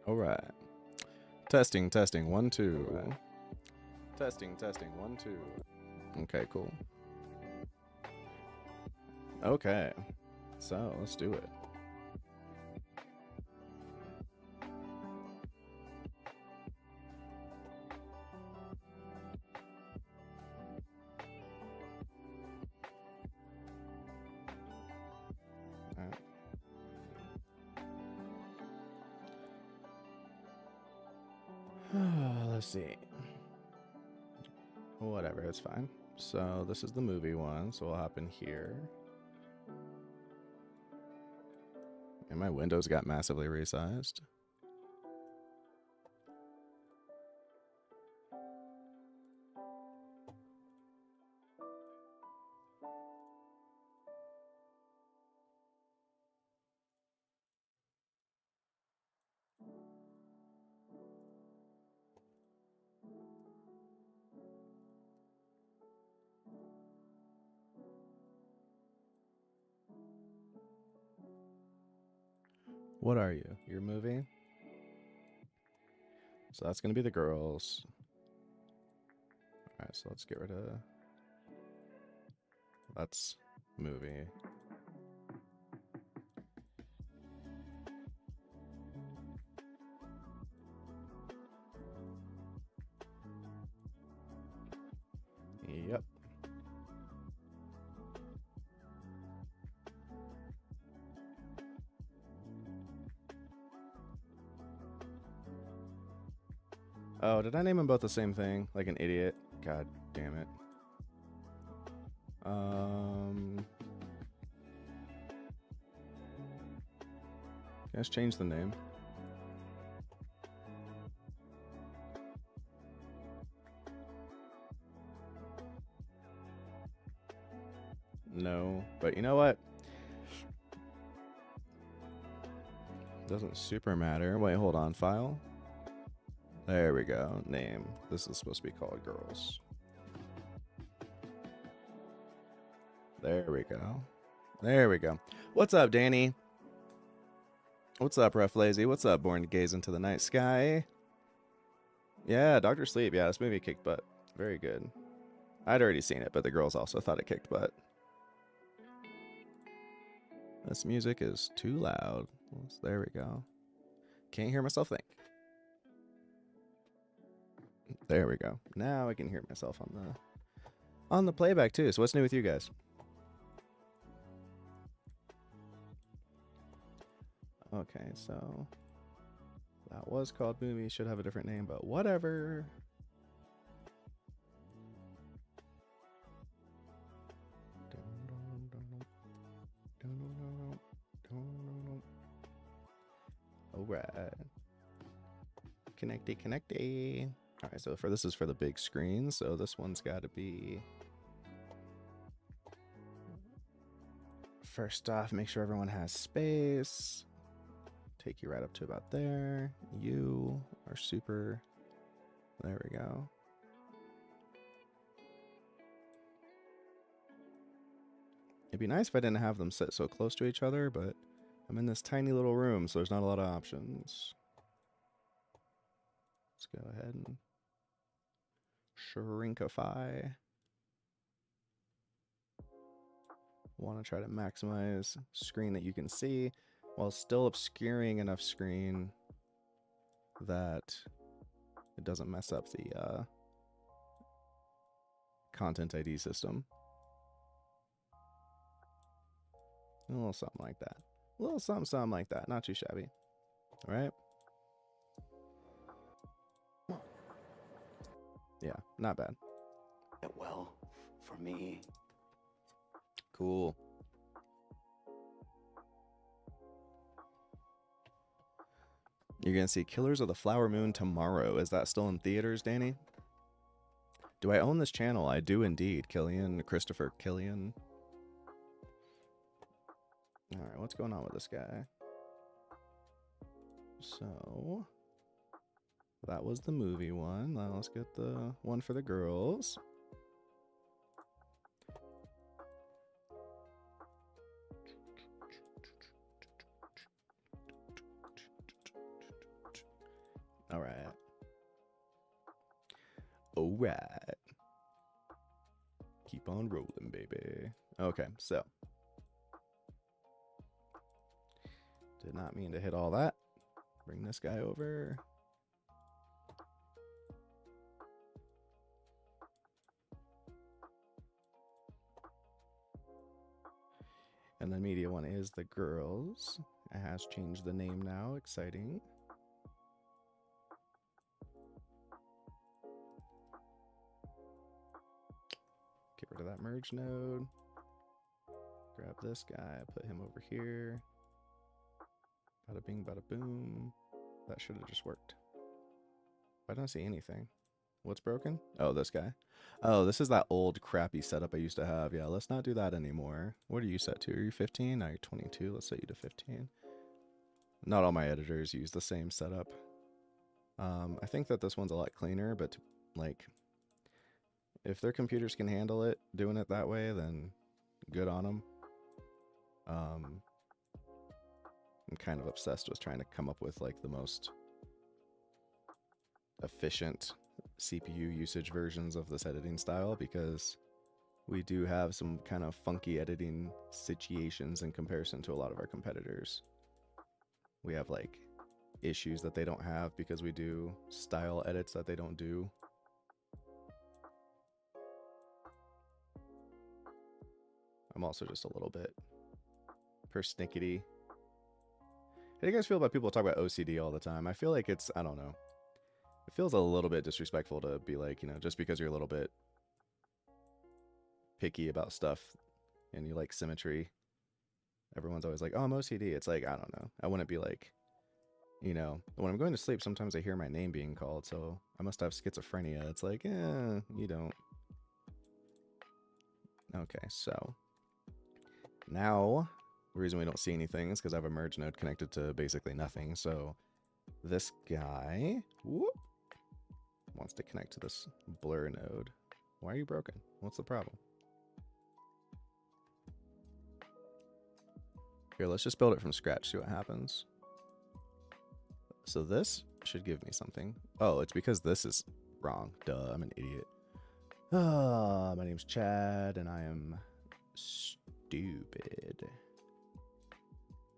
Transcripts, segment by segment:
All right. Testing, testing, 1, 2. Testing, testing, 1, 2. Okay, cool. Okay, so let's do it. All right. Let's see. Whatever, it's fine. So this is the movie one, so we'll hop in here. And my windows got massively resized. What are you? Your movie? So that's gonna be the girls. All right, so let's get rid of that's movie. Yep. Oh, did I name them both the same thing? Like an idiot? God damn it. Guys, change the name. No, but you know what? Doesn't super matter. Wait, hold on. File. There we go. Name. This is supposed to be called girls. There we go. There we go. What's up, Danny? What's up, Rough Lazy? What's up, Born to Gaze into the Night Sky? Yeah, Dr. Sleep. Yeah, this movie kicked butt. Very good. I'd already seen it, but the girls also thought it kicked butt. This music is too loud. There we go. Can't hear myself think. There we go. Now I can hear myself on the playback too. So what's new with you guys? Okay, so that was called movie. Should have a different name, but whatever. All right. Connecty. All right, so this is for the big screen. So this one's got to be. First off, make sure everyone has space. Take you right up to about there. You are super. There we go. It'd be nice if I didn't have them sit so close to each other, but I'm in this tiny little room, so there's not a lot of options. Let's go ahead and shrinkify. Want to try to maximize screen that you can see while still obscuring enough screen that it doesn't mess up the content ID system. A little something like that. A little something like that. Not too shabby. All right. Yeah, not bad. Well, for me. Cool. You're going to see Killers of the Flower Moon tomorrow. Is that still in theaters, Danny? Do I own this channel? I do indeed. Christopher Killian. All right, what's going on with this guy? So, that was the movie one. Now let's get the one for the girls. All right. All right. Keep on rolling, baby. Okay, so. Did not mean to hit all that. Bring this guy over. And then media one is the girls. It has changed the name now. Exciting. Get rid of that merge node. Grab this guy, put him over here. Bada bing, bada boom. That should have just worked. I don't see anything. What's broken? Oh, this guy. Oh, this is that old crappy setup I used to have. Yeah, let's not do that anymore. What are you set to? Are you 15? Now you're 22. Let's set you to 15. Not all my editors use the same setup. I think that this one's a lot cleaner, but like, if their computers can handle it, doing it that way, then good on them. I'm kind of obsessed with trying to come up with like the most efficient CPU usage versions of this editing style, because we do have some kind of funky editing situations in comparison to a lot of our competitors. We have like issues that they don't have because we do style edits that they don't do. I'm also just a little bit persnickety. How do you guys feel about people talk about OCD all the time? I feel like it's, I don't know. It feels a little bit disrespectful to be like, you know, just because you're a little bit picky about stuff and you like symmetry, everyone's always like, oh, I'm OCD. It's like, I don't know. I wouldn't be like, you know, when I'm going to sleep, sometimes I hear my name being called, so I must have schizophrenia. It's like, you don't. Okay, so now the reason we don't see anything is because I have a merge node connected to basically nothing. So this guy wants to connect to this blur node. Why are you broken? What's the problem? Here, let's just build it from scratch, see what happens. So this should give me something. Oh, it's because this is wrong. Duh, I'm an idiot. My name's Chad, and I am stupid.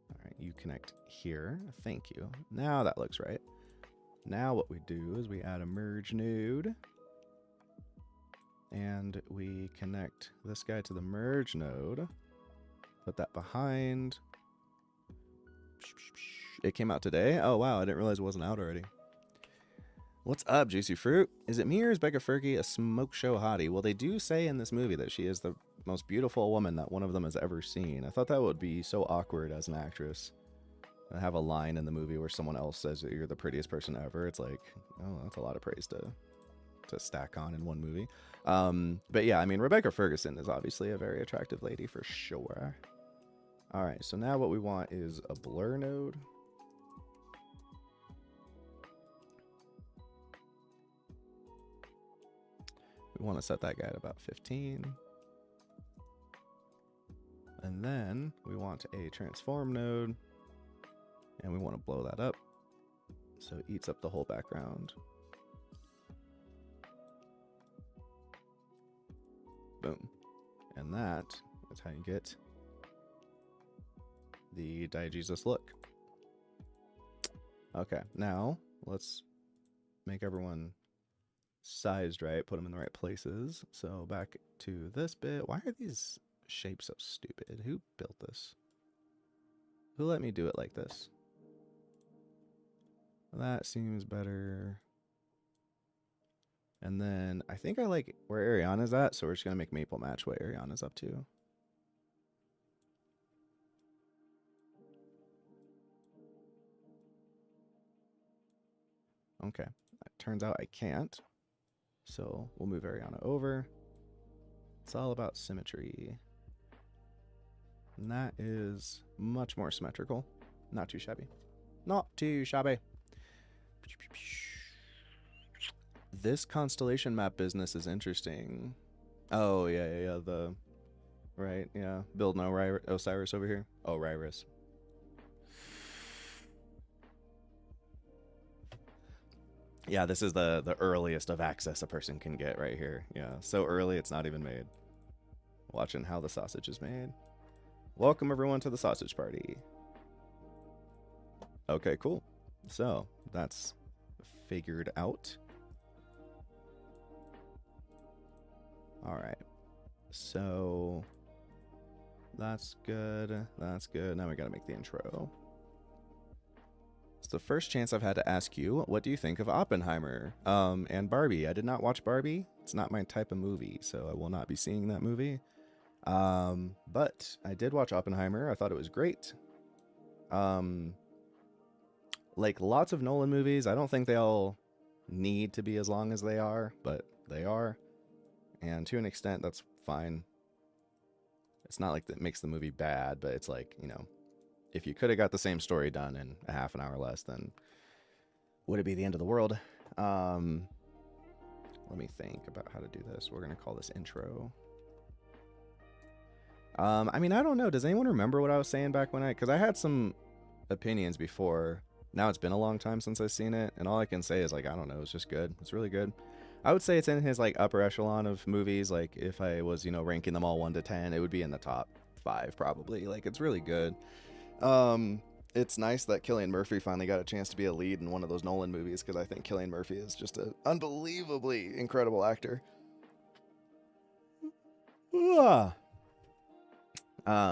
All right, you connect here. Thank you. Now that looks right. Now what we do is we add a merge node, and we connect this guy to the merge node. Put that behind. It came out today? Oh, wow. I didn't realize it wasn't out already. What's up, Juicy Fruit? Is it me or is Becca Fergie a smoke show hottie? Well, they do say in this movie that she is the most beautiful woman that one of them has ever seen. I thought that would be so awkward as an actress. I have a line in the movie where someone else says that you're the prettiest person ever. It's like, oh, that's a lot of praise to stack on in one movie. But yeah, I mean, Rebecca Ferguson is obviously a very attractive lady for sure. All right, so now what we want is a blur node. We want to set that guy at about 15. And then we want a transform node. And we want to blow that up so it eats up the whole background. Boom. And that is how you get the Diegesis look. Okay, now let's make everyone sized right, put them in the right places. So back to this bit. Why are these shapes so stupid? Who built this? Who let me do it like this? That seems better. And then I think I like where Ariana's at, so we're just going to make Maple match what Ariana's up to. Okay, it turns out I can't. So we'll move Ariana over. It's all about symmetry. And that is much more symmetrical. Not too shabby. Not too shabby. This constellation map business is interesting. Oh, yeah. Right, yeah. Build no Osiris over here. Oh, Ryris. Yeah, this is the earliest of access a person can get right here. Yeah, so early it's not even made. Watching how the sausage is made. Welcome everyone to the sausage party. Okay, cool. So that's figured out. All right. So that's good. That's good. Now we gotta make the intro. It's the first chance I've had to ask you, what do you think of Oppenheimer? And Barbie. I did not watch Barbie. It's not my type of movie, so I will not be seeing that movie. But I did watch Oppenheimer. I thought it was great. Like lots of Nolan movies, I don't think they all need to be as long as they are, but they are. And to an extent, that's fine. It's not like that makes the movie bad, but it's like, you know, if you could have got the same story done in a half an hour less, then would it be the end of the world? Let me think about how to do this. We're going to call this intro. I mean, I don't know. Does anyone remember what I was saying back when because I had some opinions before. Now it's been a long time since I've seen it, and all I can say is like, I don't know, it's just good. It's really good. I would say it's in his like upper echelon of movies. Like if I was, you know, ranking them all 1 to 10, it would be in the top 5 probably. Like it's really good. It's nice that Cillian Murphy finally got a chance to be a lead in one of those Nolan movies, because I think Cillian Murphy is just an unbelievably incredible actor. But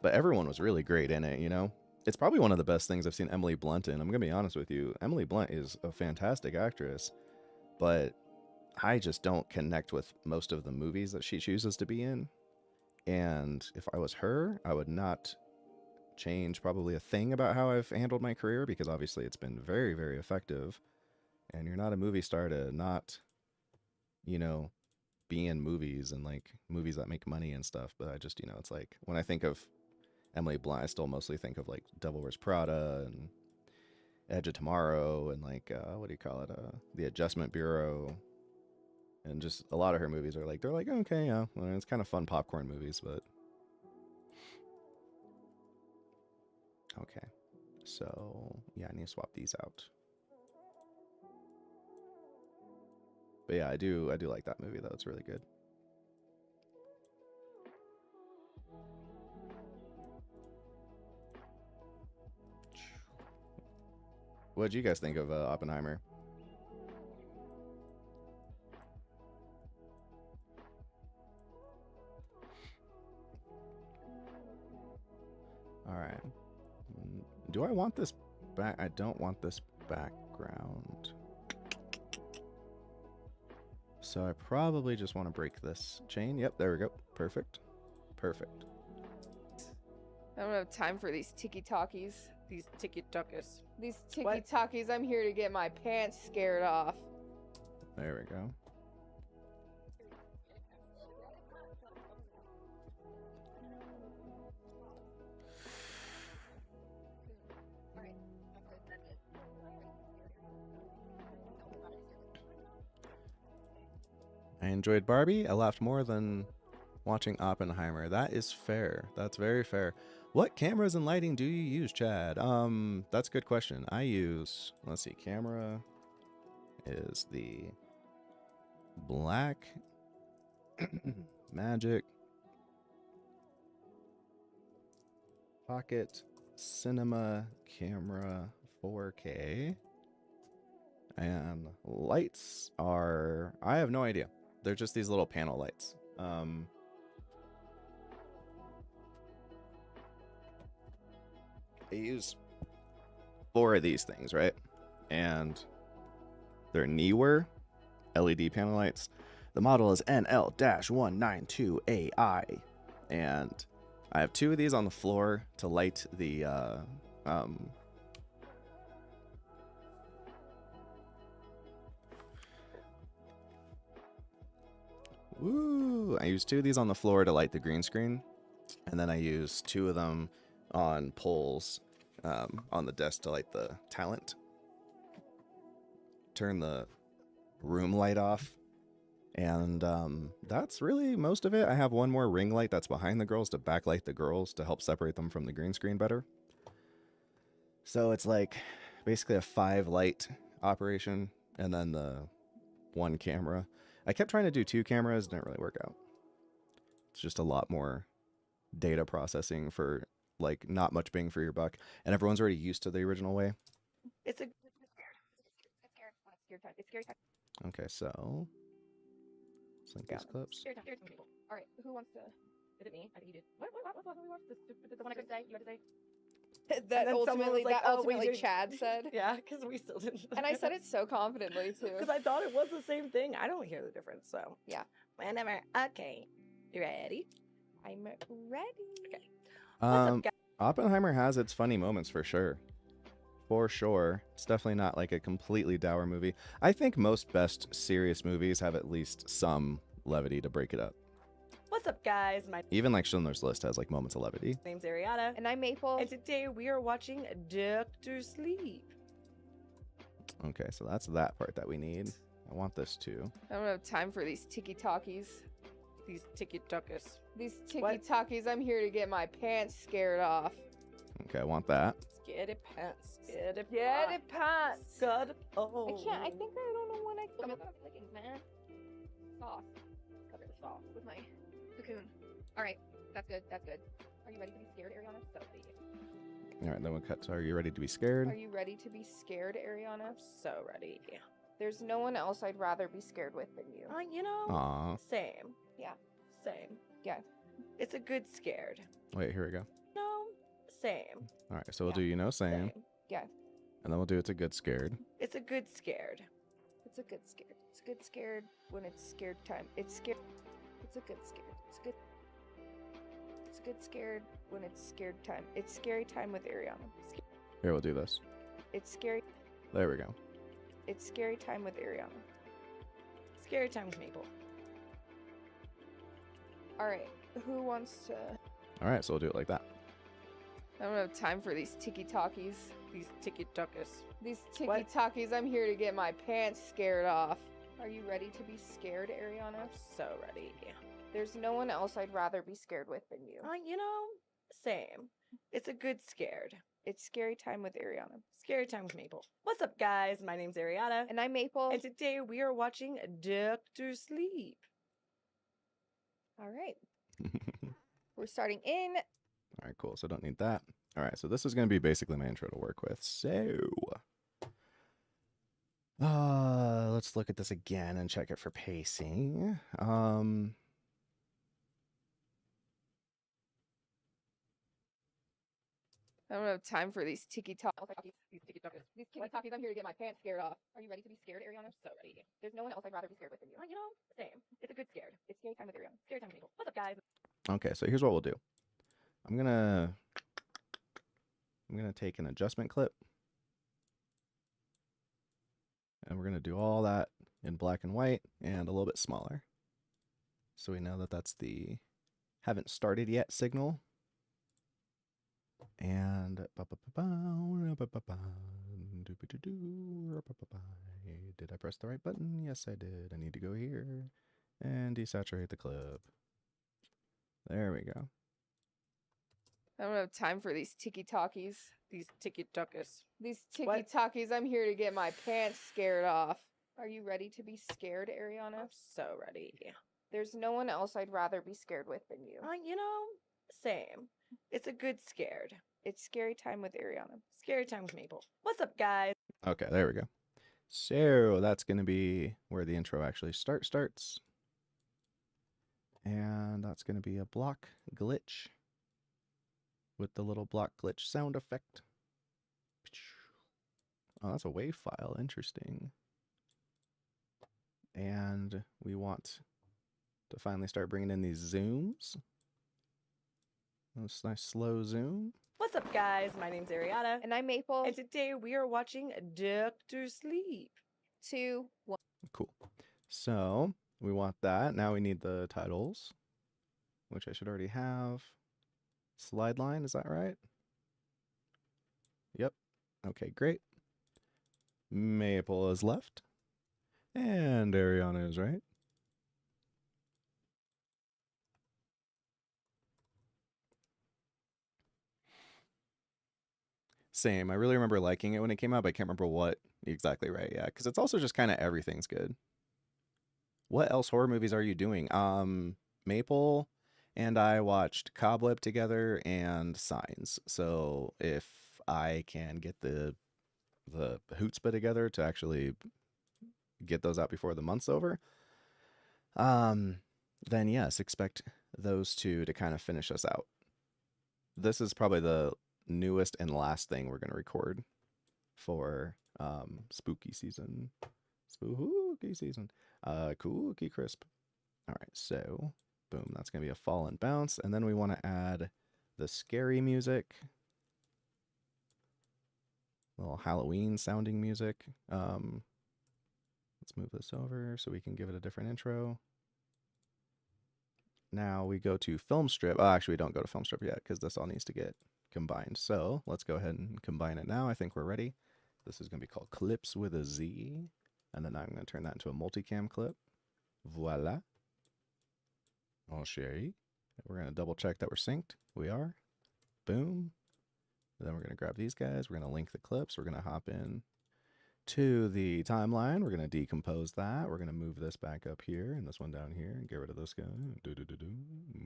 everyone was really great in it, you know? It's probably one of the best things I've seen Emily Blunt in. I'm going to be honest with you. Emily Blunt is a fantastic actress, but I just don't connect with most of the movies that she chooses to be in. And if I was her, I would not change probably a thing about how I've handled my career, because obviously it's been very, very effective. And you're not a movie star to not, you know, be in movies and like movies that make money and stuff. But I just, you know, it's like when I think of Emily Blunt, I still mostly think of like Devil Wears Prada and Edge of Tomorrow and like what do you call it? The Adjustment Bureau. And just a lot of her movies are like, they're like, okay, yeah, well, it's kind of fun popcorn movies, but okay. So yeah, I need to swap these out. But yeah, I do like that movie though. It's really good. What did you guys think of Oppenheimer? All right. Do I want this back? I don't want this background. So I probably just want to break this chain. Yep, there we go. Perfect. Perfect. I don't have time for these tiki-talkies. These tiki-talkies. These tiki-talkies, I'm here to get my pants scared off. There we go. I enjoyed Barbie. I laughed more than watching Oppenheimer. That is fair. That's very fair. What cameras and lighting do you use, Chad? That's a good question. I use, let's see, camera is the Black Magic Pocket Cinema Camera 4K. And lights are, I have no idea. They're just these little panel lights. I use 4 of these things, right? And they're Neewer LED panel lights. The model is NL-192AI. And I have 2 of these on the floor to light the Woo! I use 2 of these on the floor to light the green screen, and then I use 2 of them on poles on the desk to light the talent. Turn the room light off, and that's really most of it. I have 1 more ring light that's behind the girls to backlight the girls to help separate them from the green screen better. So it's like basically a 5 light operation and then the one camera. I kept trying to do 2 cameras, didn't really work out. It's just a lot more data processing for like not much bang for your buck, and everyone's already used to the original way. It's a Okay, so sync these clips. All right, who wants to? Is it me? I think you did. What was the last one we watched? The one I couldn't say? You had to say? That then someone was ultimately, like, that "Oh, we ultimately didn't." Chad said. Yeah, because we still didn't. And I said it so confidently too. Because I thought it was the same thing. I don't hear the difference, so. Yeah. Whenever. Okay. You ready? I'm ready. Okay. What's up, guys? Oppenheimer has its funny moments for sure. For sure. It's definitely not like a completely dour movie. I think most best serious movies have at least some levity to break it up. What's up, guys? My Even like Schindler's List has like moments of levity. name's Ariana. And I'm Maple. And today we are watching Dr. Sleep. Okay, so that's that part that we need. I want this too. I don't have time for these tiki talkies. These tiki-tuckers. These tiki What? talkies. I'm here to get my pants scared off. Okay, I want that. Scaredy pants. Scaredy Get it, pants. Good. Oh. I can't. I think I don't know when I. I'm clicking, man. Sauce. Cover the sauce. With my cocoon. All right, that's good. That's good. Are you ready to be scared, Ariana? So All right, then we'll cut to Are You Ready to Be Scared? Are you ready to be scared, Ariana? I'm so ready. There's no one else I'd rather be scared with than you. You know, Aw. same. Yeah. Same. Yeah. It's a good scared. Wait, here we go. No, same. All right, so we'll Yeah. do You Know Same, Yeah. and then we'll do It's a Good Scared. It's a good scared. It's a good scared. It's a good scared when it's scared time. It's scared. It's a good scared. It's good. It's a good scared when it's scared time. It's scary time with Ariana. Here, we'll do this. It's scary. There we go. It's scary time with Ariana. Scary time with Maple. All right. Who wants to? All right, so we'll do it like that. I don't have time for these tiki talkies. These tiki-tuckers. These tiki What? talkies. I'm here to get my pants scared off. Are you ready to be scared, Ariana? I'm so ready. There's no one else I'd rather be scared with than you. You know, same. It's a good scared. It's scary time with Ariana. Scary time with Maple. What's up, guys? My name's Ariana. And I'm Maple. And today we are watching Dr. Sleep. All right. We're starting in. All right, cool. So don't need that. All right, so this is going to be basically my intro to work with. So, let's look at this again and check it for pacing. I don't have time for these tiki talkies. These tiki-tuckers. These tiki talkies. I'm here to get my pants scared off. Are you ready to be scared, Ariana? So ready. There's no one else I'd rather be scared with than you. You know, same. It's a good scared. It's scary time with Ariana. Scary time with Maple. What's up, guys? Okay, so here's what we'll do. I'm gonna take an adjustment clip, and we're gonna do all that in black and white and a little bit smaller, so we know that that's the haven't started yet signal. And did I press the right button? Yes, I did. I need to go here and desaturate the clip. There we go. I don't have time for these tiki talkies. These tiki-tuckers. These tiki What? talkies. I'm here to get my pants scared off. Are you ready to be scared, Ariana? I'm so ready. There's no one else I'd rather be scared with than you. You know, same. It's a good scared. It's scary time with Ariana. Scary time with Maple. What's up, guys? Okay, there we go. So that's going to be where the intro actually starts. And that's going to be a block glitch with the little block glitch sound effect. Oh, that's a WAV file. Interesting. And we want to finally start bringing in these zooms. Nice slow zoom. What's up, guys? My name's Ariana. And I'm Maple. And today we are watching Dr. Sleep. 2, 1. Cool. So we want that. Now we need the titles, which I should already have. Slide line, is that right? Yep. Okay, great. Maple is left. And Ariana is right. Same. I really remember liking it when it came out, but I can't remember what exactly right. Yeah, because it's also just kind of everything's good. What else horror movies are you doing? Maple and I watched Cobweb together and Signs. So if I can get the chutzpah together to actually get those out before the month's over, um, then yes, expect those two to kind of finish us out. This is probably the newest and last thing we're gonna record for spooky season. Spooky season. Cookie crisp. All right, so boom, that's gonna be a fall and bounce, and then we want to add the scary music, little Halloween sounding music. Let's move this over so we can give it a different intro. Now we go to film strip. Oh, actually, we don't go to film strip yet because this all needs to get combined. So let's go ahead and combine it now. I think we're ready. This is going to be called Clips with a Z. And then I'm going to turn that into a multicam clip. Voila. Oh, chérie. We're going to double check that we're synced. We are. Boom. And then we're going to grab these guys. We're going to link the clips. We're going to hop in to the timeline. We're going to decompose that. We're going to move this back up here and this one down here and get rid of this guy. Do do do do.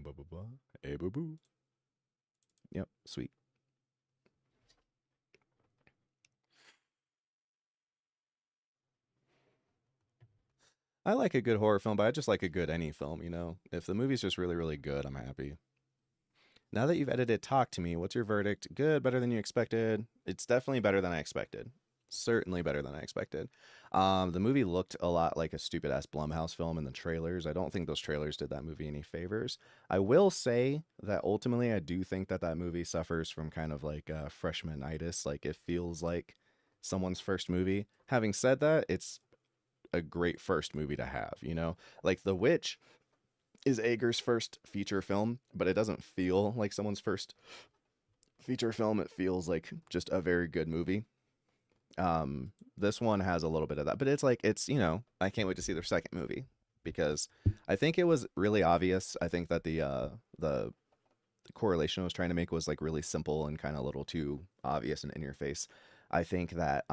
Blah blah blah. Hey boo boo. Yep, sweet. I like a good horror film, but I just like a good any film, you know? If the movie's just really, really good, I'm happy. Now that you've edited Talk to Me, what's your verdict? Good, better than you expected? It's definitely better than I expected. Certainly better than I expected. The movie looked a lot like a stupid ass Blumhouse film in the trailers. I don't think those trailers did that movie any favors. I will say that ultimately I do think that that movie suffers from kind of like freshmanitis. Like it feels like someone's first movie. Having said that, it's a great first movie to have, you know? Like The Witch is Ager's first feature film, but it doesn't feel like someone's first feature film. It feels like just a very good movie. This one has a little bit of that, but it's like it's, you know, I can't wait to see their second movie because I think it was really obvious. I think that the correlation I was trying to make was like really simple and kind of a little too obvious and in your face. I think that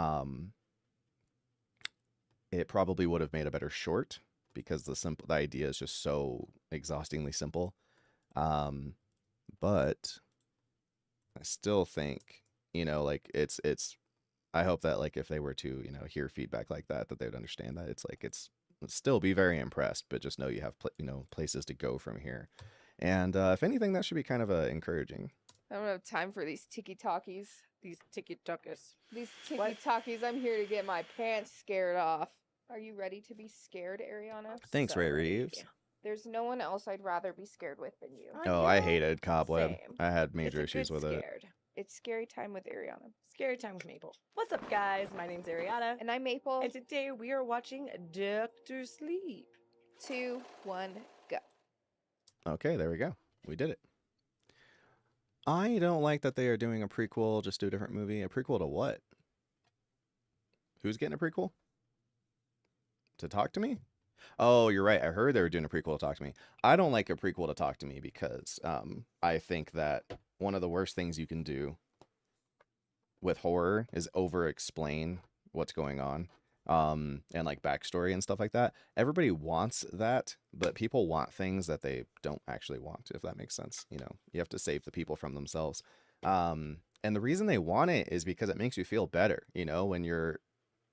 it probably would have made a better short because the idea is just so exhaustingly simple. But I still think, you know, like it's I hope that like if they were to, you know, hear feedback like that they would understand that it's like it's still be very impressed, but just know you have you know, places to go from here. And if anything, that should be kind of encouraging. I don't have time for these tiki talkies. These ticket tuckers. These tiki talkies. I'm here to get my pants scared off. Are you ready to be scared, Ariana? Thanks, Ray Reeves. There's no one else I'd rather be scared with than you. Oh, I hated Cobweb. Same. I had major It's a issues good with it. scared. It's scary time with Ariana. Scary time with Maple. What's up, guys? My name's Ariana. And I'm Maple. And today we are watching Doctor Sleep. 2, 1, go. Okay, there we go. We did it. I don't like that they are doing a prequel, just do a different movie. A prequel to what? Who's getting a prequel? To Talk to Me? Oh, you're right. I heard they were doing a prequel to Talk to Me. I don't like a prequel to Talk to Me because I think that one of the worst things you can do with horror is over-explain what's going on. And like backstory and stuff like that. Everybody wants that, but people want things that they don't actually want, if that makes sense. You know, you have to save the people from themselves. And the reason they want it is because it makes you feel better, you know, when you're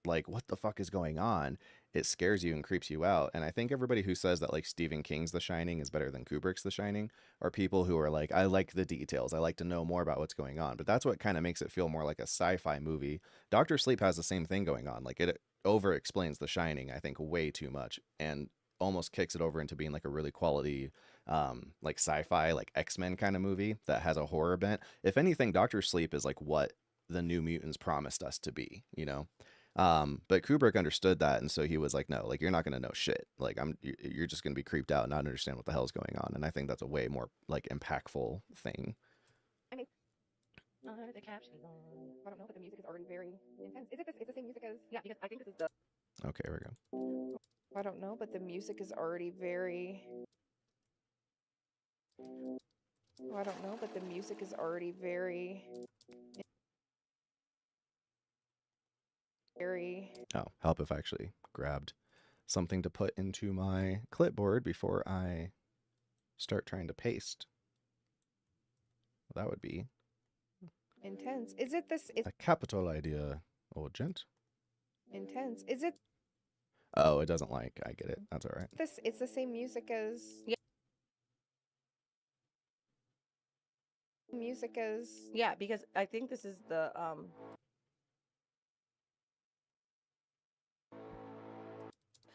like, what the fuck is going on? It scares you and creeps you out. And I think everybody who says that like Stephen King's The Shining is better than Kubrick's The Shining are people who are like, I like the details. I like to know more about what's going on. But that's what kind of makes it feel more like a sci-fi movie. Doctor Sleep has the same thing going on. Like it over explains The Shining, I think, way too much and almost kicks it over into being like a really quality like sci-fi, like X-Men kind of movie that has a horror bent. If anything, Doctor Sleep is like what the New Mutants promised us to be, you know. But Kubrick understood that, and so he was like, no, like you're not gonna know shit. Like you're just gonna be creeped out and not understand what the hell's going on. And I think that's a way more like impactful thing. The caption. I don't know, but the music is already very intense. Is it this? It's the same music as? Yeah, because I think this is the. Okay, here we go. I don't know, but the music is already very. I don't know, but the music is already very. scary. Oh, help if I actually grabbed something to put into my clipboard before I start trying to paste. Well, that would be Intense. Is it this? It's a capital idea, old gent. intense. Is it Oh, it doesn't like. I get it. That's all right. this? It's the same music as. Yeah. Music as. Yeah, because I think this is the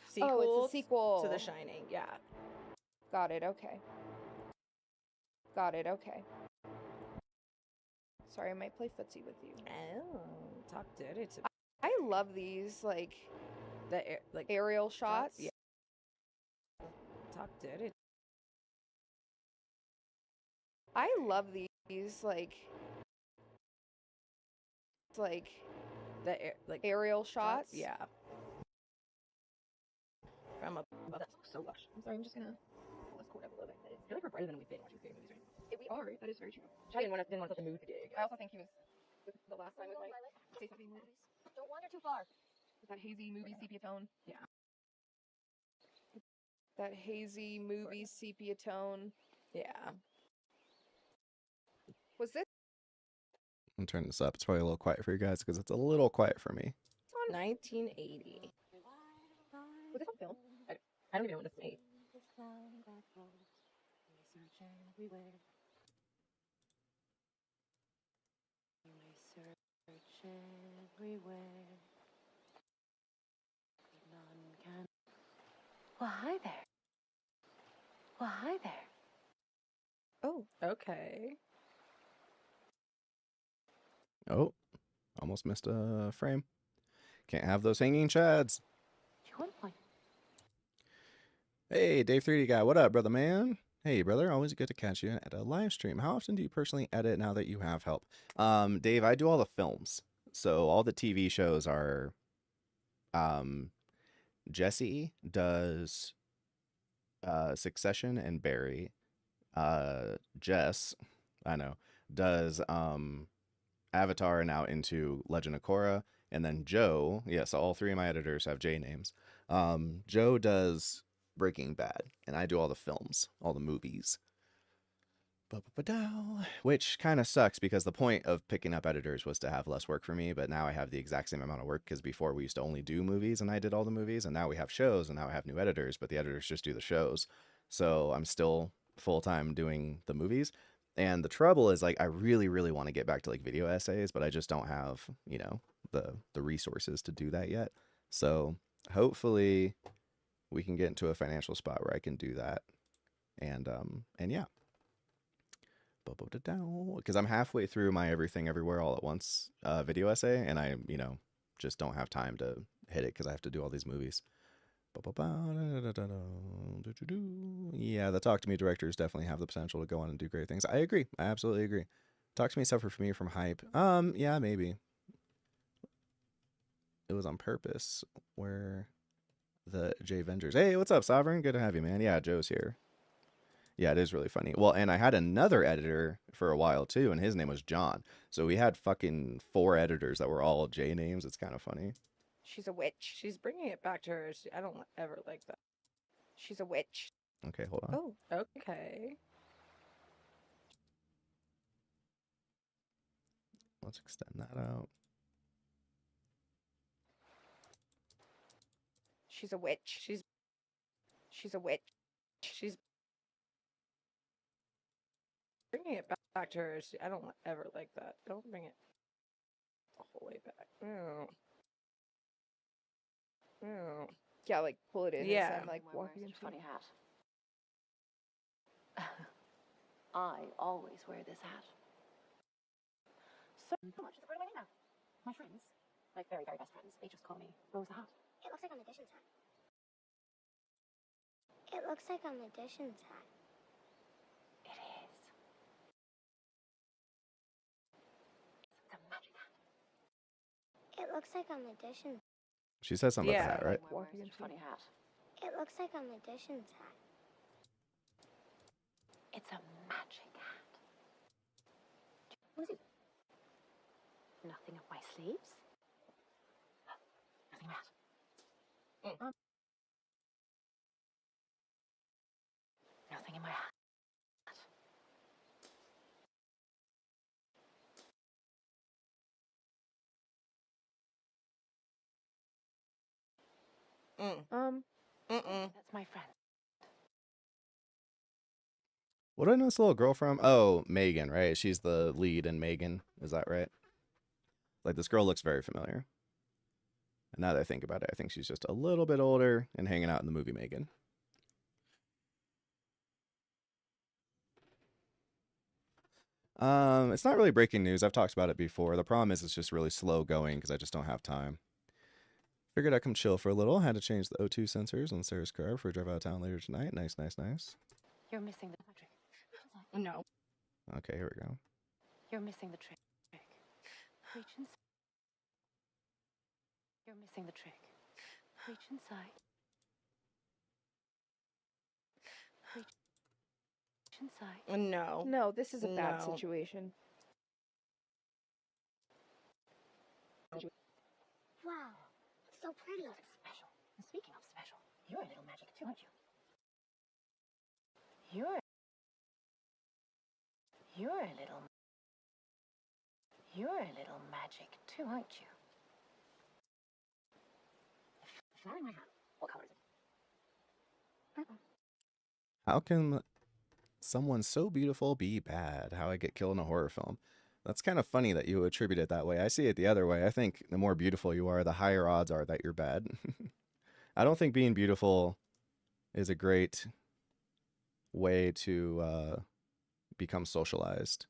sequel. Oh, it's a sequel to The Shining. Yeah. Got it. Okay. Got it. Okay. Sorry, I might play footsie with you. Oh, talk dirty to I love these like like aerial shots. Yeah. Talk dirty. I love these like aerial shots. Yeah. From above. That looks so lush. I'm sorry, I'm just gonna pull this cord up a little bit. I feel like we're brighter than we've been watching scary movies, right? We are. That is very true. I didn't want such a mood to dig. I also think he was the last time was like say something. Don't wander too far. With that hazy movie sepia tone. Yeah. That hazy movie sepia tone. Yeah. Was this I'm turning this up. It's probably a little quiet for you guys because it's a little quiet for me. 1980. was this on film? I don't even know when this was made. Well, hi there. Well, hi there. Oh, Okay. Oh, almost missed a frame. Can't have those hanging chads. Do you want one? Hey, Dave 3D guy, what up, brother man? Hey, brother, always good to catch you at a live stream. How often do you personally edit now that you have help? Dave, I do all the films. So all the TV shows are, Jesse does Succession and Barry. Jess, I know, does Avatar and out into Legend of Korra. And then Joe, yes, all three of my editors have J names. Joe does Breaking Bad, and I do all the films, all the movies. Which kind of sucks because the point of picking up editors was to have less work for me, but now I have the exact same amount of work because before we used to only do movies and I did all the movies, and now we have shows and now I have new editors, but the editors just do the shows. So I'm still full-time doing the movies. And the trouble is, like, I really, really want to get back to like video essays, but I just don't have, you know, the resources to do that yet. So hopefully we can get into a financial spot where I can do that. And yeah. Because I'm halfway through my Everything Everywhere All at Once video essay, and I, you know, just don't have time to hit it because I have to do all these movies. Yeah, the Talk to Me directors definitely have the potential to go on and do great things. I agree. I absolutely agree. Talk to Me suffered for me from hype. Yeah, maybe. It was on purpose where the J Vengers. Hey, what's up, Sovereign? Good to have you, man. Yeah, Joe's here. Yeah, it is really funny. Well, and I had another editor for a while too, and his name was John. So we had fucking 4 editors that were all J names. It's kind of funny. she's a witch. She's bringing it back to her. I don't ever like that. She's a witch. Okay, hold on. Oh, Okay. Let's extend that out. she's a witch. She's a witch. She's bringing it back to her. I don't ever like that. Don't bring it the whole way back. Ew. Ew. Yeah, like pull it in. Yeah. As I'm like Why walking wears into. funny hat. I always wear this hat. So much. It's a part of my name now. My friends, like very, very best friends, they just call me Rose the Hat. It looks like a magician's hat. It looks like a magician's hat. It is. It's a magic hat. It looks like a magician's. She said something Yeah. about that, right? Why wears Walking into- funny hat. It looks like a magician's hat. It's a magic hat. What is it? Nothing up my sleeves? That's my friend. What do I know this little girl from? Oh, Megan, right? She's the lead in Megan. Is that right? Like, this girl looks very familiar. And now that I think about it, I think she's just a little bit older and hanging out in the movie Megan. It's not really breaking news. I've talked about it before. The problem is it's just really slow going because I just don't have time. Figured I'd come chill for a little. Had to change the O2 sensors on Sarah's car before I drive out of town later tonight. Nice, nice, nice. You're missing the trick. No. Okay, here we go. You're missing the trick. Reach inside. You're missing the trick. Reach inside. Reach inside. No. No, this is a bad No. situation. Wow, so pretty. Special. And speaking of special, you're a little magic too, aren't you? You're a little magic too, aren't you? The flower in my hat. What color is it? Purple. How can someone so beautiful be bad? How I get killed in a horror film. That's kind of funny that you attribute it that way. I see it the other way. I think the more beautiful you are, the higher odds are that you're bad. I don't think being beautiful is a great way to become socialized.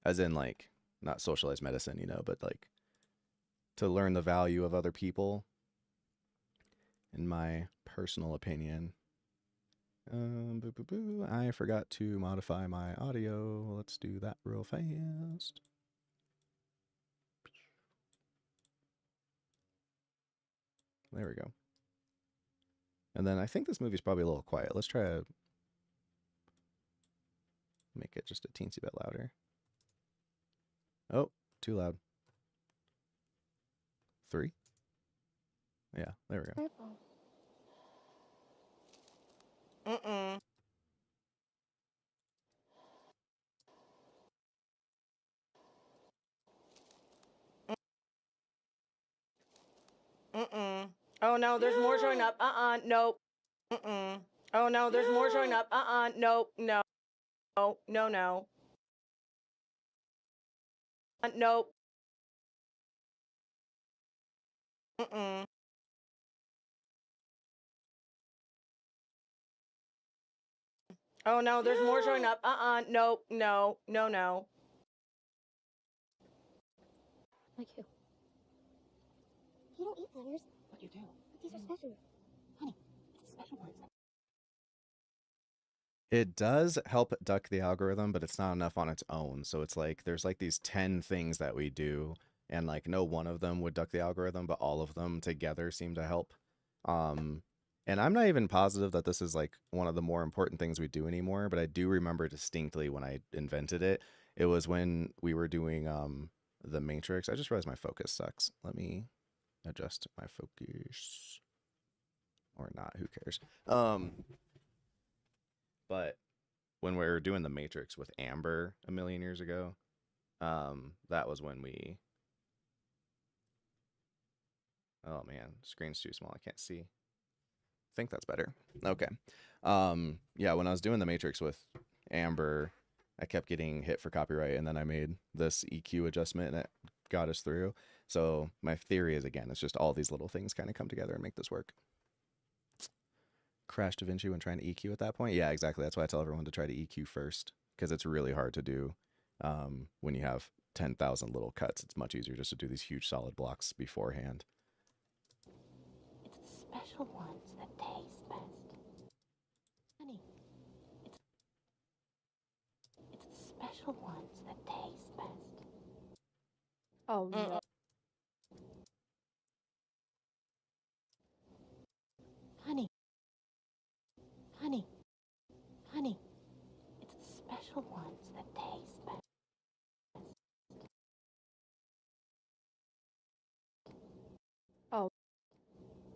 As in, like, not socialized medicine, you know, but like to learn the value of other people, in my personal opinion. I forgot to modify my audio. Let's do that real fast. There we go. And then I think this movie's probably a little quiet. Let's try to make it just a teensy bit louder. Oh, too loud. 3? Yeah, there we go. Purple. Oh no, there's more showing up. Nope. Oh no, there's more showing up. Nope. No. No. No. No. Nope. Oh no, there's more showing up. Nope. No. No. No. Like who? You don't eat flowers, What you do? but these are special. Honey, it's the special ones. It does help duck the algorithm, but it's not enough on its own. So it's like there's like these 10 things that we do, and like no one of them would duck the algorithm, but all of them together seem to help. And I'm not even positive that this is like one of the more important things we do anymore, but I do remember distinctly when I invented it. It was when we were doing the Matrix. I just realized my focus sucks. Let me adjust my focus. Or not, who cares? But when we were doing the Matrix with Amber a million years ago, that was when we... Oh man, screen's too small. I can't see. I think that's better. Okay. Yeah, when I was doing the Matrix with Amber, I kept getting hit for copyright, and then I made this EQ adjustment, and it got us through. So my theory is, again, it's just all these little things kind of come together and make this work. Crash DaVinci when trying to EQ at that point? Yeah, exactly. That's why I tell everyone to try to EQ first, because it's really hard to do when you have 10,000 little cuts. It's much easier just to do these huge solid blocks beforehand. It's the special ones that taste best. Honey, it's the special ones that taste best. Oh no. Honey, honey, honey, it's the special ones that taste best.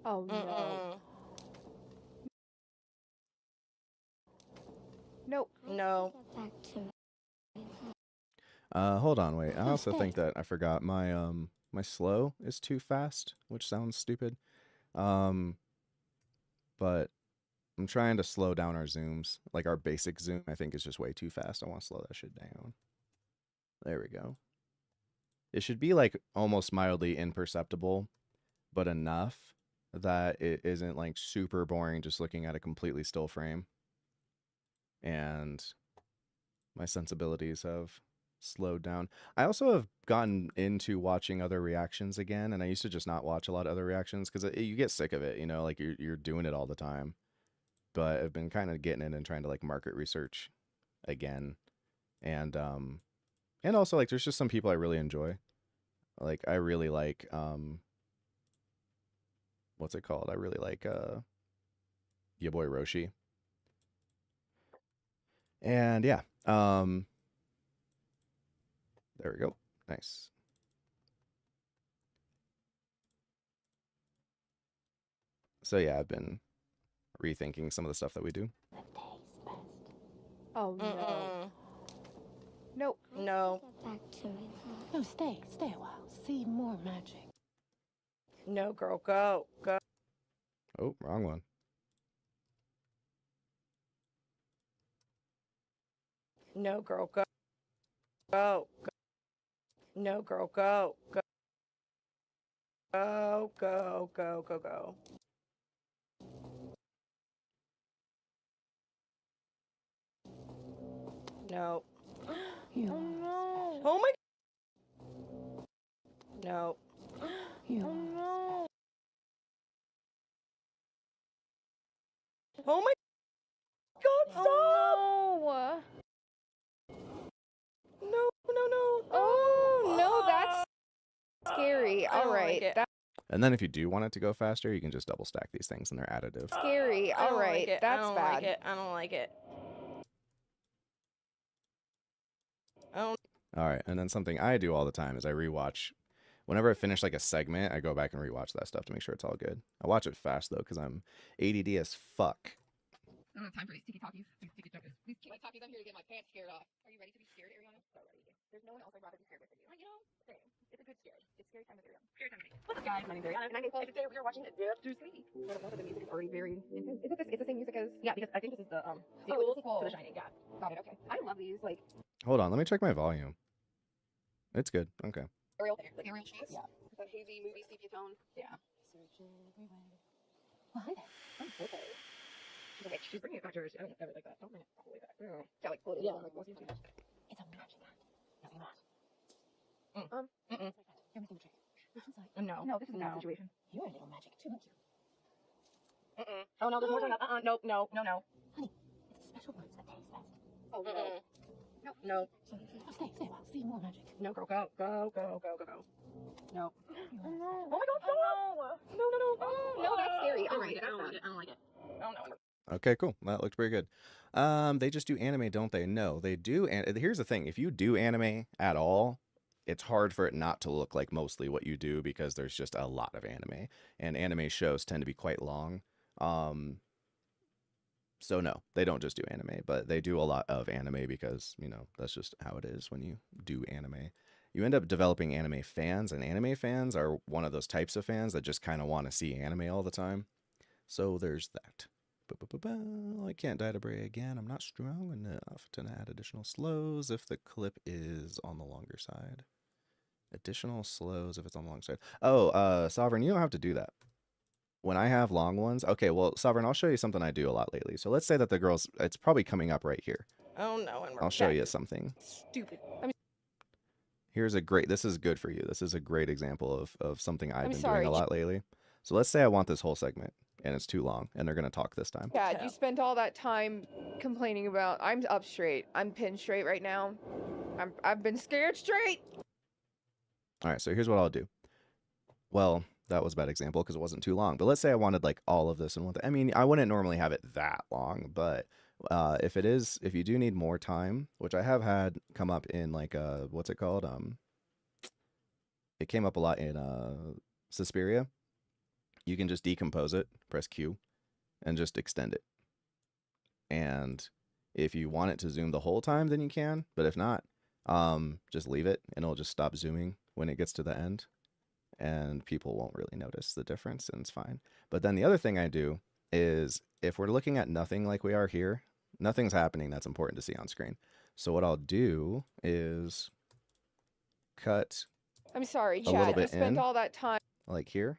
Oh no. Nope. No. Get back to me. Hold on, wait. I also think that I forgot my my slow is too fast, which sounds stupid. but I'm trying to slow down our zooms. Like our basic zoom, I think is just way too fast. I want to slow that shit down. There we go. It should be like almost mildly imperceptible, but enough that it isn't like super boring just looking at a completely still frame. And my sensibilities have slowed down. I also have gotten into watching other reactions again, and I used to just not watch a lot of other reactions because you get sick of it, you know, like you're doing it all the time. But I've been kind of getting in and trying to like market research again. And also like there's just some people I really enjoy. Like I really like what's it called? I really like your boy Roshi. And yeah, there we go. Nice. So yeah, I've been rethinking some of the stuff that we do. Oh no. Mm-mm. Nope. No. Get back to me. No, stay a while. See more magic. No, girl, go. Oh, wrong one. No, girl, go. No, girl, go. Go. No. You Oh no. Oh my. No. You Oh no. Oh my God, stop! Oh No. no. Oh no, that's scary. I All don't like right. it. That's And then if you do want it to go faster, you can just double stack these things and they're additive. scary. I don't All right. like it. That's I don't bad. like it. I don't like it. All right, and then something I do all the time is I rewatch. Whenever I finish like a segment, I go back and rewatch that stuff to make sure it's all good. I watch it fast though because I'm ADD as fuck. I don't have time for these tiki talkies. These tiki talkies. These tiki talkies. I'm here to get my pants scared off. Are you ready to be scared, Ariana? So ready. There's no one else I'd rather be scared with than you. You know, same. It's a good scary. It's scary time with Ariana. Scary time with me. What's up, guys? My name's Ariana, and I'm Nicole. And today we are watching Death to Sleep. The music is already very intense. Is it this? It's the same music as? Yeah, because I think this is the sequel to The Shining. Yeah, got it. Okay. I love these like Hold on, let me check my volume. It's good. Okay. aerial shots. Yeah. That hazy movie sepia tone. Yeah. searching everywhere. Well, hi there. Oh, okay. She's a witch. She's bringing it back to her. I don't ever like that. Don't bring it all the way back. No. Yeah, like pull it. Yeah. Like, what's It's a magic hand. Nothing more. Mm-mm. You're missing a trick. Which one's like? No. No, this is a bad situation. You're a little magic too, aren't you? Oh no, there's more showing up. Nope. No. Honey, it's the special ones that taste best. Oh no. No. So, stay a while. See more magic. No, girl, go. No. Oh no. Oh my God, stop! No. No, that's scary. I don't Alright, like it. I don't that's like it. I don't like it. Oh no. Okay, cool. That looked pretty good. They just do anime, don't they? No, they do. And here's the thing: if you do anime at all, it's hard for it not to look like mostly what you do because there's just a lot of anime, and anime shows tend to be quite long. So no, they don't just do anime, but they do a lot of anime because, you know, that's just how it is when you do anime. You end up developing anime fans, and anime fans are one of those types of fans that just kind of want to see anime all the time. So there's that. I can't diatabray again. I'm not strong enough to add additional slows if the clip is on the longer side. Additional slows if it's on the long side. Oh, Sovereign, you don't have to do that. When I have long ones, okay, well, Sovereign, I'll show you something I do a lot lately. So let's say that the girls, it's probably coming up right here. Oh no. And we're I'll show back. you something. Stupid. Here's a great, this is good for you. This is a great example of something I've I'm been sorry. doing a lot lately. So let's say I want this whole segment and it's too long and they're going to talk this time. Dad, Yeah. you spent all that time complaining about. I'm up straight. I'm pinned straight right now. I've been scared straight. All right, so here's what I'll do. Well, that was a bad example because it wasn't too long. But let's say I wanted like all of this in one thing. I mean, I wouldn't normally have it that long, but if you do need more time, which I have had come up in like what's it called? It came up a lot in Suspiria. You can just decompose it, press Q, and just extend it. And if you want it to zoom the whole time, then you can. But if not, just leave it and it'll just stop zooming when it gets to the end. And people won't really notice the difference and it's fine. But then the other thing I do is if we're looking at nothing like we are here, nothing's happening that's important to see on screen. So what I'll do is cut I'm sorry, a little Chad. You bit spent in, all that time. like here,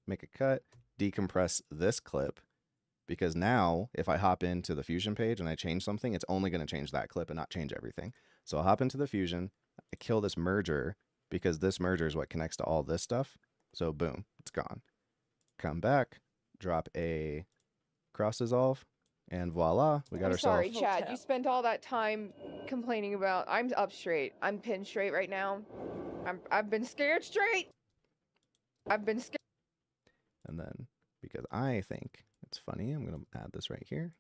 make a cut, decompress this clip, because now if I hop into the Fusion page and I change something, it's only going to change that clip and not change everything. So I'll hop into the Fusion, I kill this merger because this merger is what connects to all this stuff. So boom, it's gone. Come back, drop a cross dissolve, and voila, we got I'm ourselves. sorry, Chad. You spent all that time complaining about. I'm up straight. I'm pinned straight right now. I've been scared straight. I've been scared. And then because I think it's funny, I'm going to add this right here.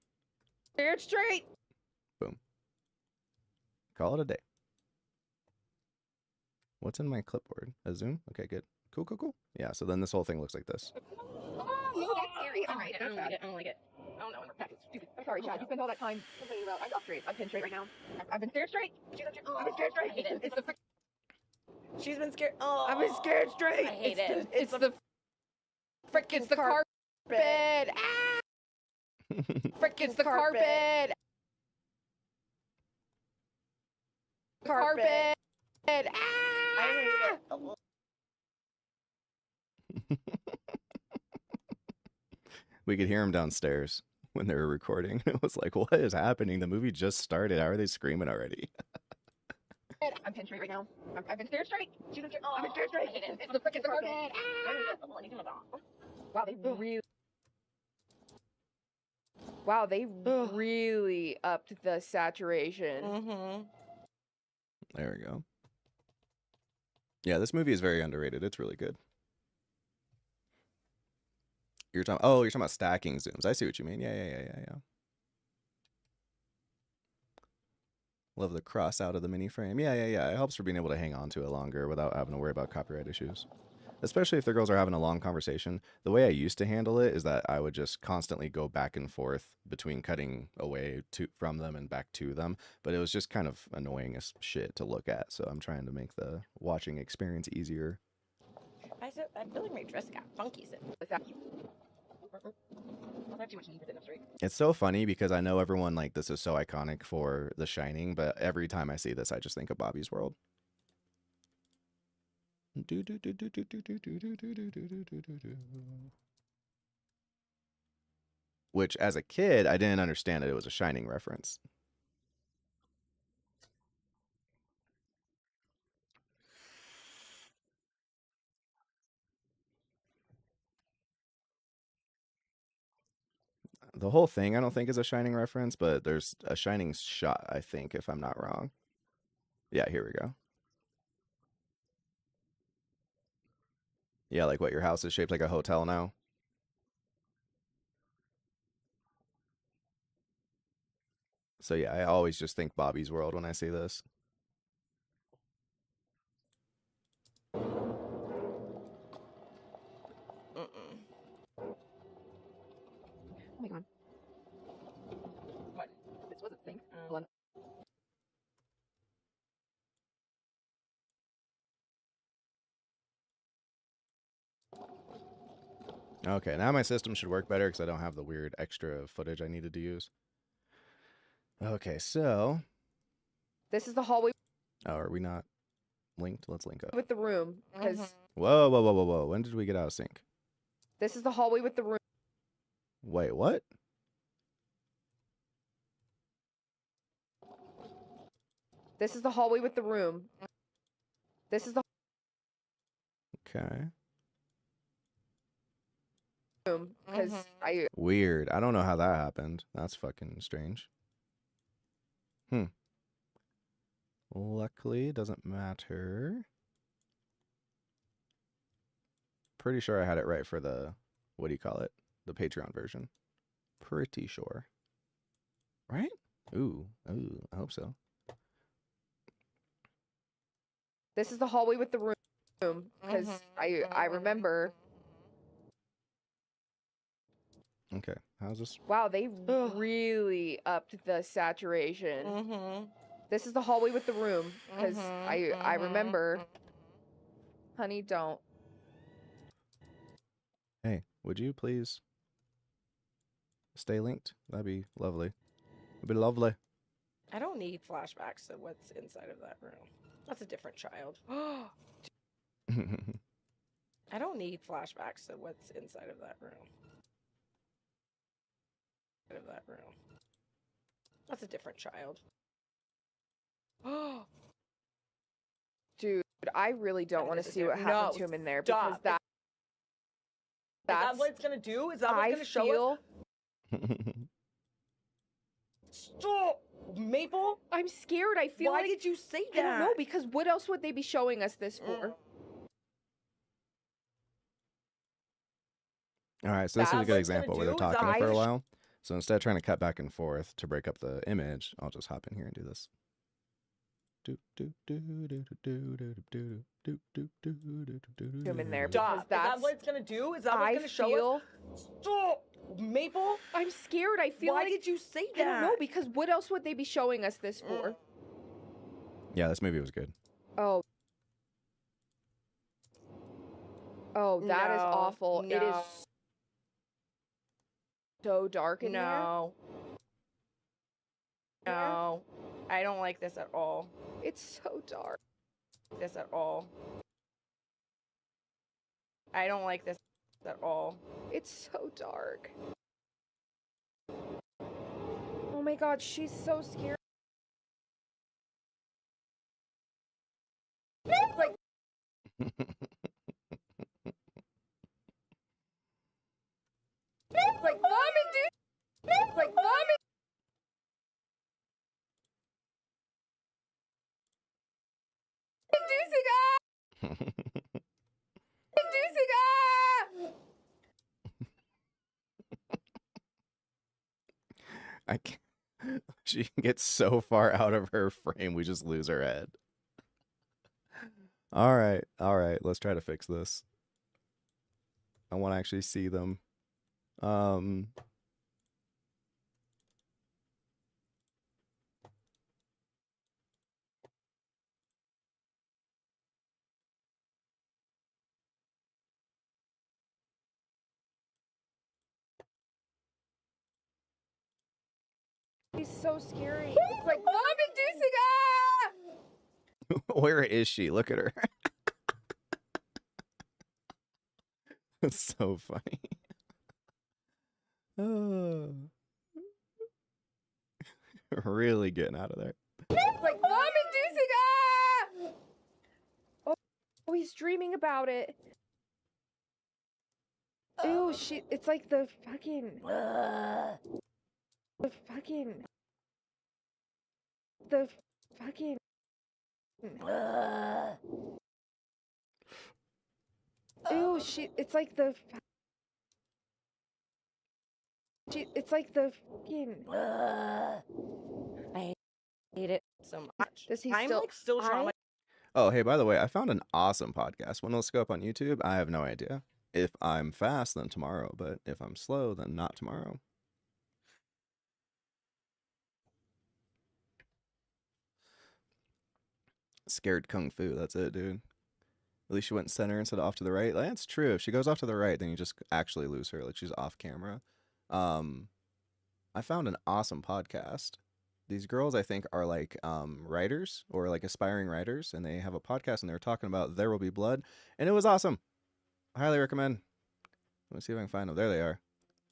Scared straight. Boom. Call it a day. What's in my clipboard? A zoom? Okay, good. Cool, cool, cool. Yeah, so then this whole thing looks like this. Oh, no, that's scary. All right, I don't like it. I don't like it. Oh no, that's stupid. I'm sorry, Chad. You spent all that time complaining about. I'm up straight. I'm pinned straight right now. I've been scared straight. I've been scared straight. I hate it. It's the. She's been scared. Oh, I've been scared straight. I hate it's it. it's the. Frick! It's the carpet. Ah! Frick! It's the carpet. Carpet. Ah! I hate it. Oh, We could hear him downstairs when they were recording. It was like, what is happening? The movie just started. How are they screaming already? I'm pinned straight right now. I've been scared straight. I've been scared I straight. hate it. It's the frickin' carpet. Wow, they really upped the saturation. Mm-hmm. There we go. Yeah, this movie is very underrated. It's really good. You're talking about stacking zooms. I see what you mean. Yeah. Love the cross out of the mini frame. Yeah. It helps for being able to hang on to it longer without having to worry about copyright issues. Especially if the girls are having a long conversation. The way I used to handle it is that I would just constantly go back and forth between cutting away from them and back to them. But it was just kind of annoying as shit to look at. So I'm trying to make the watching experience easier. I feel like my dress got funky. I have too much need for this, right? It's so funny because I know everyone like this is so iconic for The Shining, but every time I see this, I just think of Bobby's World. Which, as a kid, I didn't understand it. It was a Shining reference. The whole thing, I don't think, is a Shining reference, but there's a Shining shot, I think, if I'm not wrong. Yeah, here we go. Yeah, like what, your house is shaped like a hotel now? So yeah, I always just think Bobby's World when I see this. Oh my god. What? This was a thing. Okay, now my system should work better because I don't have the weird extra footage I needed to use. Okay, so... This is the hallway Oh, are we not linked? Let's link up. with the room. Because Whoa. When did we get out of sync? this is the hallway with the room. Wait, what? This is the hallway with the room. This is the Okay. room. Because I Weird. I don't know how that happened. That's fucking strange. Luckily, it doesn't matter. Pretty sure I had it right for the, what do you call it? The Patreon version. Pretty sure. Right? Ooh, I hope so. This is the hallway with the room. Because I remember. Okay, how's this? Wow, they really upped the saturation. Mm-hmm. This is the hallway with the room. Because I remember. Honey, don't. Hey, would you please stay linked. That'd be lovely. It'd be lovely. I don't need flashbacks to what's inside of that room. That's a different child. I don't need flashbacks to what's inside of that room. That's a different child. Dude, I really don't That want is to a see what different- happened No, to him in there stop. because Is that that's what it's gonna do? Is that what's I gonna show us? feel Stop, Maple. I'm scared. I feel Why like did you say I that? don't know because what else would they be showing us this for? All right, so this is a That's good what it's gonna example where they're do, is talking for I- a while. So instead of trying to cut back and forth to break up the image, I'll just hop in here and do this. Him in there Stop. because Is that that's what it's gonna do? Is that what's I gonna show us? feel Stop, Maple. I'm scared. I feel Why like did you say I that? don't know because what else would they be showing us this for? Yeah, this movie was good. Oh. Oh, that is No, awful. It is no. so dark in there. No. No. I don't like this at all. It's so dark. This at all. I don't like this at all. It's so dark. Oh my god, she's so scary. It's like it's like vomit, dude. It's like vomit. Inducing I can't. She gets so far out of her frame, we just lose her head. All right, let's try to fix this. I want to actually see them. She's so scary. It's like vomit inducing. Where is she? Look at her. It's so funny. Oh. Really getting out of there. It's like vomit inducing. Oh, he's dreaming about it. Ew, it's like the fucking Ew, it's like the it's like the fucking I hate it so much. Does he I'm still- like still traumatized. Oh, hey, by the way, I found an awesome podcast. When it'll go up on YouTube, I have no idea. If I'm fast, then tomorrow. But if I'm slow, then not tomorrow. Scared Kung Fu. That's it, dude. At least she went center instead of off to the right. That's true. If she goes off to the right, then you just actually lose her. Like she's off camera. I found an awesome podcast. These girls, I think, are like writers or like aspiring writers, and they have a podcast, and they were talking about There Will Be Blood, and it was awesome. I highly recommend. Let me see if I can find them. There they are.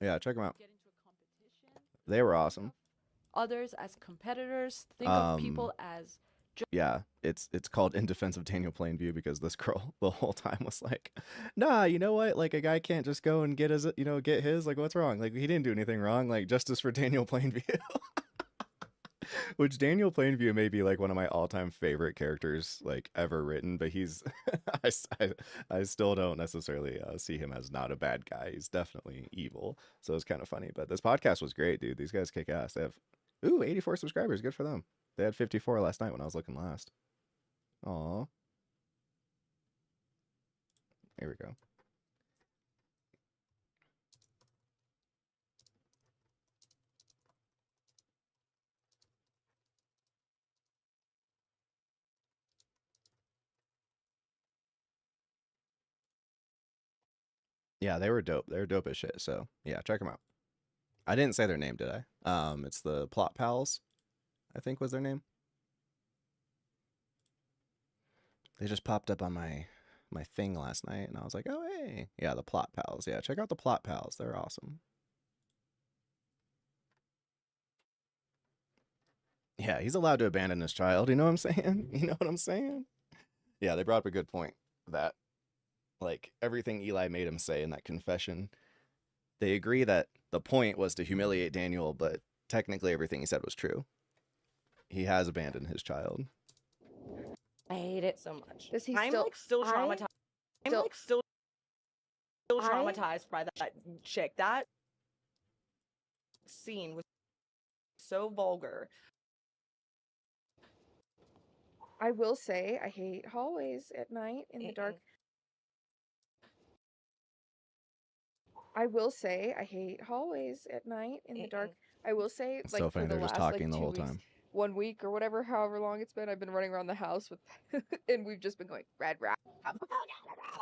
Yeah, check them out. Get into a competition. They were awesome. Others as competitors. Think of people as Yeah, it's called In Defense of Daniel Plainview because this girl the whole time was like, nah, you know what? Like a guy can't just go and get his, get his. Like what's wrong? Like he didn't do anything wrong. Like justice for Daniel Plainview. Which Daniel Plainview may be like one of my all-time favorite characters like ever written, but he's I still don't necessarily see him as not a bad guy. He's definitely evil, so it's kind of funny. But this podcast was great, dude. These guys kick ass. They have 84 subscribers. Good for them. They had 54 last night when I was looking last. Aw. Here we go. Yeah, they were dope. They were dope as shit. So yeah, check them out. I didn't say their name, did I? It's the Plot Pals, I think was their name. They just popped up on my thing last night, and I was like, oh, hey. Yeah, the Plot Pals. Yeah, check out the Plot Pals. They're awesome. Yeah, he's allowed to abandon his child. You know what I'm saying? You know what I'm saying? Yeah, they brought up a good point that, like, everything Eli made him say in that confession, they agree that the point was to humiliate Daniel, but technically everything he said was true. He has abandoned his child. I hate it so much. Does he I'm still- like still I traumatized. I'm still- like still traumatized by that chick. That scene was so vulgar. I will say I hate hallways at night in the dark. I will say I hate hallways at night in the dark. I will say, It's like, so for funny. the They're just last, talking like, the 2 whole weeks, time. 1 week or whatever, however long it's been, I've been running around the house with, and we've just been going rad.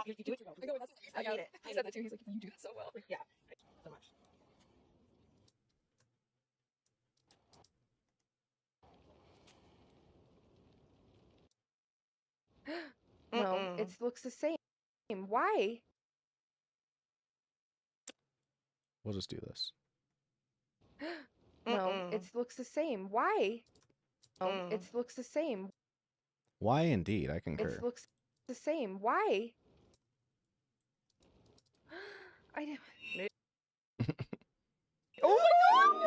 You do it. I got it. He said that too. He's like, you do that so well. Yeah, so much. No, it looks the same. Why? We'll just do this. No, it looks the same. Why? No, it looks the same. Why indeed? I concur. It looks the same. Why? I know. Oh my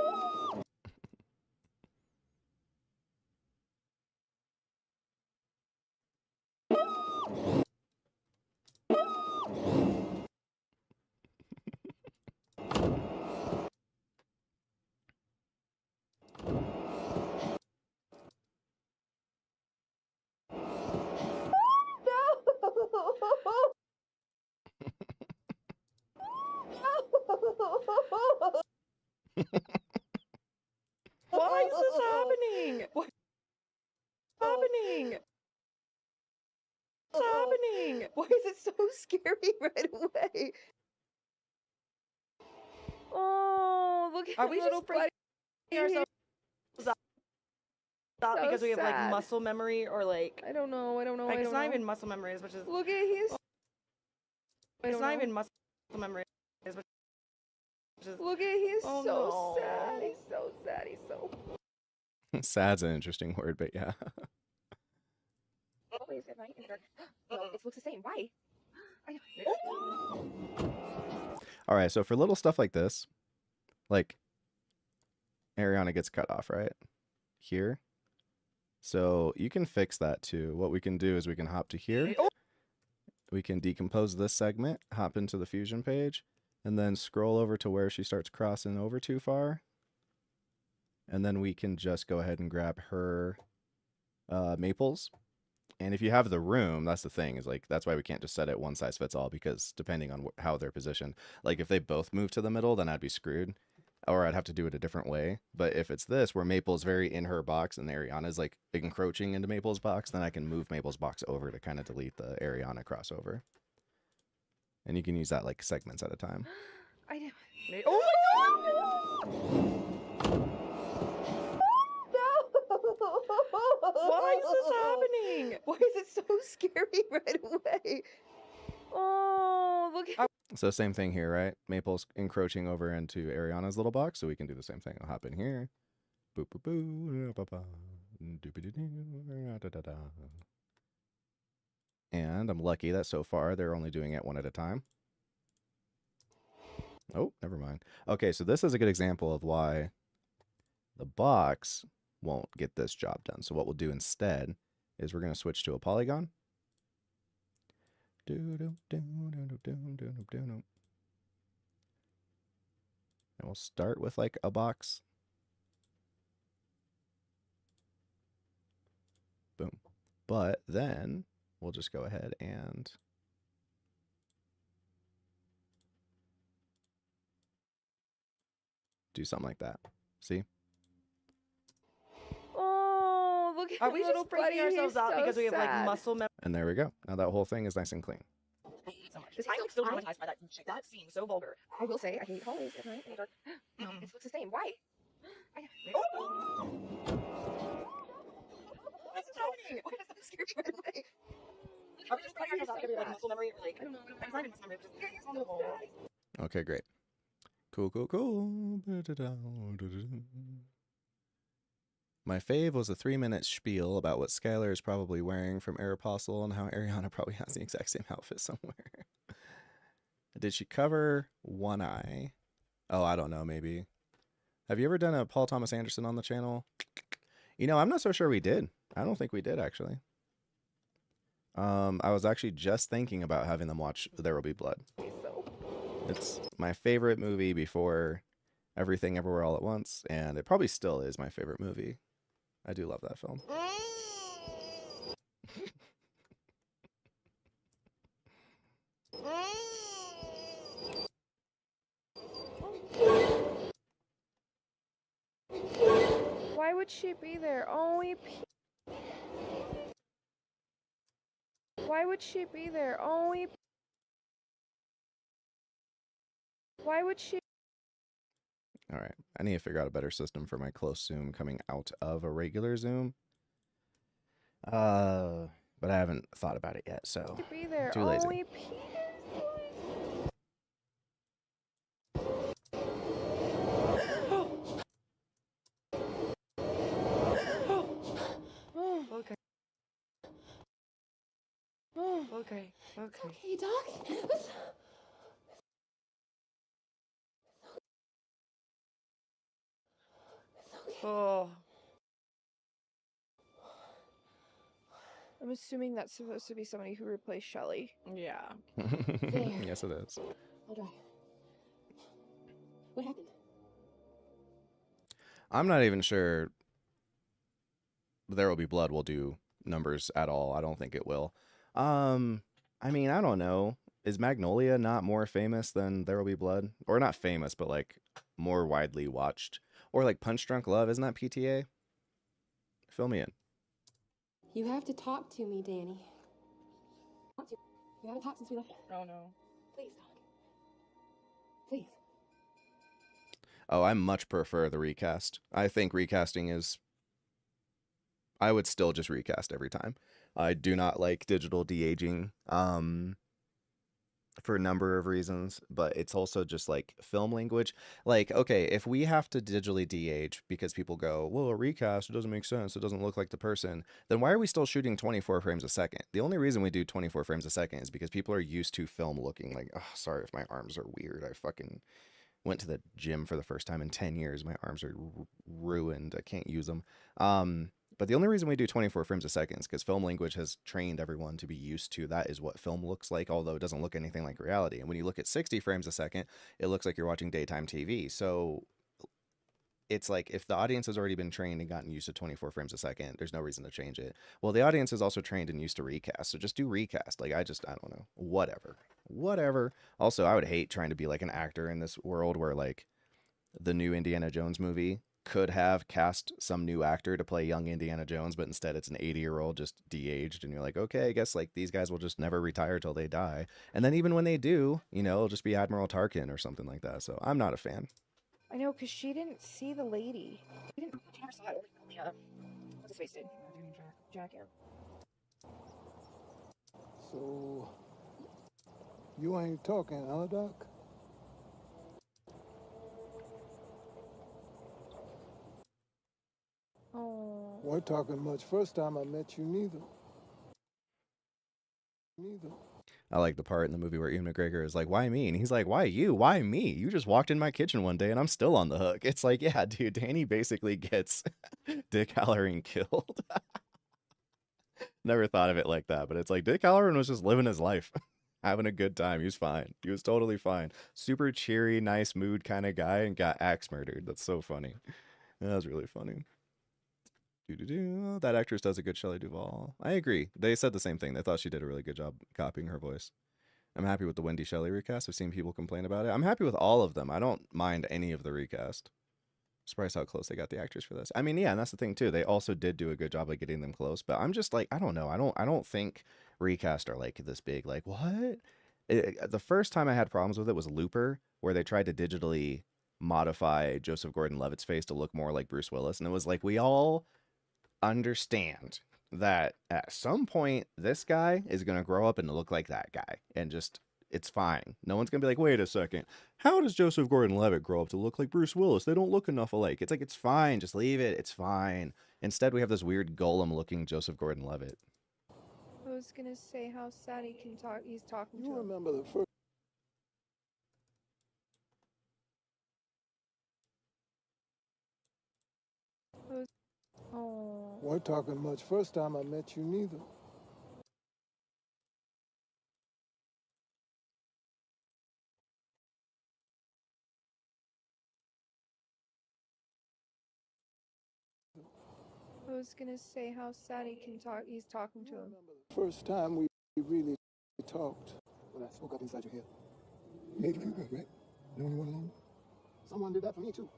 god! Why is this happening? What's happening? What's happening? Why is it so scary right away? Oh, look at Are the we little just breaking buddy. ourselves up So because we have like sad. muscle memory or like I don't know. like it's not even muscle memory as much as Look at his. it's not even muscle memory as much as Look at he's Oh, so sad. no. He's so sad. He's so. Sad's an interesting word, but yeah. Always at night in the dark. No, it looks the same. Why? I All right, so for little stuff like this, like Ariana gets cut off right here. So you can fix that too. What we can do is we can hop to here. We can decompose this segment, hop into the fusion page, and then scroll over to where she starts crossing over too far. And then we can just go ahead and grab her maples. And if you have the room, that's the thing, is like, that's why we can't just set it one size fits all, because depending on how they're positioned, like if they both move to the middle, then I'd be screwed, or I'd have to do it a different way. But if it's this, where Maple's very in her box and Ariana's like encroaching into Maple's box, then I can move Maple's box over to kind of delete the Ariana crossover. And you can use that like segments at a time. I know. Oh my god! Why is this happening? Why is it so scary right away? Oh, look at. So same thing here, right? Maple's encroaching over into Ariana's little box, so we can do the same thing. I'll hop in here. Boop, boop, boo, ba, ba, doobie-doo-doo, da, da, da. And I'm lucky that so far they're only doing it one at a time. Oh, never mind. Okay, so this is a good example of why the box won't get this job done. So what we'll do instead is we're going to switch to a polygon. And we'll start with like a box. Boom. But then we'll just go ahead and do something like that. See? Oh, look at Are the we little just breaking buddy. ourselves He's out so because we have like sad. muscle memory? And there we go. Now that whole thing is nice and clean. I hate it so much. This I'm so, still traumatized by that shit. That scene, so vulgar. I will say, I hate hallways at night. It looks the same. Why? What's happening? Why does that scare you right away? Are we just playing ourselves out every like muscle memory? Or, like, I don't know. It's not even muscle memory. It's just Okay, great. Cool. My fave was a 3-minute spiel about what Skylar is probably wearing from Aeropostale and how Ariana probably has the exact same outfit somewhere. Did she cover one eye? Oh, I don't know, maybe. Have you ever done a Paul Thomas Anderson on the channel? You know, I'm not so sure we did. I don't think we did, actually. I was actually just thinking about having them watch There Will Be Blood. It's my favorite movie before Everything Everywhere All at Once, and it probably still is my favorite movie. I do love that film. Why would she be there? Only. Why would she be there? Only. Why would she? All right, I need to figure out a better system for my close zoom coming out of a regular zoom. But I haven't thought about it yet, so Be there. too lazy. Only. Okay. Okay. Okay. Hey, Doc. Oh. I'm assuming that's supposed to be somebody who replaced Shelly. Yeah. Yes, it is. I'll drive. What happened? I'm not even sure There Will Be Blood will do numbers at all. I don't think it will. I mean, I don't know. Is Magnolia not more famous than There Will Be Blood? Or not famous, but like more widely watched? Or like Punch Drunk Love, isn't that PTA? Fill me in. You have to talk to me, Danny. We haven't talked since we left. Oh no. Please, Doc. Please. Oh, I much prefer the recast. I think recasting is... I would still just recast every time. I do not like digital de-aging for a number of reasons, but it's also just like film language. Like, okay, if we have to digitally de-age because people go, well, a recast, it doesn't make sense, it doesn't look like the person, then why are we still shooting 24 frames a second? The only reason we do 24 frames a second is because people are used to film looking like, oh, sorry if my arms are weird. I fucking went to the gym for the first time in 10 years. My arms are ruined. I can't use them. But the only reason we do 24 frames a second is because film language has trained everyone to be used to that is what film looks like, although it doesn't look anything like reality. And when you look at 60 frames a second, it looks like you're watching daytime TV. So it's like if the audience has already been trained and gotten used to 24 frames a second, there's no reason to change it. Well, the audience is also trained and used to recast. So just do recast. Like, I don't know. Whatever. Also, I would hate trying to be like an actor in this world where like the new Indiana Jones movie could have cast some new actor to play young Indiana Jones, but instead it's an 80-year-old just de-aged, and you're like, okay, I guess like these guys will just never retire till they die. And then even when they do, you know, it'll just be Admiral Tarkin or something like that. So I'm not a fan. I know, because she didn't see the lady. She never saw it. Only what's his face did? Jack, yeah. So, you ain't talking, huh, Doc? Oh. Weren't talking much first time I met you, neither. I like the part in the movie where Ewan McGregor is like, why me? And he's like, why you? Why me? You just walked in my kitchen one day and I'm still on the hook. It's like, yeah, dude, Danny basically gets Dick Halloran killed. Never thought of it like that, but it's like Dick Halloran was just living his life, having a good time. He was fine. He was totally fine. Super cheery, nice mood kind of guy, and got axe murdered. That's so funny. That was really funny. That actress does a good Shelley Duvall. I agree. They said the same thing. They thought she did a really good job copying her voice. I'm happy with the Wendy Shelley recast. I've seen people complain about it. I'm happy with all of them. I don't mind any of the recast. Surprised how close they got the actors for this. I mean, yeah, and that's the thing too. They also did do a good job of getting them close. But I'm just like, I don't know. I don't think recast are like this big. Like what? The first time I had problems with it was Looper, where they tried to digitally modify Joseph Gordon-Levitt's face to look more like Bruce Willis, and it was like we all understand that at some point this guy is going to grow up and look like that guy, and just it's fine. No one's going to be like, wait a second, how does Joseph Gordon-Levitt grow up to look like Bruce Willis? They don't look enough alike. It's like, it's fine, just leave it, it's fine. Instead we have this weird golem looking Joseph Gordon-Levitt. I was gonna say how sad he can talk. He's talking to You him. remember the first Oh. we're talking much first time I met you neither. I was gonna say how sad he can talk. He's talking to him. First time we really talked. When I spoke up inside your head. Made you feel good, right? Knowing you weren't alone. Someone did that for me too.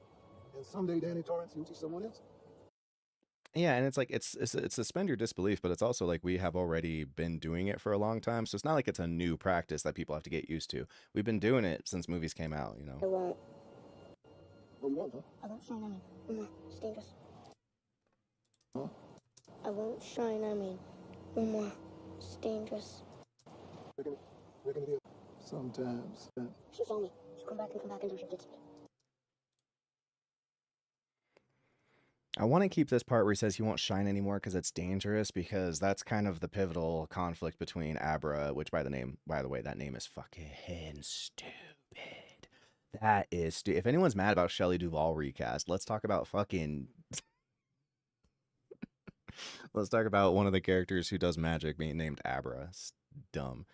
And someday, Danny Torrance, you'll teach someone else. Yeah, and it's like it's suspend your disbelief, but it's also like we have already been doing it for a long time, so it's not like it's a new practice that people have to get used to. We've been doing it since movies came out, you know. I won't. What you want, huh? I won't shine on me. It's dangerous. Huh? I won't shine on me. No more. It's dangerous. Reckon it is. Sometimes. She saw me. She'll come back until she gets me. I want to keep this part where he says he won't shine anymore because it's dangerous, because that's kind of the pivotal conflict between Abra, which by the way, that name is fucking stupid. That is if anyone's mad about Shelley Duvall recast, let's talk about fucking let's talk about one of the characters who does magic being named Abra. It's dumb.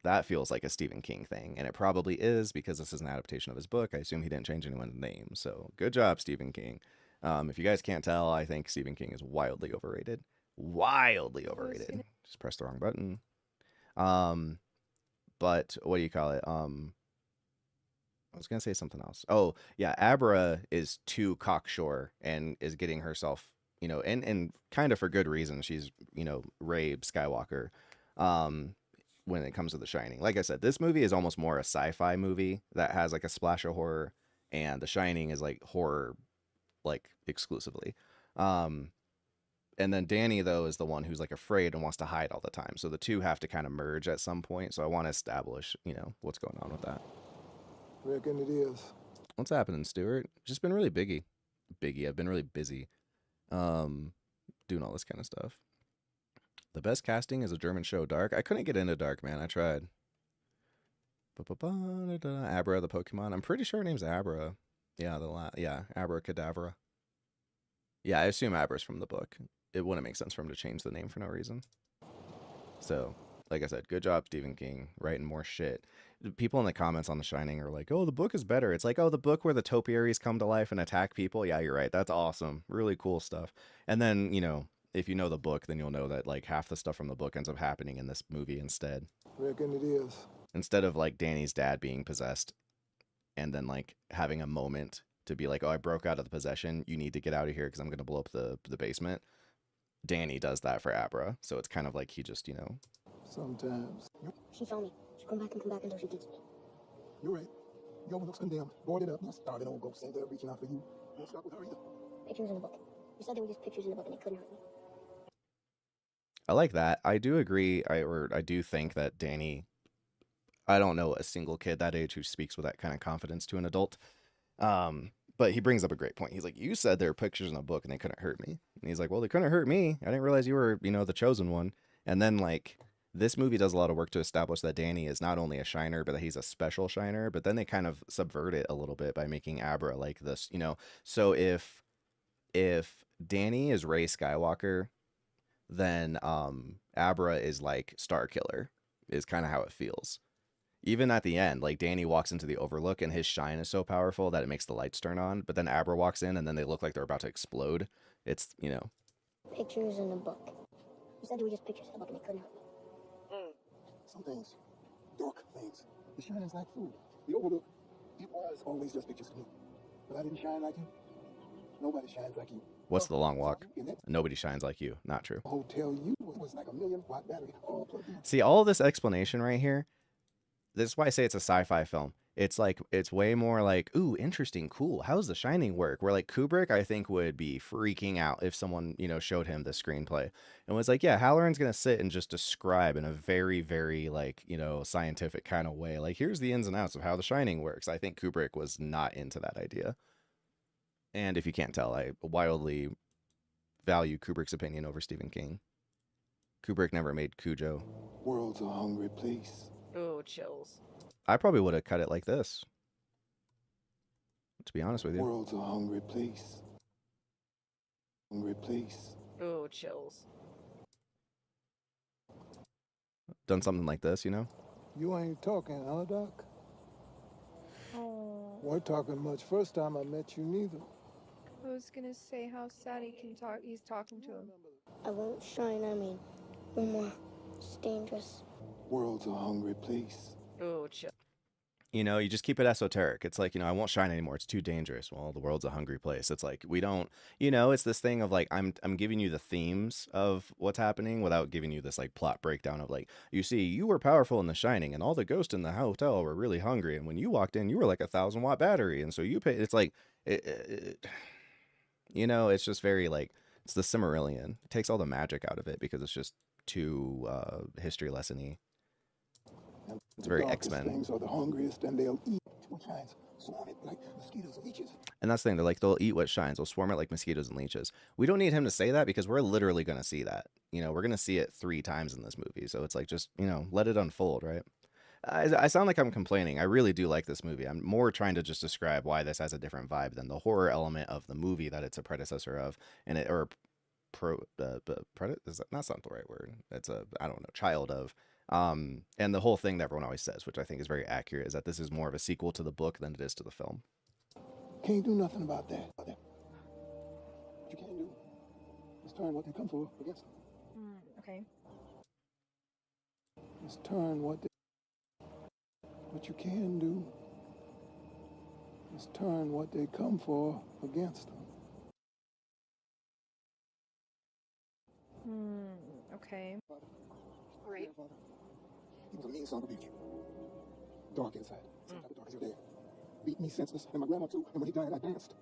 That feels like a Stephen King thing, and it probably is because this is an adaptation of his book. I assume he didn't change anyone's name, so good job, Stephen King. If you guys can't tell, I think Stephen King is wildly overrated. Wildly overrated. Just press the wrong button. But what do you call it? I was gonna say something else. Oh yeah, Abra is too cocksure and is getting herself, you know, and kind of for good reason. She's, you know, Rey Skywalker. When it comes to The Shining, like I said, this movie is almost more a sci-fi movie that has like a splash of horror, and The Shining is like horror, like exclusively. And then Danny though is the one who's like afraid and wants to hide all the time. So the two have to kind of merge at some point. So I want to establish, you know, what's going on with that. Reckon it is. What's happening, Stuart? Just been really biggie. I've been really busy, doing all this kind of stuff. The best casting is a German show, Dark. I couldn't get into Dark, man. I tried. Abra, the Pokemon. I'm pretty sure her name's Abra. Yeah, Abracadabra. Yeah, I assume Abra's from the book. It wouldn't make sense for him to change the name for no reason. So, like I said, good job, Stephen King, writing more shit. People in the comments on The Shining are like, oh, the book is better. It's like, oh, the book where the topiaries come to life and attack people. Yeah, you're right. That's awesome. Really cool stuff. And then, you know, if you know the book, then you'll know that like half the stuff from the book ends up happening in this movie instead. Reckon it is. Instead of like Danny's dad being possessed and then like having a moment to be like, oh, I broke out of the possession, you need to get out of here because I'm going to blow up the basement. Danny does that for Abra. So it's kind of like he just, you know. Sometimes. She saw me. She'll come back until she gets me. You're right. You overlooked condemned. Boarded up. Not started old ghost ain't there reaching out for you. Won't stop with her either. Pictures in the book. You said they were just pictures in the book and it couldn't hurt me. I like that. I do agree. I do think that Danny, I don't know a single kid that age who speaks with that kind of confidence to an adult. But he brings up a great point. He's like, you said there were pictures in a book and they couldn't hurt me. And he's like, well, they couldn't hurt me. I didn't realize you were, you know, the chosen one. And then like this movie does a lot of work to establish that Danny is not only a shiner, but that he's a special shiner. But then they kind of subvert it a little bit by making Abra like this, you know. So if Danny is Rey Skywalker, then Abra is like Star Killer, is kind of how it feels. Even at the end, like Danny walks into the Overlook and his shine is so powerful that it makes the lights turn on. But then Abra walks in and then they look like they're about to explode. It's, you know. Pictures in the book. You said they were just pictures in the book and they couldn't hurt me. Some things. Dark things. The shining's like food. The Overlook. It was always just pictures to me. But I didn't shine like you. Nobody shines like you. What's the long walk? Nobody shines like you. Not true. Hotel you was like a 1,000,000-watt battery all plugged in. See, all this explanation right here, this is why I say it's a sci-fi film. It's like it's way more like, ooh, interesting, cool. How's The Shining work? Where like Kubrick, I think would be freaking out if someone showed him the screenplay and was like, yeah, Halloran's gonna sit and just describe in a very, very like scientific kind of way. Like here's the ins and outs of how The Shining works. I think Kubrick was not into that idea. And if you can't tell, I wildly value Kubrick's opinion over Stephen King. Kubrick never made Cujo. World's a hungry place. Oh, chills. I probably would have cut it like this, to be honest with you. World's a hungry place. Hungry place. Oh, chills. Done something like this, You ain't talking, huh, Doc? Oh, Weren't talking much first time I met you, neither. I was gonna say how sad he can talk. He's talking to him. I won't shine, I mean, no more. It's dangerous. World's a hungry place. Oh, chill. You just keep it esoteric. It's like, I won't shine anymore. It's too dangerous. Well, the world's a hungry place. It's like we don't, it's this thing of like I'm giving you the themes of what's happening without giving you this like plot breakdown of like, you see, you were powerful in The Shining and all the ghosts in the hotel were really hungry, and when you walked in, you were like a 1,000-watt battery, and so you pay. It's like it's just very like it's the Cimmerillion. It takes all the magic out of it because it's just too history lesson-y. It's very X-Men. Things are the hungriest, and they'll eat what shines, swarm it like mosquitoes and leeches. And that's the thing. They're like, they'll eat what shines. They'll swarm it like mosquitoes and leeches. We don't need him to say that because we're literally going to see that. We're going to see it 3 times in this movie. So it's like, just, let it unfold, right? I sound like I'm complaining. I really do like this movie. I'm more trying to just describe why this has a different vibe than the horror element of the movie that it's a predecessor of. And it, or is that not the right word? It's I don't know, child of. And the whole thing that everyone always says, which I think is very accurate, is that this is more of a sequel to the book than it is to the film. Can't do nothing about that. What you can do is turn what they come for against them. Okay. Is turn what you can do is turn what they come for against them. Okay. All right. He was a mean son of a bitch. Dark inside. Same type of dark as your dad. Beat me senseless, and my grandma too. And when he died, I danced.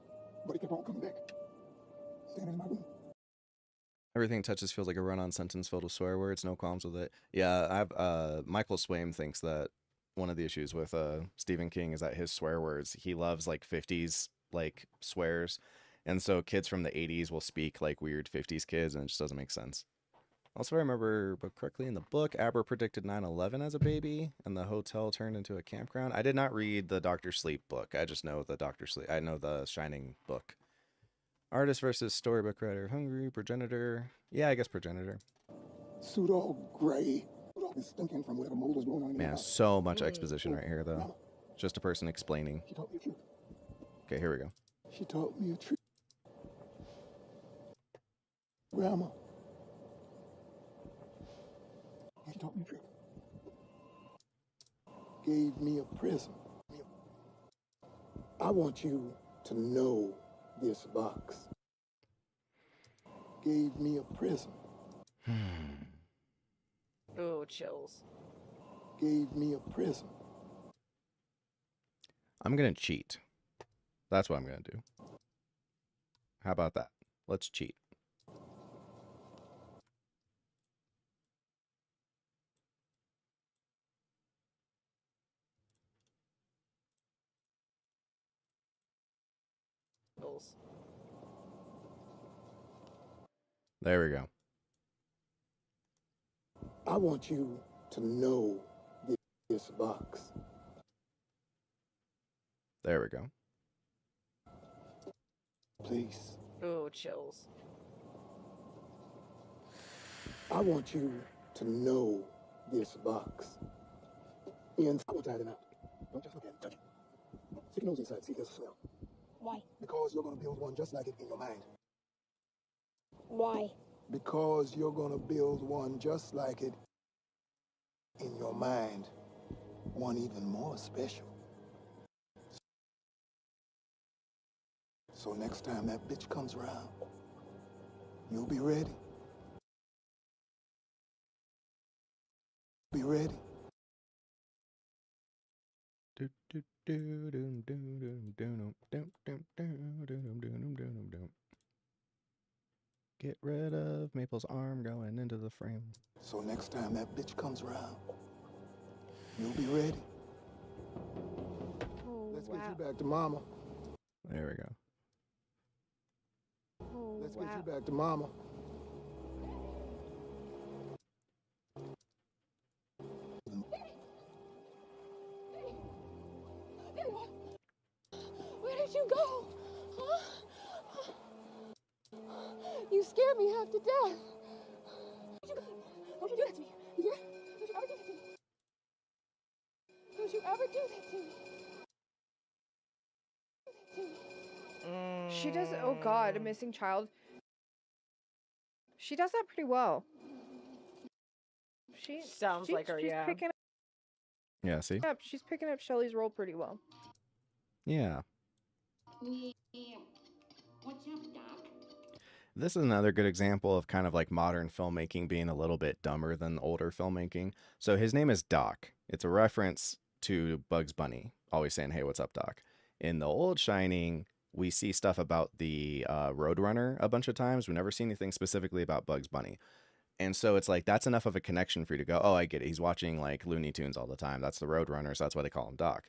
But he kept on coming back. Standing in my room. Everything touches feels like a run-on sentence filled with swear words. No qualms with it. Yeah, Michael Swaim thinks that one of the issues with Stephen King is that his swear words, he loves like 50s like swears. And so kids from the 80s will speak like weird 50s kids, and it just doesn't make sense. Also, if I remember correctly in the book, Aber predicted 9/11 as a baby, and the hotel turned into a campground. I did not read the Dr. Sleep book. I just know the Dr. Sleep. I know the Shining book. Artist versus storybook writer. Hungry, progenitor. Yeah, I guess progenitor. Suit all gray. Suit all stinking from whatever mold is growing on. Man, so much exposition right here, though. Just a person explaining. She taught me a truth. Okay, here we go. She taught me a truth. Grandma. She taught me a truth. Gave me a present. I want you to know this box. Gave me a present. Oh, chills. Gave me a present. I'm going to cheat. That's what I'm going to do. How about that? Let's cheat. There we go. I want you to know this box. There we go. Please. Oh, chills. I want you to know this box. Inside and out. Don't just look at it, touch it. Stick your nose inside, see if there's a smell. Why? Because you're going to build one just like it in your mind. Why? Because you're going to build one just like it in your mind. One even more special. So next time that bitch comes around, you'll be ready. Be ready. Get rid of Maple's arm going into the frame. So next time that bitch comes around, you'll be ready. Oh, Let's wow. get you back to mama. There we go. Oh, Let's wow. get you back to mama. Where did you go? Huh? You scared me half to death. Don't you do that to me. You hear? Don't you ever do that to me. Don't you ever do that to me. She does. Oh God, a missing child. She does that pretty well. Sounds like her, she's yeah. Picking Yeah, see? up. She's picking up Shelley's role pretty well. Yeah. What's up, Doc? This is another good example of kind of like modern filmmaking being a little bit dumber than older filmmaking. So his name is Doc. It's a reference to Bugs Bunny, always saying, "Hey, what's up, Doc?" In the old Shining, we see stuff about the Roadrunner a bunch of times. We never see anything specifically about Bugs Bunny. And so it's like, that's enough of a connection for you to go, oh, I get it. He's watching like Looney Tunes all the time. That's the Roadrunner, so that's why they call him Doc.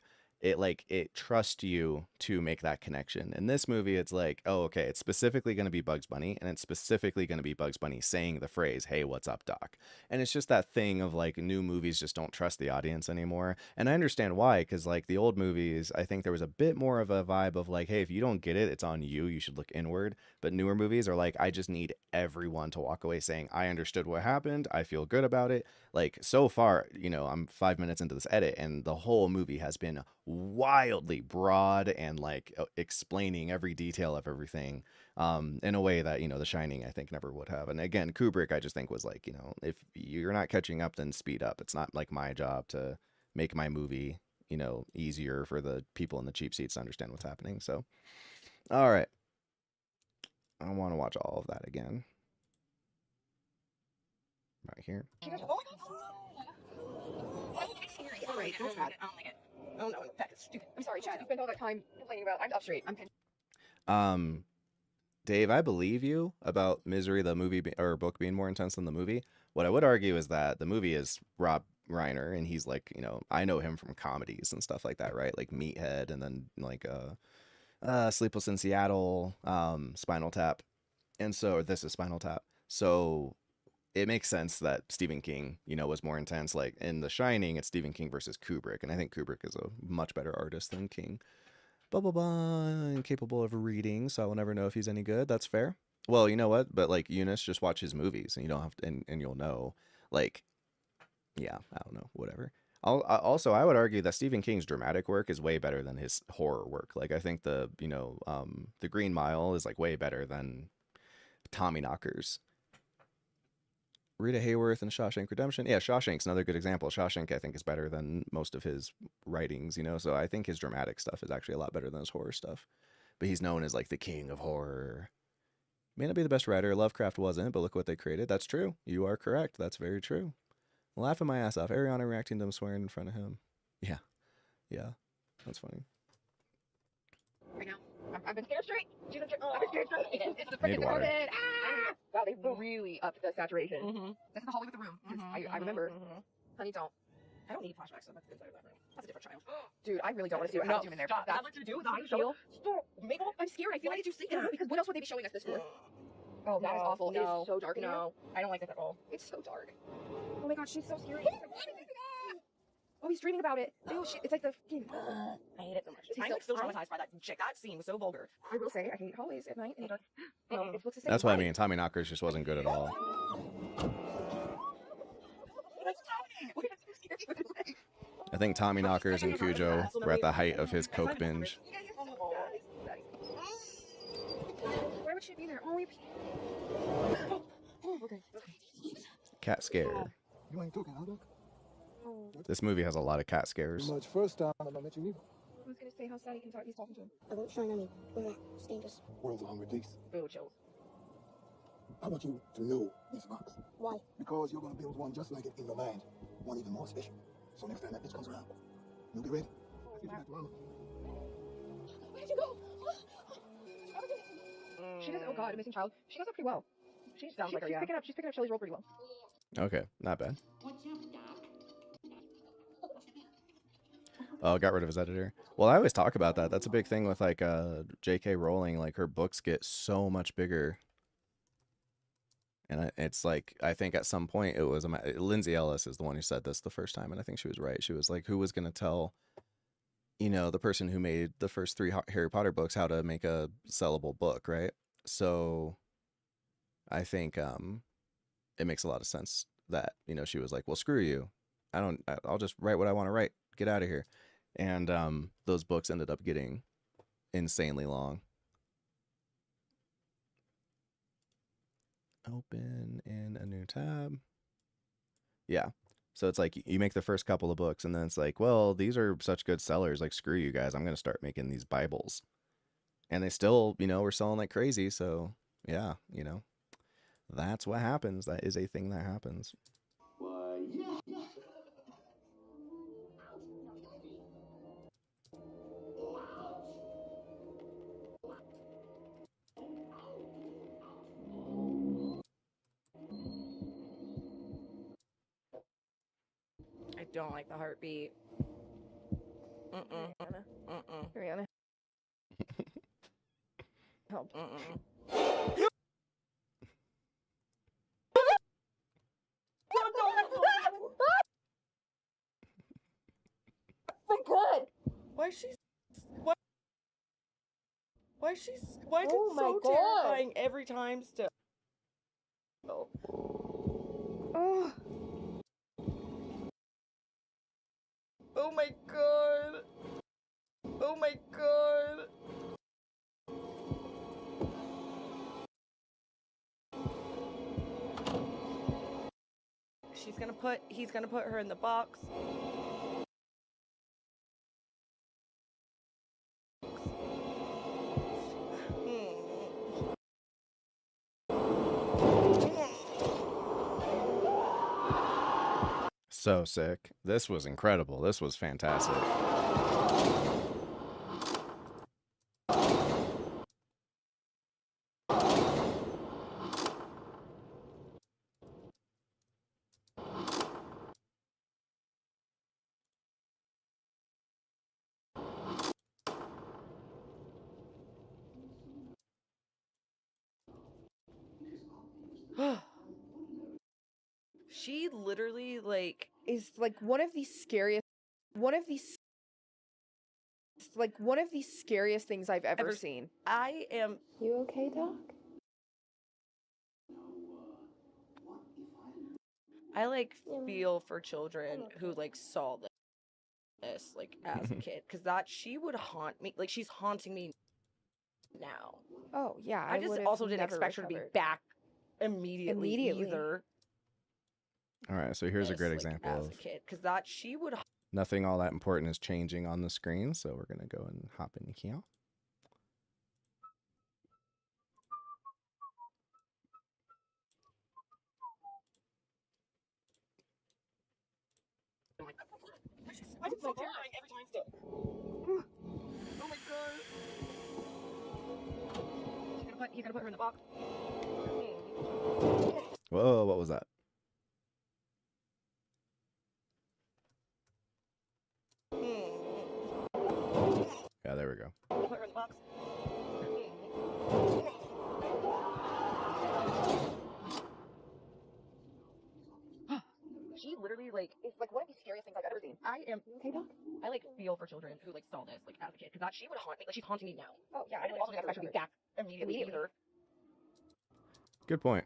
It trusts you to make that connection. In this movie, it's like, oh, okay, it's specifically going to be Bugs Bunny, and it's specifically going to be Bugs Bunny saying the phrase, "Hey, what's up, Doc?" And it's just that thing of like, new movies just don't trust the audience anymore. And I understand why, because like the old movies, I think there was a bit more of a vibe of like, hey, if you don't get it, it's on you. You should look inward. But newer movies are like, I just need everyone to walk away saying, I understood what happened. I feel good about it. Like, so far, I'm 5 minutes into this edit, and the whole movie has been wildly broad and like explaining every detail of everything in a way that, The Shining, I think, never would have. And again, Kubrick, I just think, was like, if you're not catching up, then speed up. It's not like my job to make my movie, easier for the people in the cheap seats to understand what's happening. So, all right. I want to watch all of that again. Right here. Alright, that's bad. I don't like it. Oh no, that's stupid. I'm sorry, Chad. You spent all that time complaining about. I'm up straight. I'm Dave, I believe you about Misery, the movie or book being more intense than the movie. What I would argue is that the movie is Rob Reiner, and he's like, I know him from comedies and stuff like that, right? Like Meathead, and then like Sleepless in Seattle, Spinal Tap, and so this is Spinal Tap. So it makes sense that Stephen King, was more intense. Like in The Shining, it's Stephen King versus Kubrick, and I think Kubrick is a much better artist than King. Blah blah blah, incapable of reading, so I will never know if he's any good. That's fair. Well, you know what? But like Eunice, just watch his movies, and you don't have to, and you'll know. Like, yeah, I don't know, whatever. I would argue that Stephen King's dramatic work is way better than his horror work. Like, I think the Green Mile is like way better than Tommyknockers. Rita Hayworth and Shawshank Redemption. Yeah, Shawshank's another good example. Shawshank, I think, is better than most of his writings, so I think his dramatic stuff is actually a lot better than his horror stuff. But he's known as like the king of horror. May not be the best writer. Lovecraft wasn't, but look what they created. That's true. You are correct. That's very true. Laughing my ass off. Ariana reacting to him swearing in front of him. Yeah. Yeah. That's funny. right now. I've been scared straight. I've been scared straight. It's the Need freaking water. carpet. Ah! Wow, they really upped the saturation. This is the hallway with the room. 'Cause I remember. Honey, don't. I don't need flashbacks. So that's inside of that room. That's a different child. Dude, I really don't want to see what happens to him in there. Stop. That's What to do? how you feel. Stop. Mabel, I'm scared. I feel like it's you sleeping because what else would they be showing us this for? Oh, that is awful. No, it is so dark in no. there. I don't like this at all. It's so dark. Oh my god, she's so scary. Oh, he's dreaming about it. Ew, it's like the. I hate it so much. He's I'm still traumatized by that chick. That scene was so vulgar. I will say, I hate hallways at night. It looks the same. That's what I mean. Tommyknockers just wasn't good at all. I think Tommyknockers and Cujo were at the height of his coke binge. Why would she be there? Okay. Cat scare. You ain't talking, huh, Doc? This movie has a lot of cat scares. Much first time I met you either. I was gonna say how sad he's talking to him. About shine on me. It's dangerous. World's a hungry place. Ooh, chills. I want you to know this box. Why? Because you're gonna build one just like it in your mind. One even more special. So next time that bitch comes around, you'll be ready. Give me that drama. Where did you go? She does. Oh God, a missing child. She does that pretty well. She's picking up Shelly's role pretty well. Okay, not bad. What's up, Doc? Oh, got rid of his editor. Well, I always talk about that. That's a big thing with like J.K. Rowling. Like her books get so much bigger, and it's like I think at some point it was Lindsay Ellis is the one who said this the first time, and I think she was right. She was like, "Who was going to tell, the person who made the first 3 Harry Potter books how to make a sellable book, right?" So, I think it makes a lot of sense that she was like, "Well, screw you. I'll just write what I want to write. Get out of here." And those books ended up getting insanely long. Open in a new tab. Yeah. So it's like you make the first couple of books and then it's like, well, these are such good sellers. Like, screw you guys. I'm going to start making these Bibles. And they still, were selling like crazy. So yeah, that's what happens. That is a thing that happens. Why, yeah. I don't like the heartbeat. Mm-mm. Mm-mm. Rihanna. Help. Mm-mm. My God. Why is she? Why is it Oh my so God. terrifying every time still? Oh. Oh my God. Oh my God. He's gonna put her in the box. So sick. This was incredible. This was fantastic. She literally is like one of the scariest things I've ever seen. I am. You okay, Doc? I feel for children who saw this as a kid, because she would haunt me. Like, she's haunting me now. Oh yeah, I just also didn't expect her to be back immediately either. All right, so here's a great As example a of kid, because she would. nothing all that important is changing on the screen. So we're gonna go and hop in here. Why is it so terrifying every time still? Oh my God. He's gonna put her in the box. Whoa, what was that? Yeah, there we go. Put her in the box. She literally is one of the scariest things I've ever seen. I am. Okay, Doc? I feel for children who saw this as a kid, because she would haunt me. Like, she's haunting me now. Oh yeah, I didn't also expect her to be back immediately either. Good point.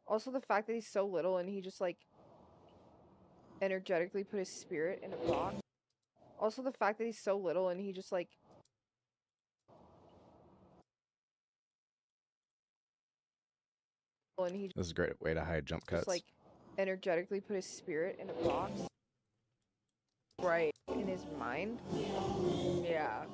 Also, the fact that he's so little and he just energetically put his spirit in a box. Also, the fact that he's so little and he just This is a great way to hide jump cuts. just energetically put his spirit in a box. Right. In his mind. Yeah.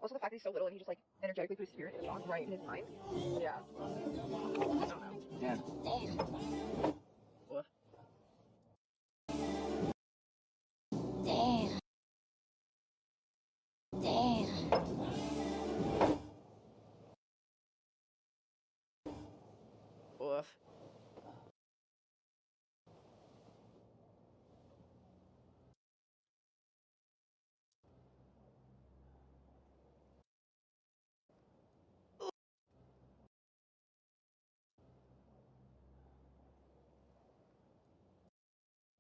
Also, the fact that he's so little and he just like energetically put his spirit in the song right in his mind. Yeah. I don't know. Dad. Woof. Damn. Damn. Woof.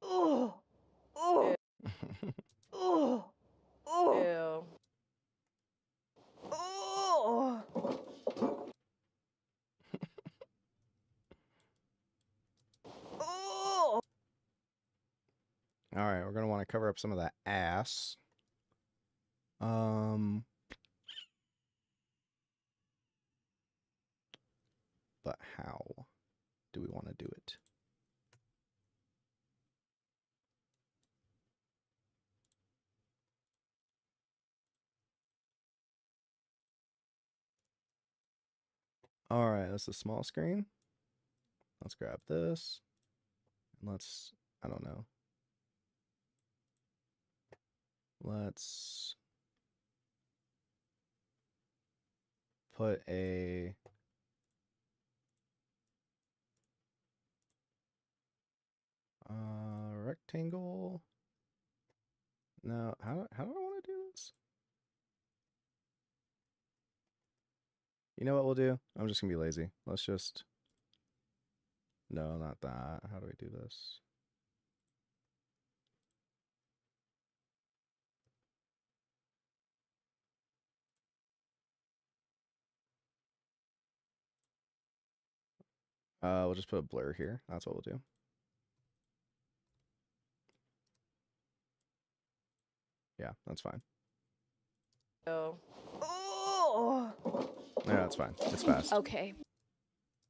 Oh, oh, oh, oh, Ew. oh. Oh. All right, we're gonna want to cover up some of that ass. But how do we want to do it? All right, that's the small screen. Let's grab this. And let's, I don't know. Let's put a rectangle. No, how do I want to do this? You know what we'll do? I'm just gonna be lazy. Let's just, no, not that. How do we do this? We'll just put a blur here. That's what we'll do. Yeah, that's fine. Ew. Oh. Yeah, that's fine. It's fast. Okay.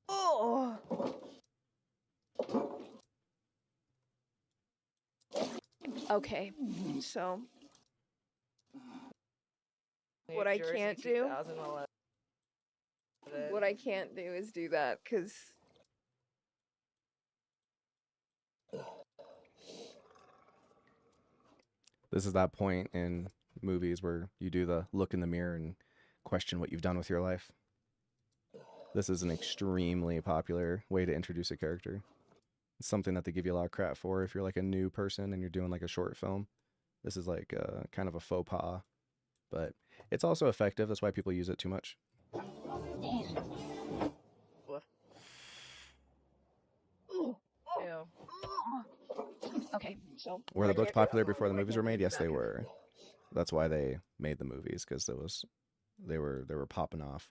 Oh. Okay. So New what I Jersey can't do, 2011. what I can't do is do that because This is that point in movies where you do the look in the mirror and question what you've done with your life. This is an extremely popular way to introduce a character. It's something that they give you a lot of crap for if you're like a new person and you're doing like a short film. This is like kind of a faux pas, but it's also effective. That's why people use it too much. Woof. oh, Ew. okay. So Were the what I books can't do- popular before the what I movies can't were do made? is Yes, do they that 'cause were. That's why they made the movies, because they were popping off.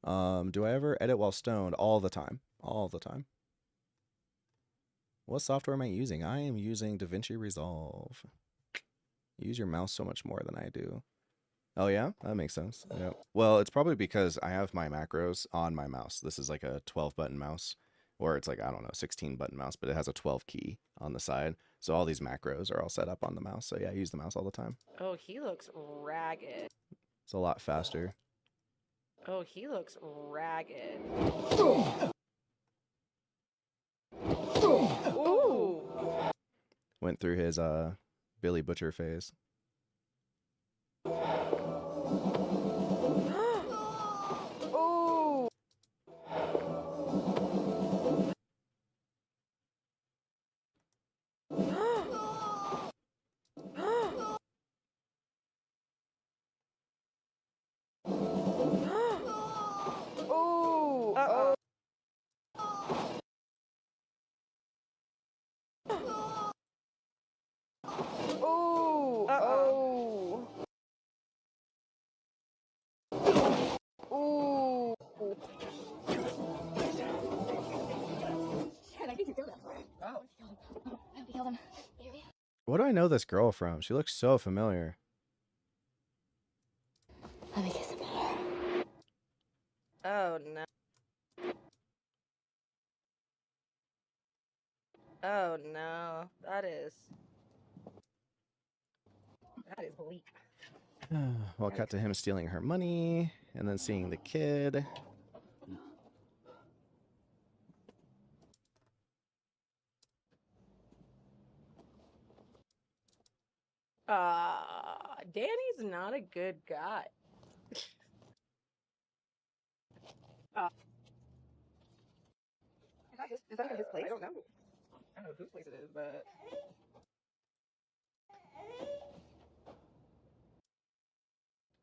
Do I ever edit while stoned? All the time. All the time. What software am I using? I am using DaVinci Resolve. You use your mouse so much more than I do. Oh yeah, that makes sense. Yeah. Well, it's probably because I have my macros on my mouse. This is like a 12 button mouse, or it's like, I don't know, 16 button mouse, but it has a 12 key on the side. So all these macros are all set up on the mouse. So yeah, I use the mouse all the time. Oh, he looks ragged. It's a lot faster. Oh, he looks ragged. Ooh. Went through his Billy Butcher phase. Oh. Oh. Uh-oh. Oh. Uh-oh. Oh. Shit, I think you killed him. Oh. I hope you killed him. Here we are. What do I know this girl from? She looks so familiar. Let me kiss him. Oh, no. Oh, no. That is bleak. Well, cut to him stealing her money and then seeing the kid. Danny's not a good guy. Is that his place? I don't know. I don't know whose place it is, but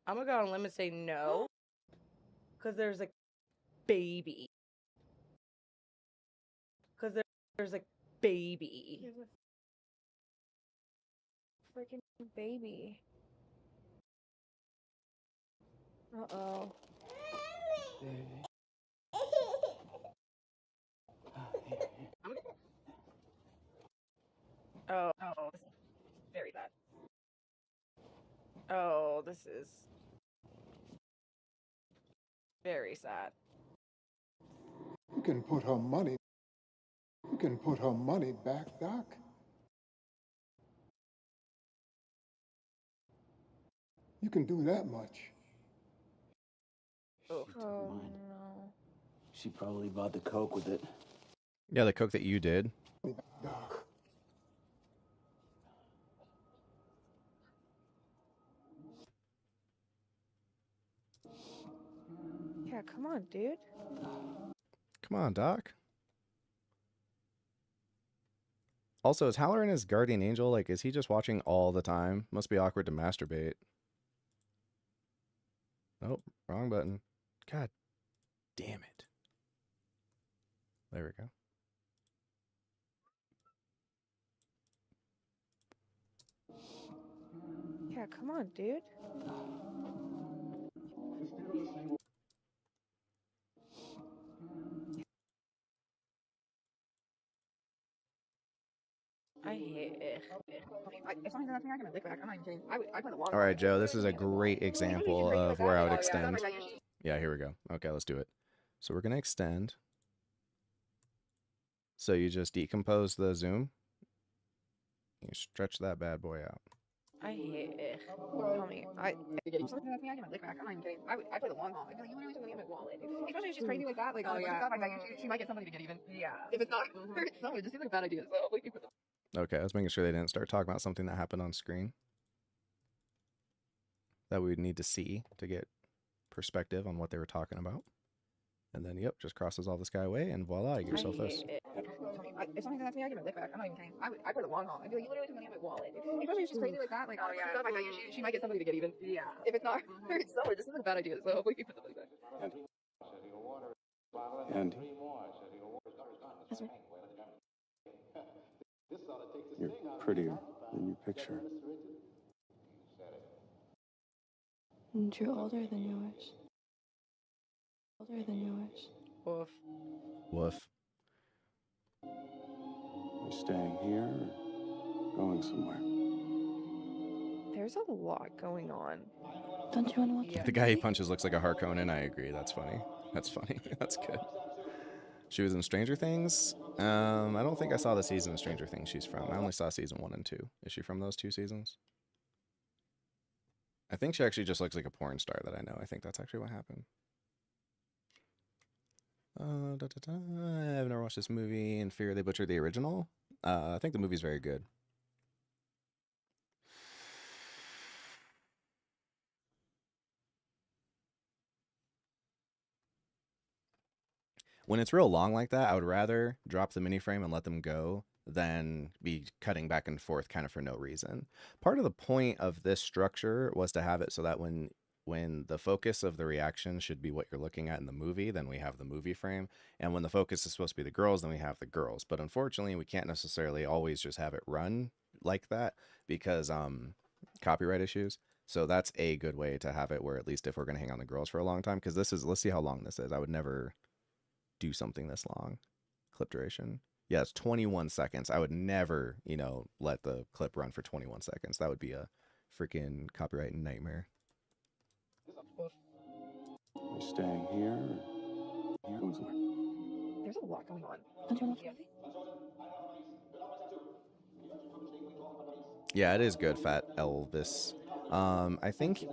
I'm gonna go on a limb and say no, because there's a baby. Because there's a baby. There's a freaking baby. Uh-oh. Oh, this is very bad. Oh, this is very sad. You can put her money. You can put her money back, Doc. You can do that much. Oh, Oh no. She probably bought the coke with it. Yeah, the coke that you did. Doc. Yeah, come on, dude. Come on, Doc. Also, is Halloran his guardian angel? Like, is he just watching all the time? Must be awkward to masturbate. Nope, wrong button. God damn it. There we go. Yeah, come on, dude. I hate it. If something does that to me, I can lick back. I'm not even kidding. I play the long All right, Joe, this is a great example of where I would extend. Yeah, here we go. Okay, let's do it. So we're going to extend. So you just decompose the zoom. You stretch that bad boy out. I hate it. Tell me, If something does that to me, I can lick back. I'm not even kidding. I play the long haul. I'd be like, you literally took money out of my wallet. Especially if she's crazy like that. Like, oh yeah, stuff like that. She might get somebody to get even. Yeah. If it's not her, it's someone. It just seems like a bad idea. So we can put the Okay, I was making sure they didn't start talking about something that happened on screen that we would need to see to get perspective on what they were talking about. And then, yep, just crosses all this guy away, and voila, you get yourself this. If something does that to me, I can lick back. I'm not even kidding. I play the long haul. I'd be like, you literally took money out of my wallet. Especially if she's crazy like that. Like, oh yeah, stuff like that. She might get somebody to get even. Yeah. If it's not her, it's someone. It just seems like a bad idea. So we can put the money back. And Yes, sir. you're prettier than your picture. And you're older than yours. Older than yours. Woof. Woof. You're staying here or going somewhere? there's a lot going on. Don't you want to look Yeah. The guy he punches looks like a Harkonnen. I agree. That's funny. That's funny. That's good. She was in Stranger Things. I don't think I saw the season of Stranger Things she's from. I only saw season 1 and 2. Is she from those 2 seasons? I think she actually just looks like a porn star that I know. I think that's actually what happened. I've never watched this movie. In Fear They Butchered the Original. I think the movie's very good. When it's real long like that, I would rather drop the mini frame and let them go than be cutting back and forth kind of for no reason. Part of the point of this structure was to have it so that when the focus of the reaction should be what you're looking at in the movie, then we have the movie frame. And when the focus is supposed to be the girls, then we have the girls. But unfortunately, we can't necessarily always just have it run like that because copyright issues. So that's a good way to have it where at least if we're going to hang on the girls for a long time, because let's see how long this is. I would never do something this long. Clip duration. Yeah, it's 21 seconds. I would never, let the clip run for 21 seconds. That would be a freaking copyright nightmare. You're staying here or going somewhere? There's a lot going on. Don't you want to look Yeah, it is good, Fat Elvis. I think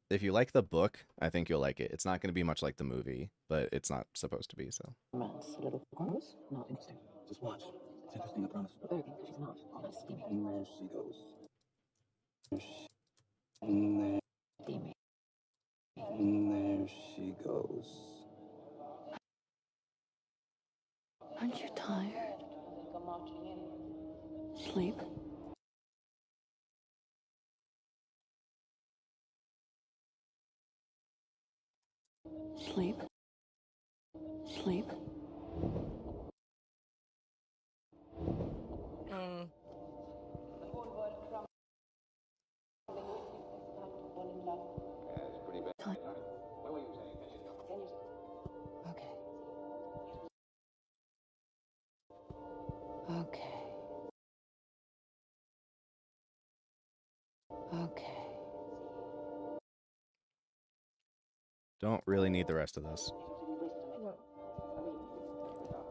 if you like the book, I think you'll like it. It's not going to be much like the movie, but it's not supposed to be, so. Romance, a little gross, not interesting. Just watch. It's interesting, I promise. But very good, because she's not. That's steamy. And there she goes. And there, Steamy. and there she goes. Aren't you tired? Sleep. Sleep. Sleep. Mm. Time. Okay. Okay. Okay. Don't really need the rest of this.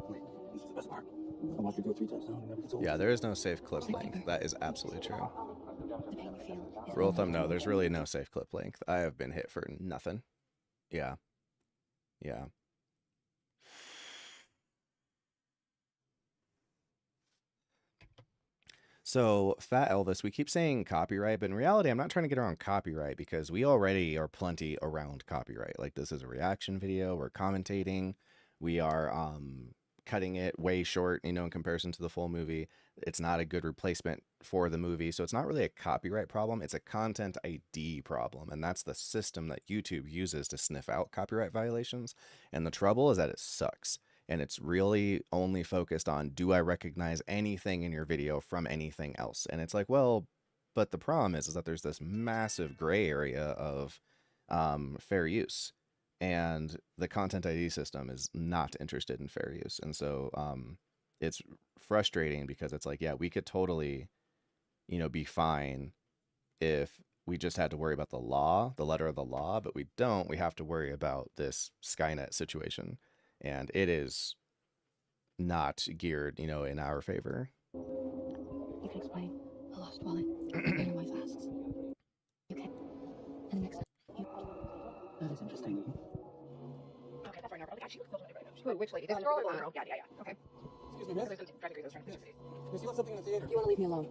Wait, this is the best part. I watched her do it 3 times now and never gets old. Yeah, there is no safe clip length. That is absolutely true. The pain you feel is Rule of thumb, no, there's really no safe clip length. I have been hit for nothing. Yeah. Yeah. So, Fat Elvis, we keep saying copyright, but in reality, I'm not trying to get around copyright because we already are plenty around copyright. Like, this is a reaction video, we're commentating, we are cutting it way short, you know, in comparison to the full movie. It's not a good replacement for the movie, so it's not really a copyright problem, it's a content ID problem, and that's the system that YouTube uses to sniff out copyright violations. And the trouble is that it sucks. And it's really only focused on, do I recognize anything in your video from anything else? And it's like, well, but the problem is that there's this massive gray area of fair use. And the content ID system is not interested in fair use. And so it's frustrating because it's like, yeah, we could totally, you know, be fine if we just had to worry about the law, the letter of the law, but we don't. We have to worry about this Skynet situation. And it is not geared, you know, in our favor. You can explain. A lost wallet. Your wife asks. You can. And next time you. That is interesting. Okay, that's right now. Yeah, she looks so familiar right now. Who, which lady? This girl or the girl? Yeah, yeah, yeah. Okay. Excuse me, miss. There's some tragic reasons trying to fix these. Miss, you want something in the theater? You want to leave me alone?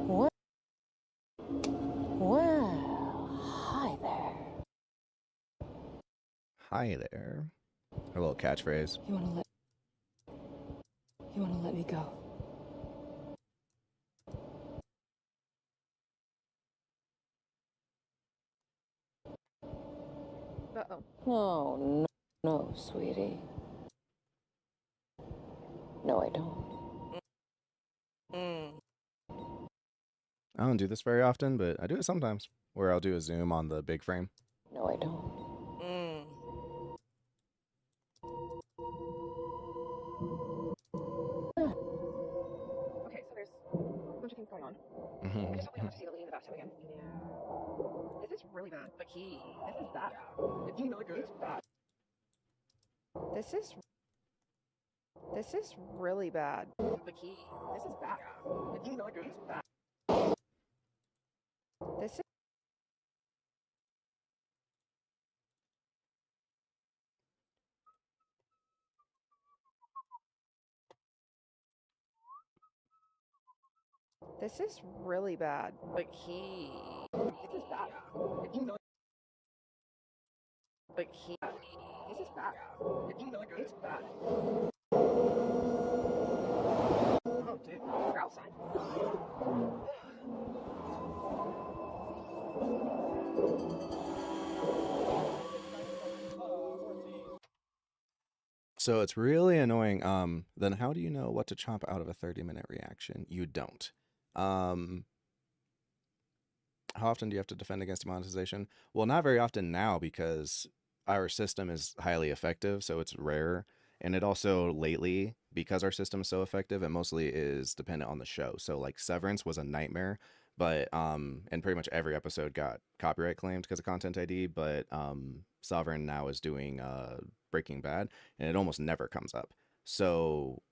What? Well, hi there. Hi there. Her little catchphrase. You want to let me go? Uh-oh. Oh, no, no, sweetie. No, I don't. Mm. I don't do this very often, but I do it sometimes, where I'll do a zoom on the big frame. No, I don't. Mm. Okay, so there's a bunch of things going on. I just hope we don't have to see the lady in the bathtub again. This is really bad. But he. This is bad. It's not good. It's bad. This is really bad. But he. This is bad. It's not good. It's bad. This is This is really bad. But he. This is bad. It's not. But he. This is bad. It's not good. It's bad. Oh, dude. We're outside. So it's really annoying. Then how do you know what to chop out of a 30-minute reaction? You don't. How often do you have to defend against demonetization? Well, not very often now because our system is highly effective, so it's rare. And it also lately, because our system is so effective, it mostly is dependent on the show. So like Severance was a nightmare, but and pretty much every episode got copyright claimed because of Content ID. But Sovereign now is doing Breaking Bad, and it almost never comes up. So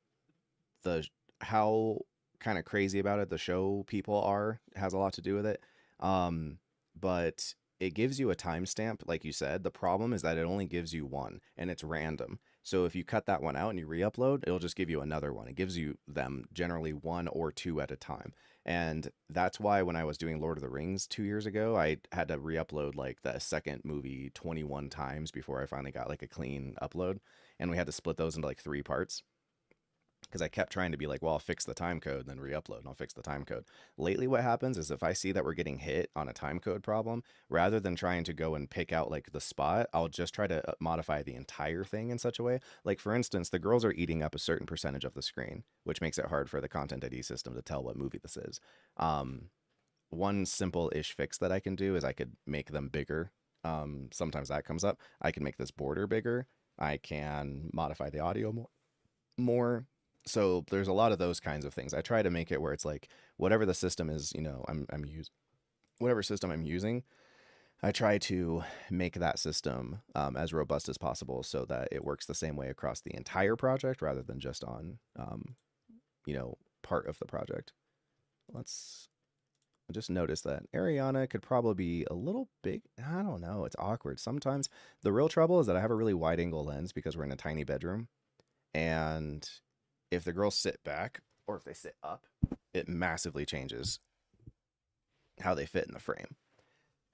the how kind of crazy about it the show people are has a lot to do with it. But it gives you a timestamp, like you said. The problem is that it only gives you one, and it's random. So if you cut that one out and you re-upload, it'll just give you another one. It gives you them generally one or two at a time. And that's why when I was doing Lord of the Rings 2 years ago, I had to re-upload like the second movie 21 times before I finally got like a clean upload. And we had to split those into like 3 parts because I kept trying to be like, well, I'll fix the time code and then re-upload and I'll fix the time code. Lately, what happens is if I see that we're getting hit on a time code problem, rather than trying to go and pick out like the spot, I'll just try to modify the entire thing in such a way. Like for instance, the girls are eating up a certain percentage of the screen, which makes it hard for the Content ID system to tell what movie this is. One simple-ish fix that I can do is I could make them bigger. Sometimes that comes up. I can make this border bigger. I can modify the audio more. So there's a lot of those kinds of things. I try to make it where it's like whatever the system is, you know, whatever system I'm using, I try to make that system as robust as possible so that it works the same way across the entire project rather than just on, you know, part of the project. Let's just notice that Ariana could probably be a little big. I don't know. It's awkward. Sometimes the real trouble is that I have a really wide angle lens because we're in a tiny bedroom. And if the girls sit back or if they sit up, it massively changes how they fit in the frame.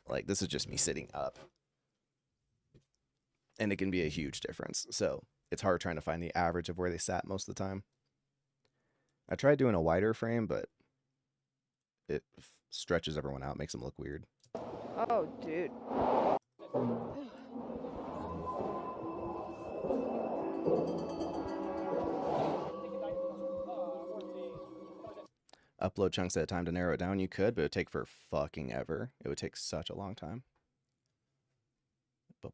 Like this is just me sitting up. And it can be a huge difference. So it's hard trying to find the average of where they sat most of the time. I tried doing a wider frame, but it stretches everyone out, makes them look weird. Oh, dude. Upload chunks at a time to narrow it down. You could, but it would take for fucking ever. It would take such a long time. Do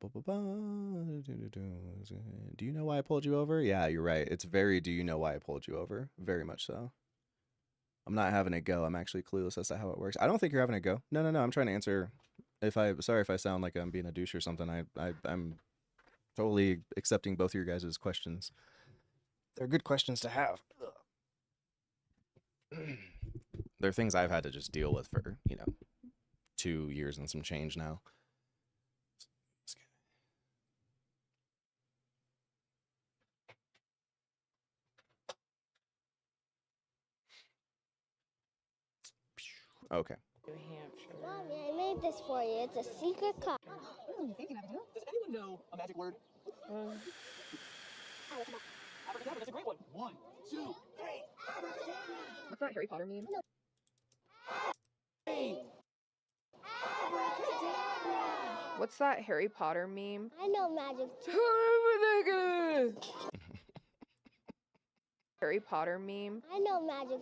you know why I pulled you over? Yeah, you're right. It's very do you know why I pulled you over? Very much so. I'm not having a go. I'm actually clueless as to how it works. I don't think you're having a go. No. I'm trying to answer. Sorry if I sound like I'm being a douche or something. I'm totally accepting both of your guys' questions. They're good questions to have. They're things I've had to just deal with for, 2 years and some change now. Okay. New Hampshire. Mommy, I made this for you. It's a secret card. Thank you, Abigail. Does anyone know a magic word? Abracadabra, that's a great one. 1, 2, 3. What's that Harry Potter meme? What's that Harry Potter meme? I know magic too. Harry Potter meme. I know magic.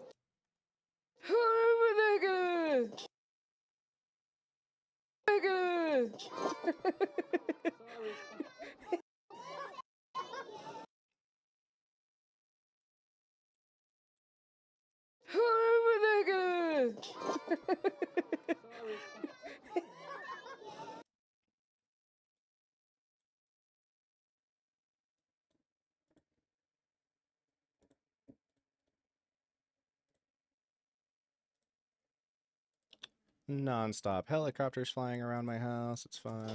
Non-stop helicopters flying around my house. It's fun.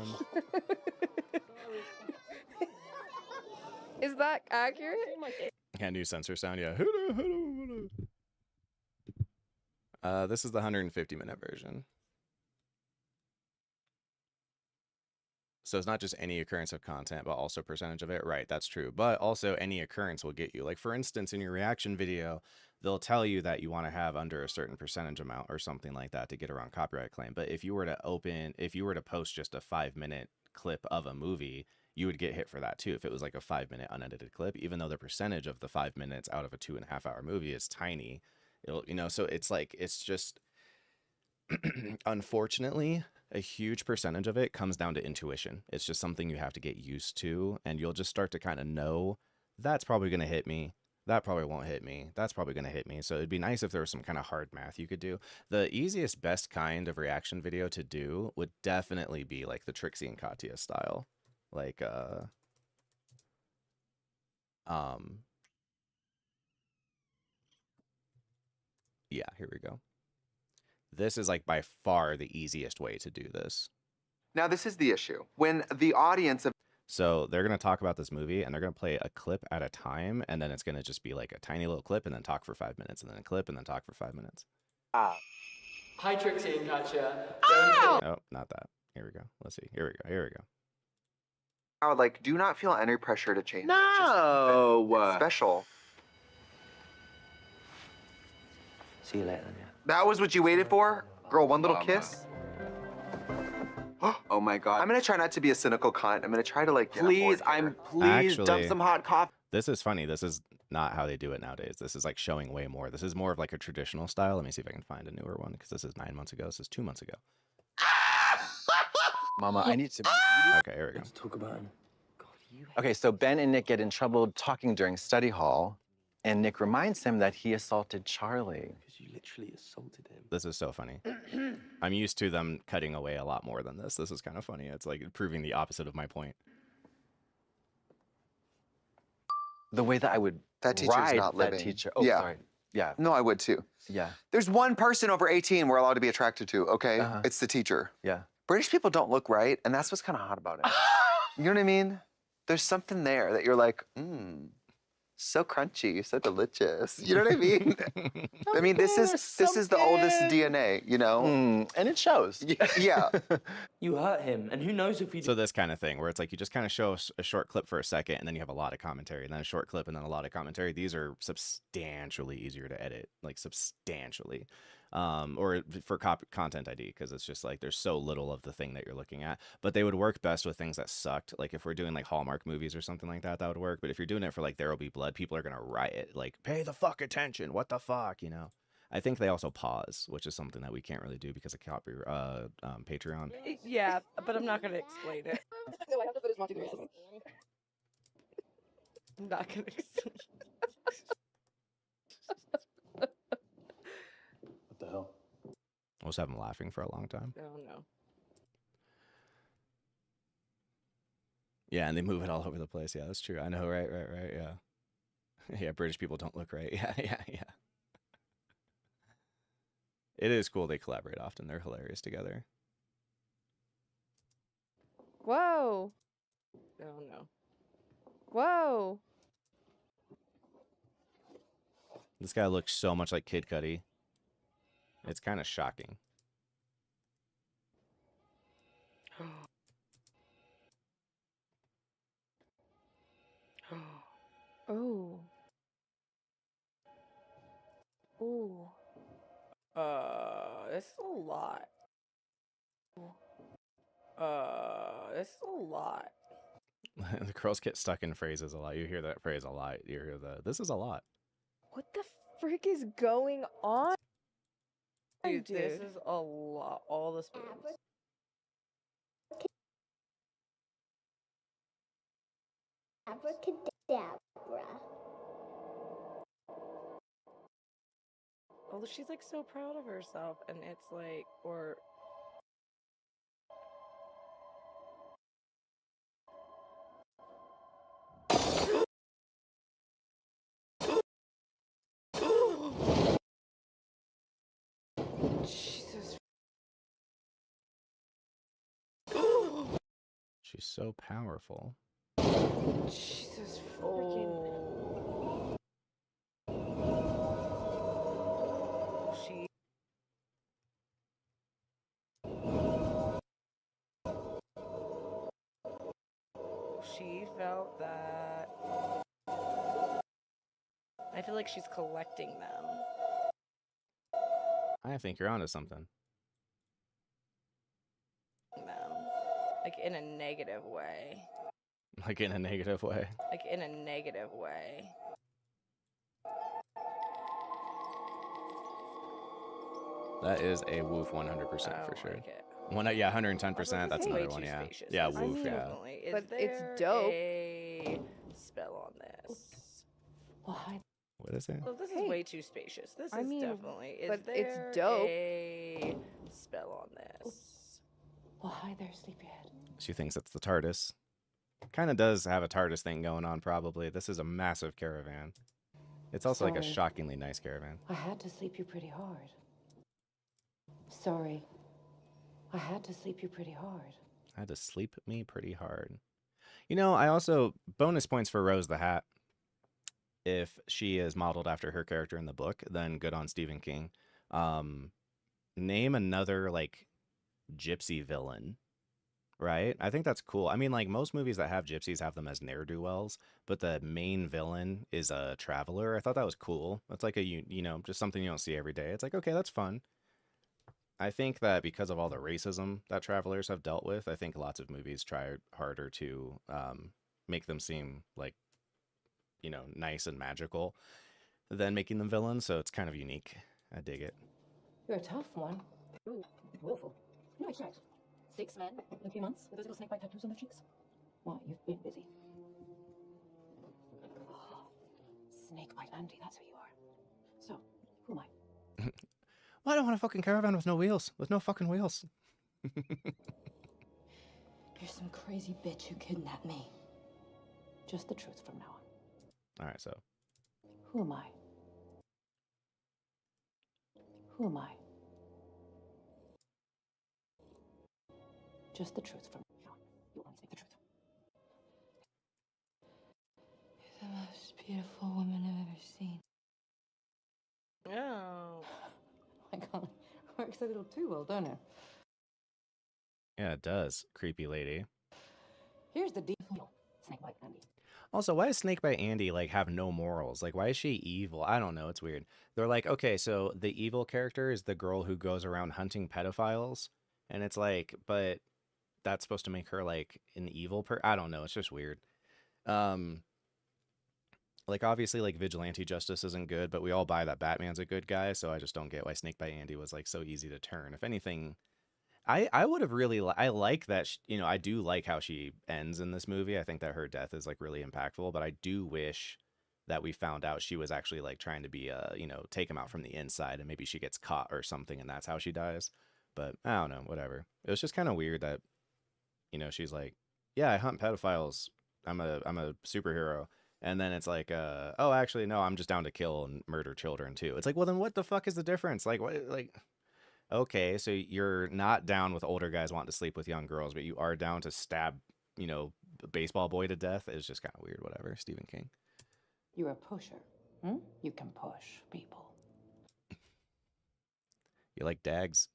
Is that accurate? Can't do sensor sound. Yeah. This is the 150-minute version. So it's not just any occurrence of content, but also percentage of it. Right, that's true. But also any occurrence will get you. Like, for instance, in your reaction video, they'll tell you that you want to have under a certain percentage amount or something like that to get around copyright claim. But if you were to post just a 5-minute clip of a movie, you would get hit for that too. If it was like a 5-minute unedited clip, even though the percentage of the 5 minutes out of a 2.5-hour movie is tiny, it'll, so it's like, it's just, unfortunately, a huge percentage of it comes down to intuition. It's just something you have to get used to, and you'll just start to kind of know that's probably going to hit me. That probably won't hit me. That's probably going to hit me. So it'd be nice if there was some kind of hard math you could do. The easiest, best kind of reaction video to do would definitely be like the Trixie and Katya style. Like, Yeah, here we go. This is like by far the easiest way to do this. Now, this is the issue. When the audience of So they're going to talk about this movie and they're going to play a clip at a time. And then it's going to just be like a tiny little clip and then talk for 5 minutes and then a clip and then talk for 5 minutes. Hi, Trixie and Katya. Oh, not that. Here we go. Let's see. Here we go. Here we go. crowd, like, do not feel any pressure to change. No. It's special. See you later, then, yeah. That was what you waited for? Girl, one little kiss? Oh my god. I'm gonna try not to be a cynical cunt. I'm gonna try to, like, Please, please dump Actually, some hot coffee. This is funny. This is not how they do it nowadays. This is like showing way more. This is more of like a traditional style. Let me see if I can find a newer one because this is 9 months ago. This is 2 months ago. Mama, I need to. Okay, here we go. Let's talk about him. Okay, so Ben and Nick get in trouble talking during study hall, and Nick reminds him that he assaulted Charlie. Because you literally assaulted him. This is so funny. I'm used to them cutting away a lot more than this. This is kind of funny. It's like proving the opposite of my point. The way that I would That teacher's ride not that living. teacher. Oh, Yeah. sorry. Yeah. No, I would too. Yeah. There's one person over 18 we're allowed to be attracted to, okay? Uh-huh. It's the teacher. Yeah. British people don't look right, and that's what's kind of hot about it. You know what I mean? There's something there that you're like, so crunchy, so delicious. You know what I mean? I mean, this is the oldest DNA, you know? And it shows. Yeah. You hurt him, and who knows if you So this kind of thing where it's like you just kind of show a short clip for a second and then you have a lot of commentary and then a short clip and then a lot of commentary. These are substantially easier to edit, like substantially. Or for content ID, because it's just like there's so little of the thing that you're looking at. But they would work best with things that sucked. Like if we're doing like Hallmark movies or something like that, that would work. But if you're doing it for like There'll Be Blood, people are gonna riot. Like, pay the fuck attention. What the fuck, you know? I think they also pause, which is something that we can't really do because of Patreon. Yeah, but I'm not gonna explain it. No, I have to put his Monty Python. I'm not gonna explain. What the hell? I was having laughing for a long time. Oh no. Yeah, and they move it all over the place. Yeah, that's true. I know, right, yeah. Yeah, British people don't look right. Yeah. It is cool they collaborate often. They're hilarious together. Whoa. Oh no. Whoa. This guy looks so much like Kid Cudi. It's kind of shocking. Oh. Ooh. This is a lot. This is a lot. The girls get stuck in phrases a lot. You hear that phrase a lot. You hear this is a lot. What the frick is going on? Dude, this is a lot. All the spoons. Abracadabra. Oh, she's like so proud of herself, and it's like, or Jesus. She's so powerful. Jesus freaking. She felt that. I feel like she's collecting them. I think you're onto something. Them. Like in a negative way. Like in a negative way. Like in a negative way. That is a woof 100% for sure. Yeah, 110%. That's another one. Yeah. Spacious. Yeah, This is woof. Yeah. definitely- is But it's there dope. A spell on this. Why? What is it? Well, this is way too spacious. This I is mean, definitely. Is but there it's dope. A spell on this. Well, hi there, sleepyhead. She thinks it's the TARDIS. Kind of does have a TARDIS thing going on, probably. This is a massive caravan. It's also like a Sorry. shockingly nice caravan. I had to sleep you pretty hard. Sorry. I had to sleep you pretty hard. I had to sleep me pretty hard. You know, I also, bonus points for Rose the Hat. If she is modeled after her character in the book, then good on Stephen King. Name another, like, gypsy villain, right? I think that's cool. I mean, like, most movies that have gypsies have them as ne'er-do-wells, but the main villain is a traveler. I thought that was cool. That's like a, you know, just something you don't see every day. It's like, okay, that's fun. I think that because of all the racism that travelers have dealt with, I think lots of movies try harder to make them seem like, you know, nice and magical than making them villains. So it's kind of unique. I dig it. You're a tough one. Ooh, willful. No, it's right. 6 men in a few months with those little snakebite tattoos on their cheeks. Why, you've been busy. Oh, snakebite Andy, that's who you are. So, who am I? Well, I don't want a fucking caravan with no wheels. With no fucking wheels. You're some crazy bitch who kidnapped me. Just the truth from now on. All right, so. Who am I? Who am I? Just the truth from now on. You'll only speak the truth. You're the most beautiful woman I've ever seen. Oh. My God, works a little too well, don't it? Yeah, it does. Creepy lady. Here's the deal. Snakebite Andy. Also, why does Snakebite Andy, like, have no morals? Like, why is she evil? I don't know. It's weird. They're like, okay, so the evil character is the girl who goes around hunting pedophiles. And it's like, but that's supposed to make her, like, an evil I don't know. It's just weird. Like, obviously, like, vigilante justice isn't good, but we all buy that Batman's a good guy, so I just don't get why Snakebite Andy was, like, so easy to turn. If anything, I would have really, I like that, you know, I do like how she ends in this movie. I think that her death is, like, really impactful, but I do wish that we found out she was actually, like, trying to be, you know, take him out from the inside, and maybe she gets caught or something, and that's how she dies. But, I don't know, whatever. It was just kind of weird that, you know, she's like, yeah, I hunt pedophiles. I'm a superhero. And then it's like, oh, actually, no, I'm just down to kill and murder children, too. It's like, well, then what the fuck is the difference? Like, what, like, okay, so you're not down with older guys wanting to sleep with young girls, but you are down to stab, you know, a baseball boy to death? It's just kind of weird, whatever. Stephen King. You're a pusher. You can push people. You like dags?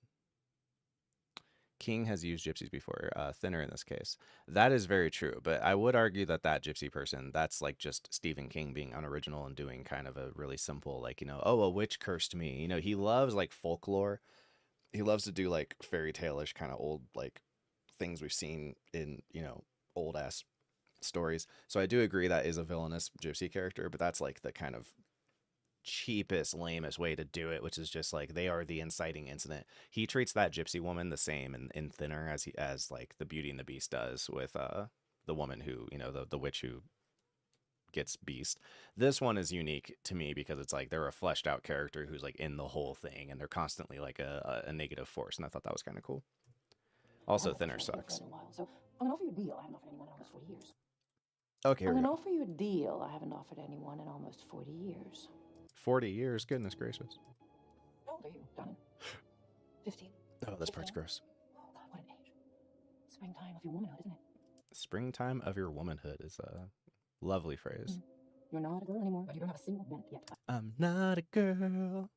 King has used gypsies before, thinner in this case. That is very true, but I would argue that that gypsy person, that's like just Stephen King being unoriginal and doing kind of a really simple, like, you know, oh, a witch cursed me. You know, he loves like folklore. He loves to do like fairy tale-ish kind of old like things we've seen in, you know, old ass stories. So I do agree that is a villainous gypsy character, but that's like the kind of cheapest, lamest way to do it, which is just like they are the inciting incident. He treats that gypsy woman the same in Thinner as like the Beauty and the Beast does with the woman who, you know, the witch who gets beast. This one is unique to me because it's like they're a fleshed out character who's like in the whole thing, and they're constantly like a negative force, and I thought that was kind of cool. Also, Thinner sucks. So I'm gonna offer you a deal I haven't offered anyone in almost 40 years. Okay, I'm gonna offer you a deal I haven't offered anyone in almost 40 years. 40 years, goodness gracious. How old are you, darling? 15. Oh, this part's gross. Oh God, what an age. Springtime of your womanhood, isn't it? Springtime of your womanhood is a lovely phrase. You're not a girl anymore, but you don't have a single vent yet. I'm not a girl.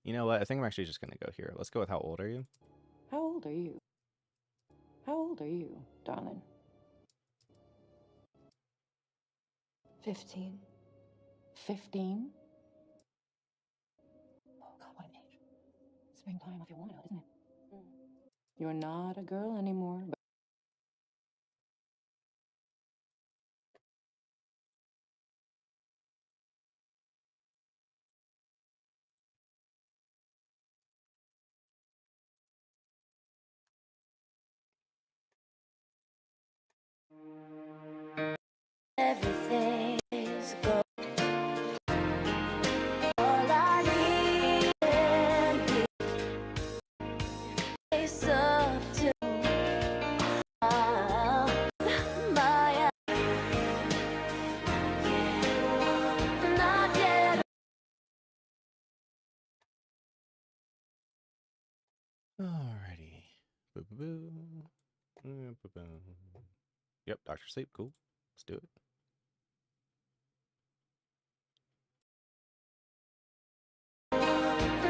You know what? I think I'm actually just gonna go here. Let's go with how old are you? How old are you? How old are you, darling? 15. 15? Oh God, what an age. Springtime of your womanhood, isn't it? You're not a girl anymore, but everything is gold. All I need and is up to Alrighty. Boo, boo, boo. Boo, boo. Yep, Dr. Sleep. Cool. Let's do it.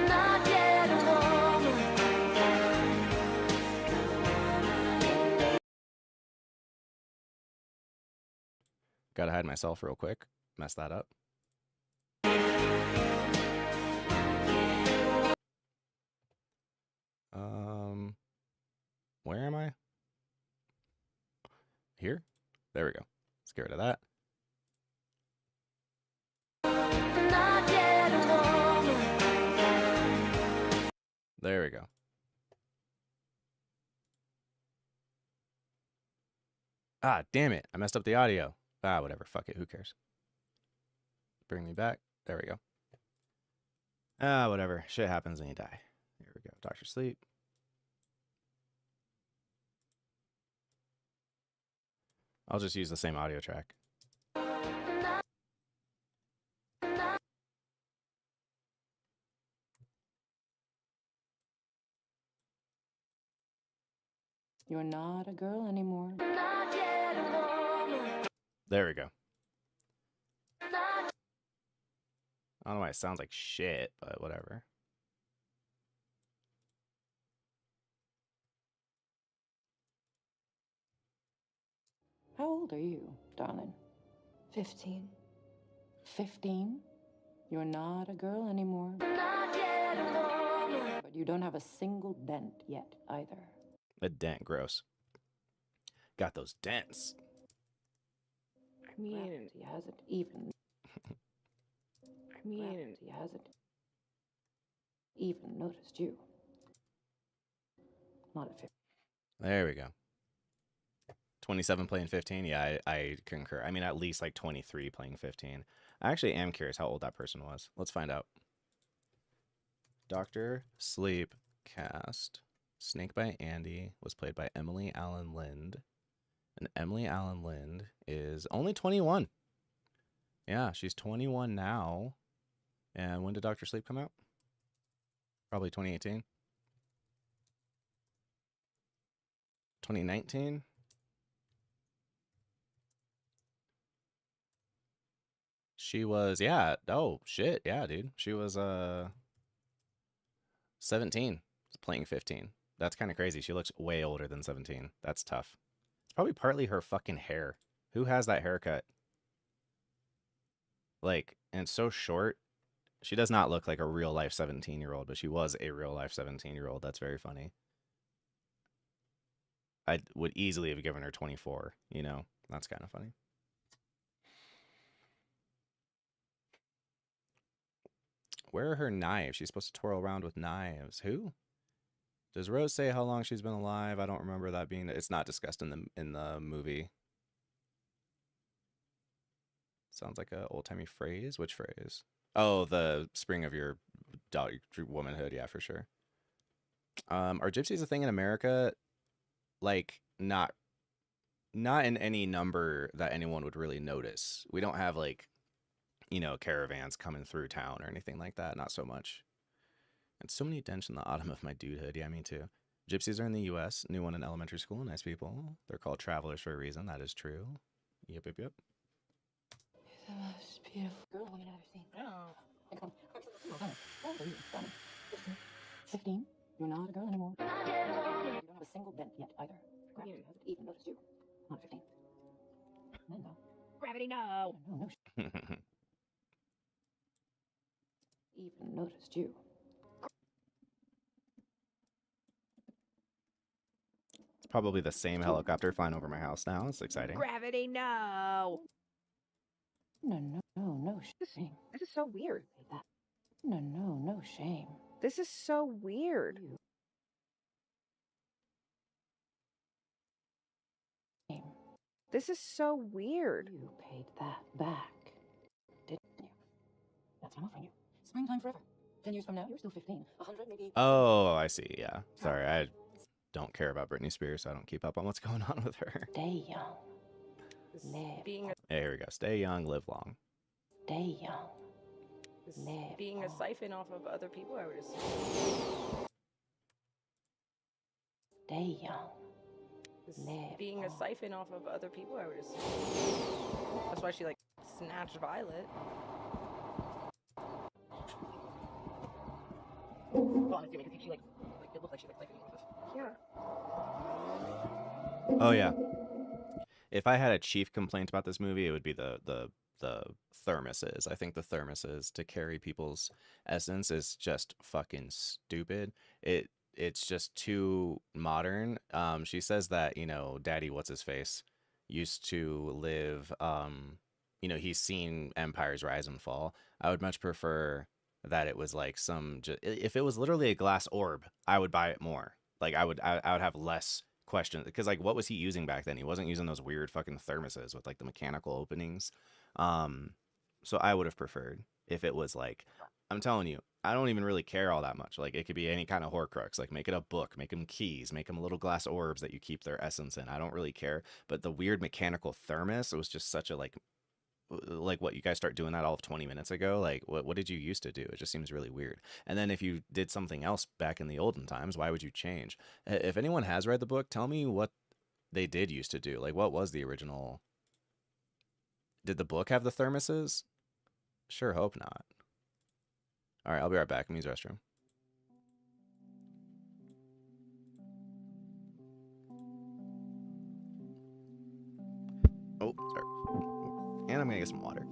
Not yet a woman. Gotta hide myself real quick. Mess that up. Where am I? Here? There we go. Let's get rid of that. Not yet a woman. There we go. Ah, damn it. I messed up the audio. Ah, whatever. Fuck it. Who cares? Bring me back. There we go. Ah, whatever. Shit happens when you die. Here we go. Dr. Sleep. I'll just use the same audio track. You're not a girl anymore. Not yet a woman. There we go. I don't know why it sounds like shit, but whatever. How old are you, darling? 15. 15? You're not a girl anymore. Not yet a woman. But you don't have a single dent yet either. A dent, gross. Got those dents. I mean, he hasn't even. he hasn't even noticed you. Not at 15. There we go. 27 playing 15? Yeah, I concur. I mean, at least like 23 playing 15. I actually am curious how old that person was. Let's find out. Dr. Sleep cast. Snake by Andy was played by Emily Allen Lind. And Emily Allen Lind is only 21. Yeah, she's 21 now. And when did Dr. Sleep come out? Probably 2018. 2019? She was, yeah. Oh, shit. Yeah, dude. She was 17 playing 15. That's kind of crazy. She looks way older than 17. That's tough. It's probably partly her fucking hair. Who has that haircut? Like, and it's so short. She does not look like a real life 17-year-old, but she was a real life 17-year-old. That's very funny. I would easily have given her 24, you know? That's kind of funny. Where are her knives? She's supposed to twirl around with knives. Who? Does Rose say how long she's been alive? I don't remember that being. It's not discussed in the movie. Sounds like an old-timey phrase. Which phrase? Oh, the spring of your womanhood. Yeah, for sure. Are gypsies a thing in America? Like, not in any number that anyone would really notice. We don't have, like, you know, caravans coming through town or anything like that. Not so much. And so many dents in the autumn of my dudehood. Yeah, me too. Gypsies are in the U.S. Knew one in elementary school. Nice people. They're called travelers for a reason. That is true. Yep, yep, yep. The most beautiful girl woman I've ever seen. Oh. Come on. How old are you, darling? 15? You're not a girl anymore. You don't have a single dent yet either. Gravity hasn't even noticed you. Not 15. No. Gravity, no. No. Even noticed you. It's probably the same helicopter flying over my house now. It's exciting. Gravity, no. No shame. This is so weird. No shame. This is so weird. This is so weird. You paid that back, didn't you? That's what I'm offering you. Springtime forever. 10 years from now, you're still 15. 100 maybe. Oh, I see. Yeah. Sorry, I don't care about Britney Spears, so I don't keep up on what's going on with her. Stay young. Live. Hey, here we go. Stay young, live long. Stay young. Being a siphon off of other people, I would assume. stay young. Live Being a on. siphon off of other people, I would assume. That's why she like snatched Violet. Well, I'm assuming because she like it looked like she was siphoning off of. Yeah. Oh yeah. If I had a chief complaint about this movie, it would be the thermoses. I think the thermoses to carry people's essence is just fucking stupid. It's just too modern. She says that, you know, Daddy what's his face used to live you know, he's seen empires rise and fall. I would much prefer that it was like if it was literally a glass orb, I would buy it more. Like I would have less questions, because like what was he using back then? He wasn't using those weird fucking thermoses with like the mechanical openings. So I would have preferred if it was like, I'm telling you, I don't even really care all that much. Like it could be any kind of Horcrux. Like make it a book, make them keys, make them little glass orbs that you keep their essence in. I don't really care. But the weird mechanical thermos, it was just such a like what, you guys start doing that all of 20 minutes ago? Like what did you used to do? It just seems really weird. And then if you did something else back in the olden times, why would you change? If anyone has read the book, tell me what they did used to do. Like what was the original? Did the book have the thermoses? Sure hope not. All right, I'll be right back. I'm use the restroom. Oh, sorry. And I'm gonna get some water.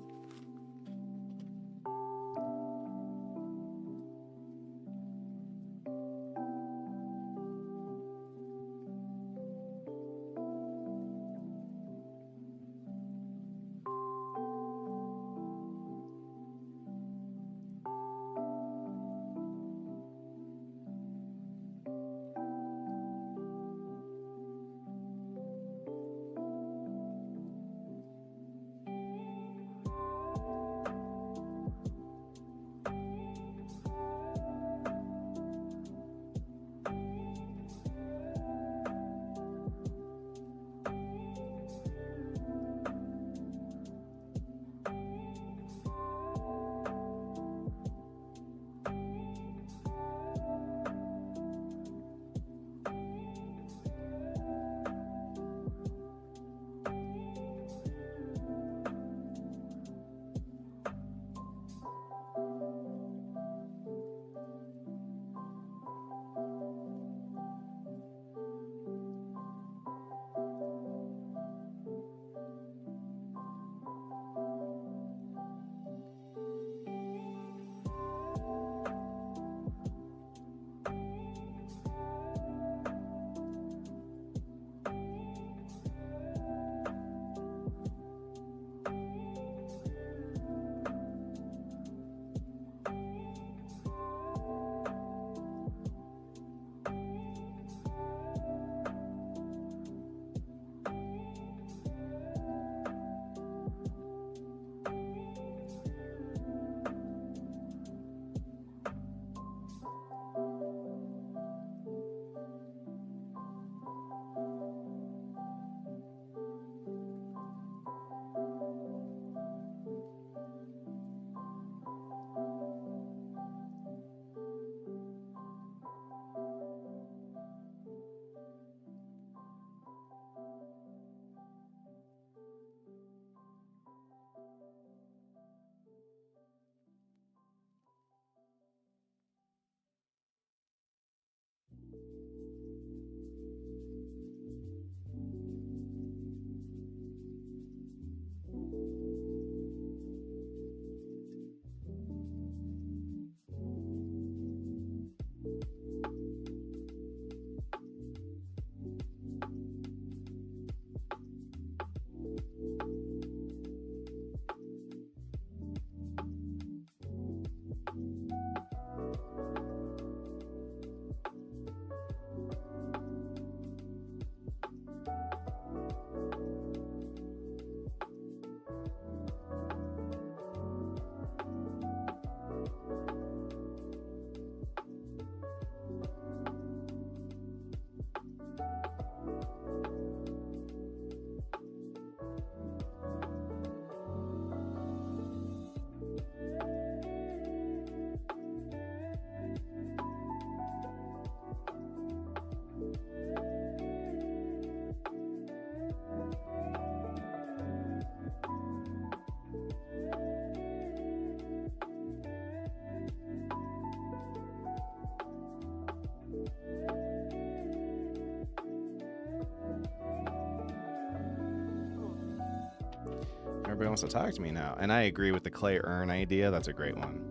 everybody wants to talk to me now. And I agree with the clay urn idea. That's a great one.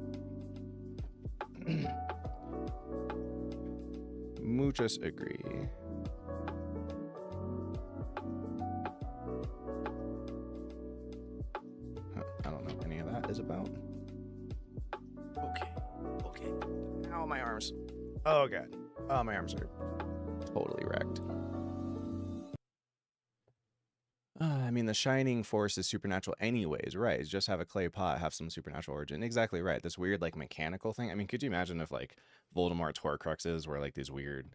Muchos agree. Huh, I don't know what any of that is about. Okay. Ow, my arms. Oh, God. Oh, my arms are totally wrecked. I mean, the shining force is supernatural anyways, right? Just have a clay pot, have some supernatural origin. Exactly right. This weird, like, mechanical thing. I mean, could you imagine if, like, Voldemort's Horcruxes were, like, these weird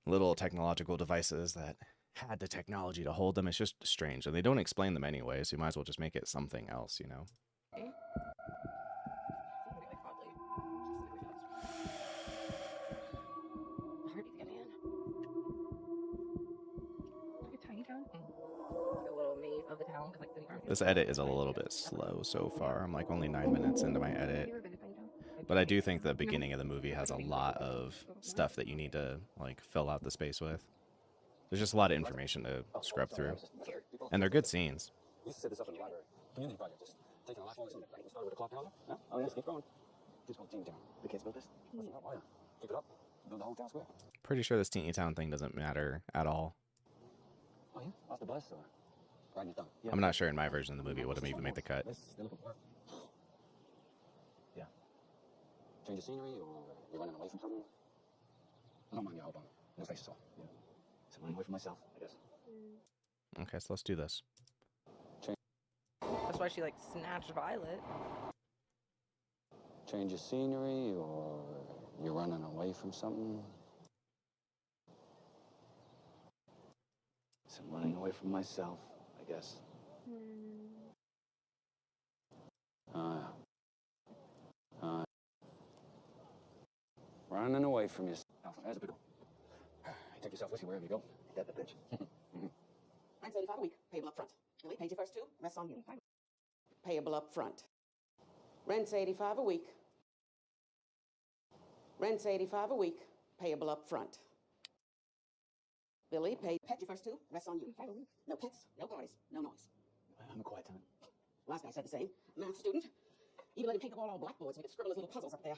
little technological devices that had the technology to hold them? It's just strange. And they don't explain them anyway, so you might as well just make it something else, you know? The little me of the town. Like the This edit is a little bit slow so far. I'm like only 9 minutes into my edit. But I do think the beginning of the movie has a lot of stuff that you need to like fill out the space with. There's just a lot of information to scrub through. And they're good scenes. We used to set this up in the library. Community project, just taking a life on something. It started with a clock tower. Yeah? Oh, yes, keep going. Kids called Teeny Town. The kids built this? Oh, yeah. Keep it up. Build the whole town square. Pretty sure this teeny town thing doesn't matter at all. Oh, yeah? Off the bus or riding your thumb? Yeah. I'm not sure in my version of the movie it would have even made the cut. Still looking for work. Yeah. Change of scenery or you're running away from something? I don't mind your help on no faces off. Yeah. So running away from myself, I guess. Okay, so let's do this. That's why she like snatched Violet. Change of scenery or you're running away from something? So I'm running away from myself, I guess. Running away from yourself. There's a pickle. Take yourself with you wherever you go. Ain't that the bitch? Rent's $85 a week, payable up front. Billy, paid you first too, rest on you. Payable up front. Rent's $85 a week. Rent's $85 a week, payable up front. Billy, paid you first too, rest on you. No pets, no parties, no noise. I'm a quiet tenant. Last guy said the same. Math student. Even let him paint the wall all blackboards so we could scribble his little puzzles up there.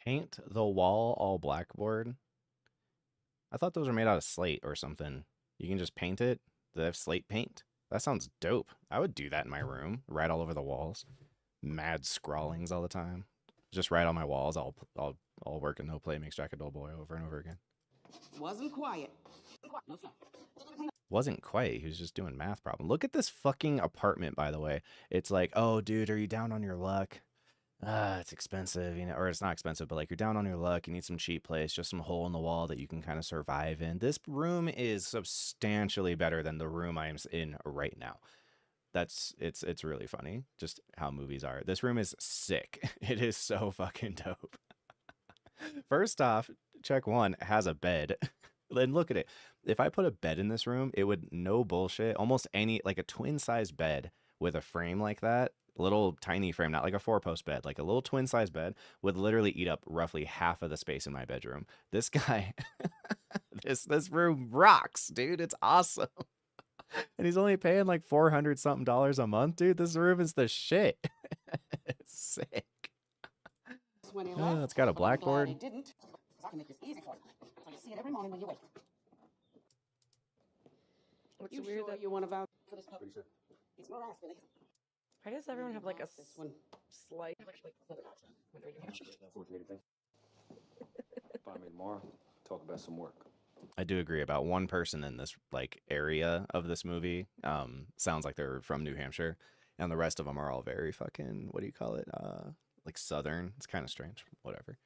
Paint the wall all blackboard? I thought those were made out of slate or something. You can just paint it? Do they have slate paint? That sounds dope. I would do that in my room. Write all over the walls. Mad scrawlings all the time. Just write on my walls. I'll work and no play makes Jack a dull boy over and over again. Wasn't quiet. No fun. Wasn't quite. He was just doing math problem. Look at this fucking apartment, by the way. It's like, oh, dude, are you down on your luck? It's expensive, you know, or it's not expensive, but like you're down on your luck. You need some cheap place, just some hole in the wall that you can kind of survive in. This room is substantially better than the room I'm in right now. It's really funny just how movies are. This room is sick. It is so fucking dope. First off, check one, it has a bed. Then look at it. If I put a bed in this room, it would, no bullshit, almost any, like a twin size bed with a frame like that, little tiny frame, not like a 4-post bed, like a little twin size bed would literally eat up roughly half of the space in my bedroom. This guy, this room rocks, dude. It's awesome. And he's only paying like $400 something a month, dude. This room is the shit. It's sick. Oh, it's got a blackboard. He didn't. I can make this easy for you. So you see it every morning when you wake. What's You weird sure that you want to vouch for this puppy? It's no ass, Billy. Why does everyone have like a This one. slight? If I made more, talk about some work. I do agree about one person in this like area of this movie. Sounds like they're from New Hampshire, and the rest of them are all very fucking, what do you call it? Like Southern. It's kind of strange. Whatever.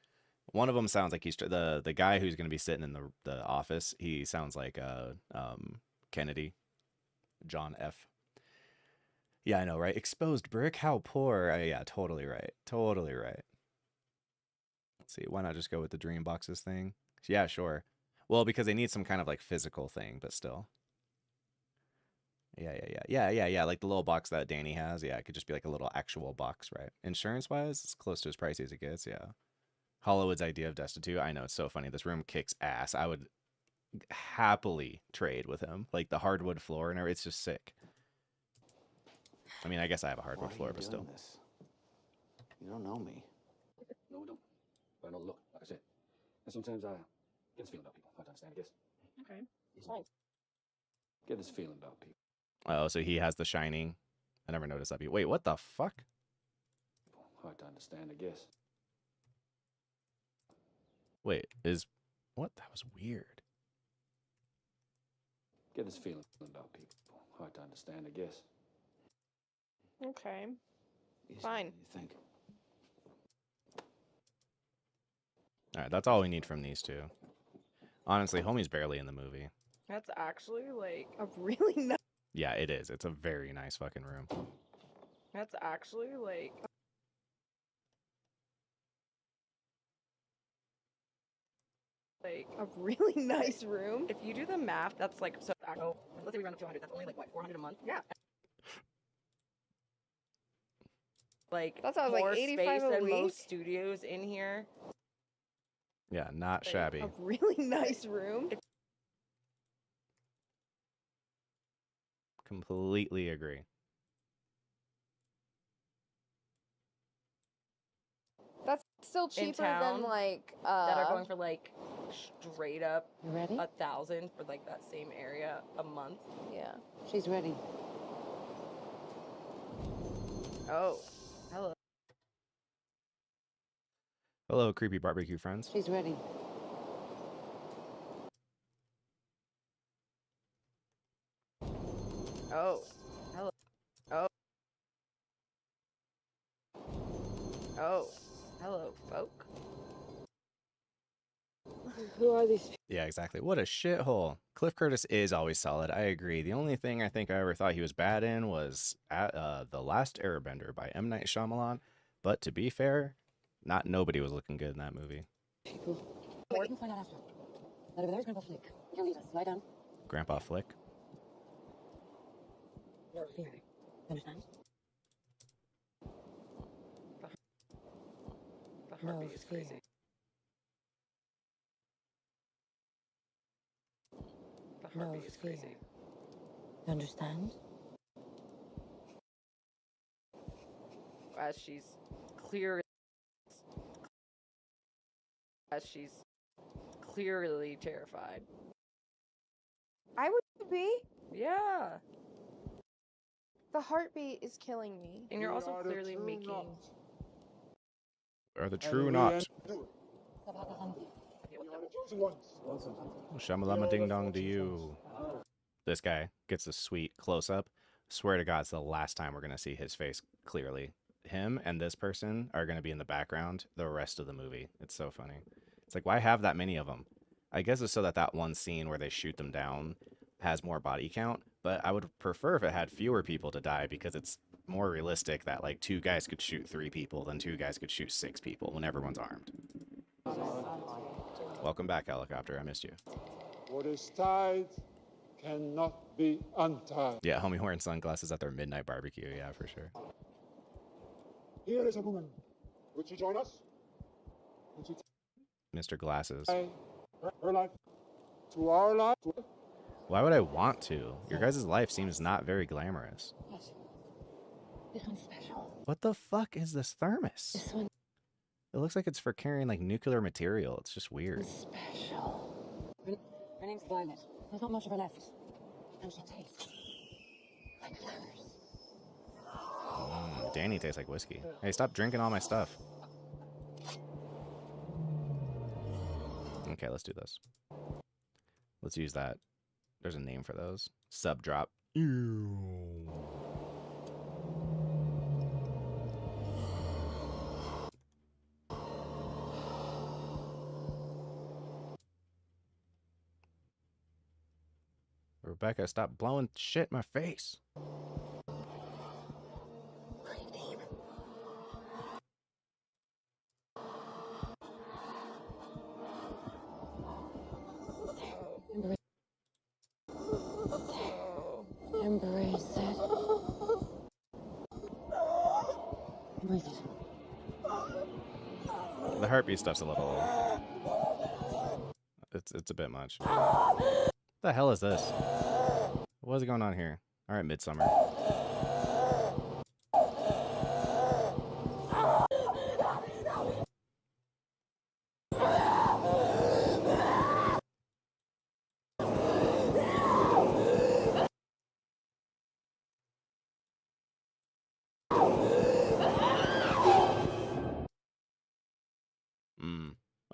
One of them sounds like he's the guy who's going to be sitting in the office. He sounds like Kennedy, John F. Yeah, I know, right? Exposed brick, how poor. Yeah, totally right. Totally right. Let's see. Why not just go with the dream boxes thing? Yeah, sure. Well, because they need some kind of like physical thing, but still. Yeah. Like the little box that Danny has. Yeah, it could just be like a little actual box, right? Insurance-wise, it's close to as pricey as it gets. Yeah. Hollywood's idea of Destitute. I know, it's so funny. This room kicks ass. I would happily trade with him. Like the hardwood floor and everything. It's just sick. I mean, I guess I have a hardwood Why are floor, you but still. doing this? You don't know me. No, I don't. But I know the look, like I said. And sometimes I get this feeling about people. Hard to understand, I guess. Okay. Fine. Get this feeling about people. Oh, so he has The Shining. I never noticed that. Wait, what the fuck? Hard to understand, I guess. Wait, what? That was weird. Get this feeling about people. Hard to understand, I guess. Okay. Easier Fine. than you think. All right, that's all we need from these two. Honestly, homie's barely in the movie. That's actually like A really nice. Yeah, it is. It's a very nice fucking room. that's actually like A really nice room. if you do the math, that's like so. Oh, let's say we run up to 100. That's only like what 400 a month. Yeah. Like That sounds like more 85 space a than week. most studios in here. Yeah, not shabby. A really nice room. Completely agree. That's still In cheaper town than like that are going for like straight up You ready? 1,000 for like that same area a month. Yeah. She's ready. Oh, hello. Hello, creepy barbecue friends. She's ready. Oh, hello. Oh. Oh, hello, folk. Who are these people? Yeah, exactly. What a shithole. Cliff Curtis is always solid. I agree. The only thing I think I ever thought he was bad in was The Last Airbender by M. Night Shyamalan. But to be fair, nobody was looking good in that movie. People. Wait, we'll find out after. That over there is Grandpa Flick. He'll lead us. Lie down. Grandpa Flick. No fear. Understand? The heartbeat is crazy. The heartbeat is crazy. Understand? As she's clearly terrified. I would be. Yeah. The heartbeat is killing me. And you're also clearly making Or the true not. We are the chosen ones. Shamalama ding dong to you. This guy gets a sweet close up. Swear to God, it's the last time we're going to see his face clearly. Him and this person are going to be in the background the rest of the movie. It's so funny. It's like, why have that many of them? I guess it's so that one scene where they shoot them down has more body count, but I would prefer if it had fewer people to die because it's more realistic that like 2 guys could shoot 3 people than 2 guys could shoot 6 people when everyone's armed. Welcome back, helicopter. I missed you. What is tied cannot be untied. Yeah, homie wearing sunglasses at their midnight barbecue. Yeah, for sure. Here is a woman. Would she join us? Would she Mr. Glasses. tie her life to our life? Why would I want to? Your guys' life seems not very glamorous. Yes. This one's special. What the fuck is this thermos? This one It looks like it's for carrying like nuclear material. It's just weird. is special. Her name's Violet. There's not much of her left. And she tastes like flowers. Danny tastes like whiskey. Hey, stop drinking all my stuff. Okay, let's do this. Let's use that. There's a name for those. Sub drop. Rebecca, stop blowing shit in my face. Embrace it. Embrace it. The heartbeat stuff's a little... It's a bit much. The hell is this? What is going on here? All right, Midsummer.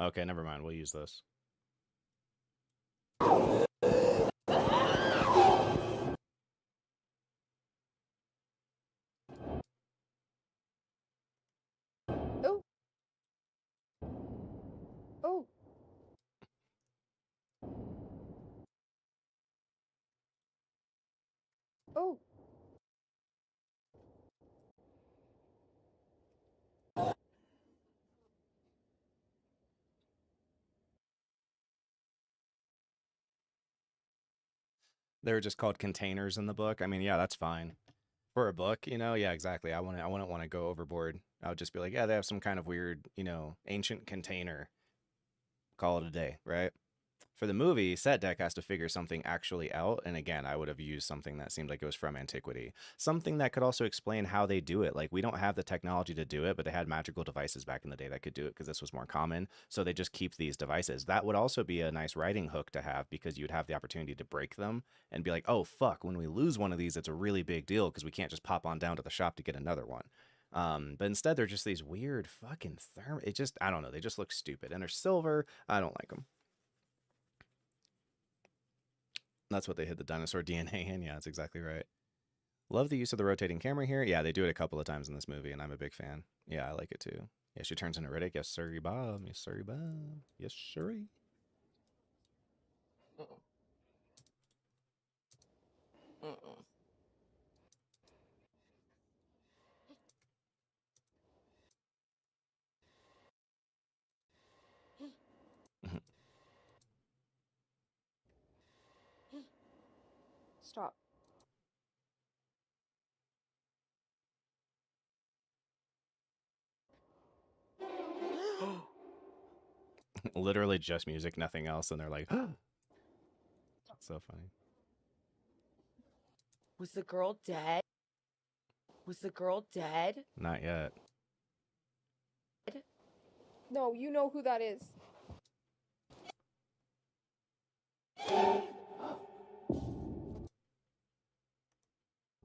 Okay, never mind. We'll use this. Oh. Oh. Oh. They were just called containers in the book. I mean, yeah, that's fine. For a book, you know, yeah, exactly. I wouldn't want to go overboard. I would just be like, yeah, they have some kind of weird, you know, ancient container. Call it a day, right? For the movie, Set Deck has to figure something actually out. And again, I would have used something that seemed like it was from antiquity. Something that could also explain how they do it. Like, we don't have the technology to do it, but they had magical devices back in the day that could do it because this was more common. So they just keep these devices. That would also be a nice writing hook to have because you'd have the opportunity to break them and be like, oh, fuck, when we lose one of these, it's a really big deal because we can't just pop on down to the shop to get another one. But instead, they're just these weird fucking It just, I don't know. They just look stupid. And they're silver. I don't like them. That's what they hid the dinosaur DNA in. Yeah, that's exactly right. Love the use of the rotating camera here. Yeah, they do it a couple of times in this movie, and I'm a big fan. Yeah, I like it too. Yeah, she turns into Riddick. Yes, sir, Bob. Yes, sir, Bob. Yes, sir. Stop. Literally just music, nothing else, and they're like, that's so funny. Was the girl dead? Was the girl dead? Not yet. No, you know who that is.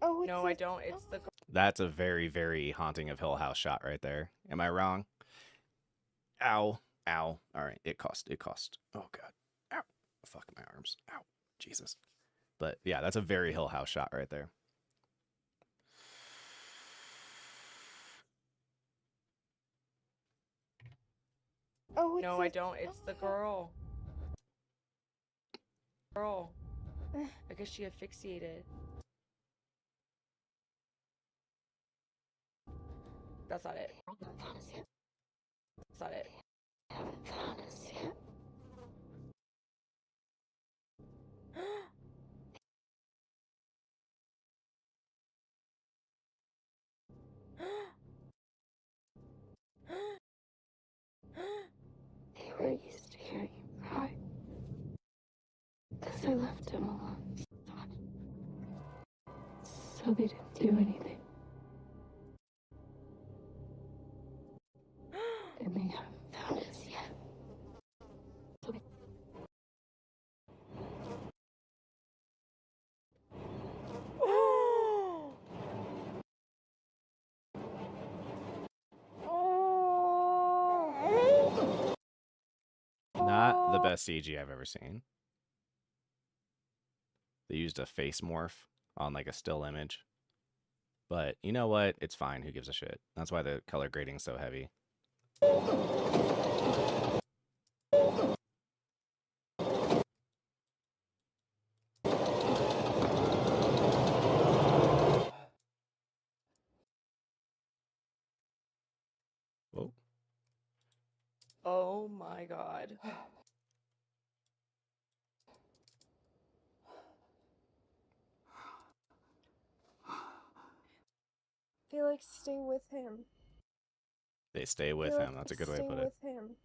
Oh, no, I don't. It's the. That's a very, very haunting of Hill House shot right there. Am I wrong? Ow. Ow. All right. It cost. Oh, God. Ow. Fuck my arms. Ow. Jesus. But yeah, that's a very Hill House shot right there. Oh, no, I don't. It's the girl. Girl. I guess she asphyxiated. That's not it. That's not it. They were used to hearing him cry. Because I left him alone so much. So they didn't do anything. And they haven't found us yet. So they... Not the best CG I've ever seen. They used a face morph on like a still image. But you know what? It's fine. Who gives a shit? That's why the color grading's so heavy. Whoa. Oh my god. Felix, stay with him. They stay with him. That's a good way to put it. Stay with him.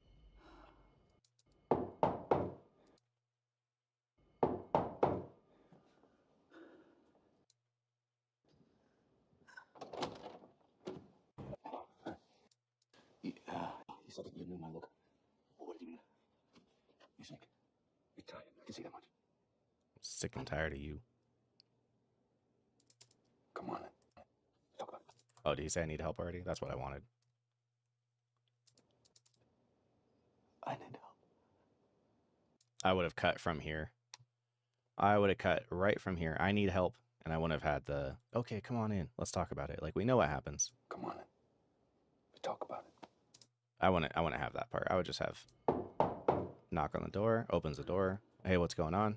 You said that you knew my look. Well, what did you mean? You're sick. You're tired. I can see that much. Sick and tired of you. Come on. Talk about it. Oh, did he say I need help already? That's what I wanted. I need I would have cut from here. I would have cut right from here. I need help. And I wouldn't have had the, okay, come on in. Let's talk about it. Like, we know what happens. Come on. We talk about it. I wouldn't have that part. I would just have knock on the door, opens the door. Hey, what's going on?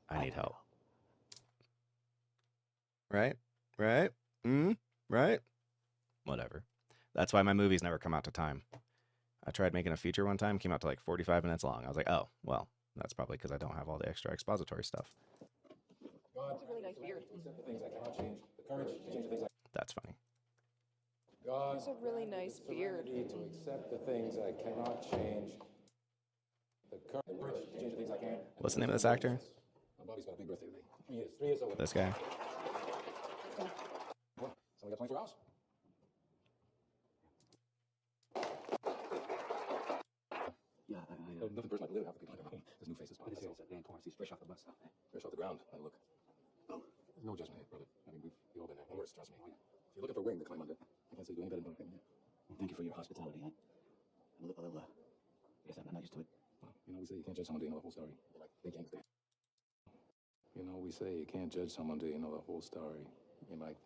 I need help. Right? Right? Right? Whatever. That's why my movies never come out to time. I tried making a feature one time, came out to like 45 minutes long. I was like, oh, well, that's probably because I don't have all the extra expository stuff. That's a really nice beard. That's funny. That's a really nice beard. To accept the things I cannot change. The courage to change the things I can. What's the name of this actor? My Bobby's got a big birthday today. 3 years old. This guy. What? So we got 24 hours? Yeah, Nothing personal, I believe. There's new faces. What is it? Dan Torrance. He's fresh off the bus. Fresh off the ground. I look. Oh, there's no judgment here, brother. I mean, we've all been there. No worries, trust me. If you're looking for a wing to climb under, I can't say you do any better than him. Well, thank you for your hospitality. I'm a little, I guess I'm not used to it. Well, you know, we say you can't judge someone till you know the whole story. Like, they can't stand. You know, we say you can't judge someone till you know the whole story. You're like,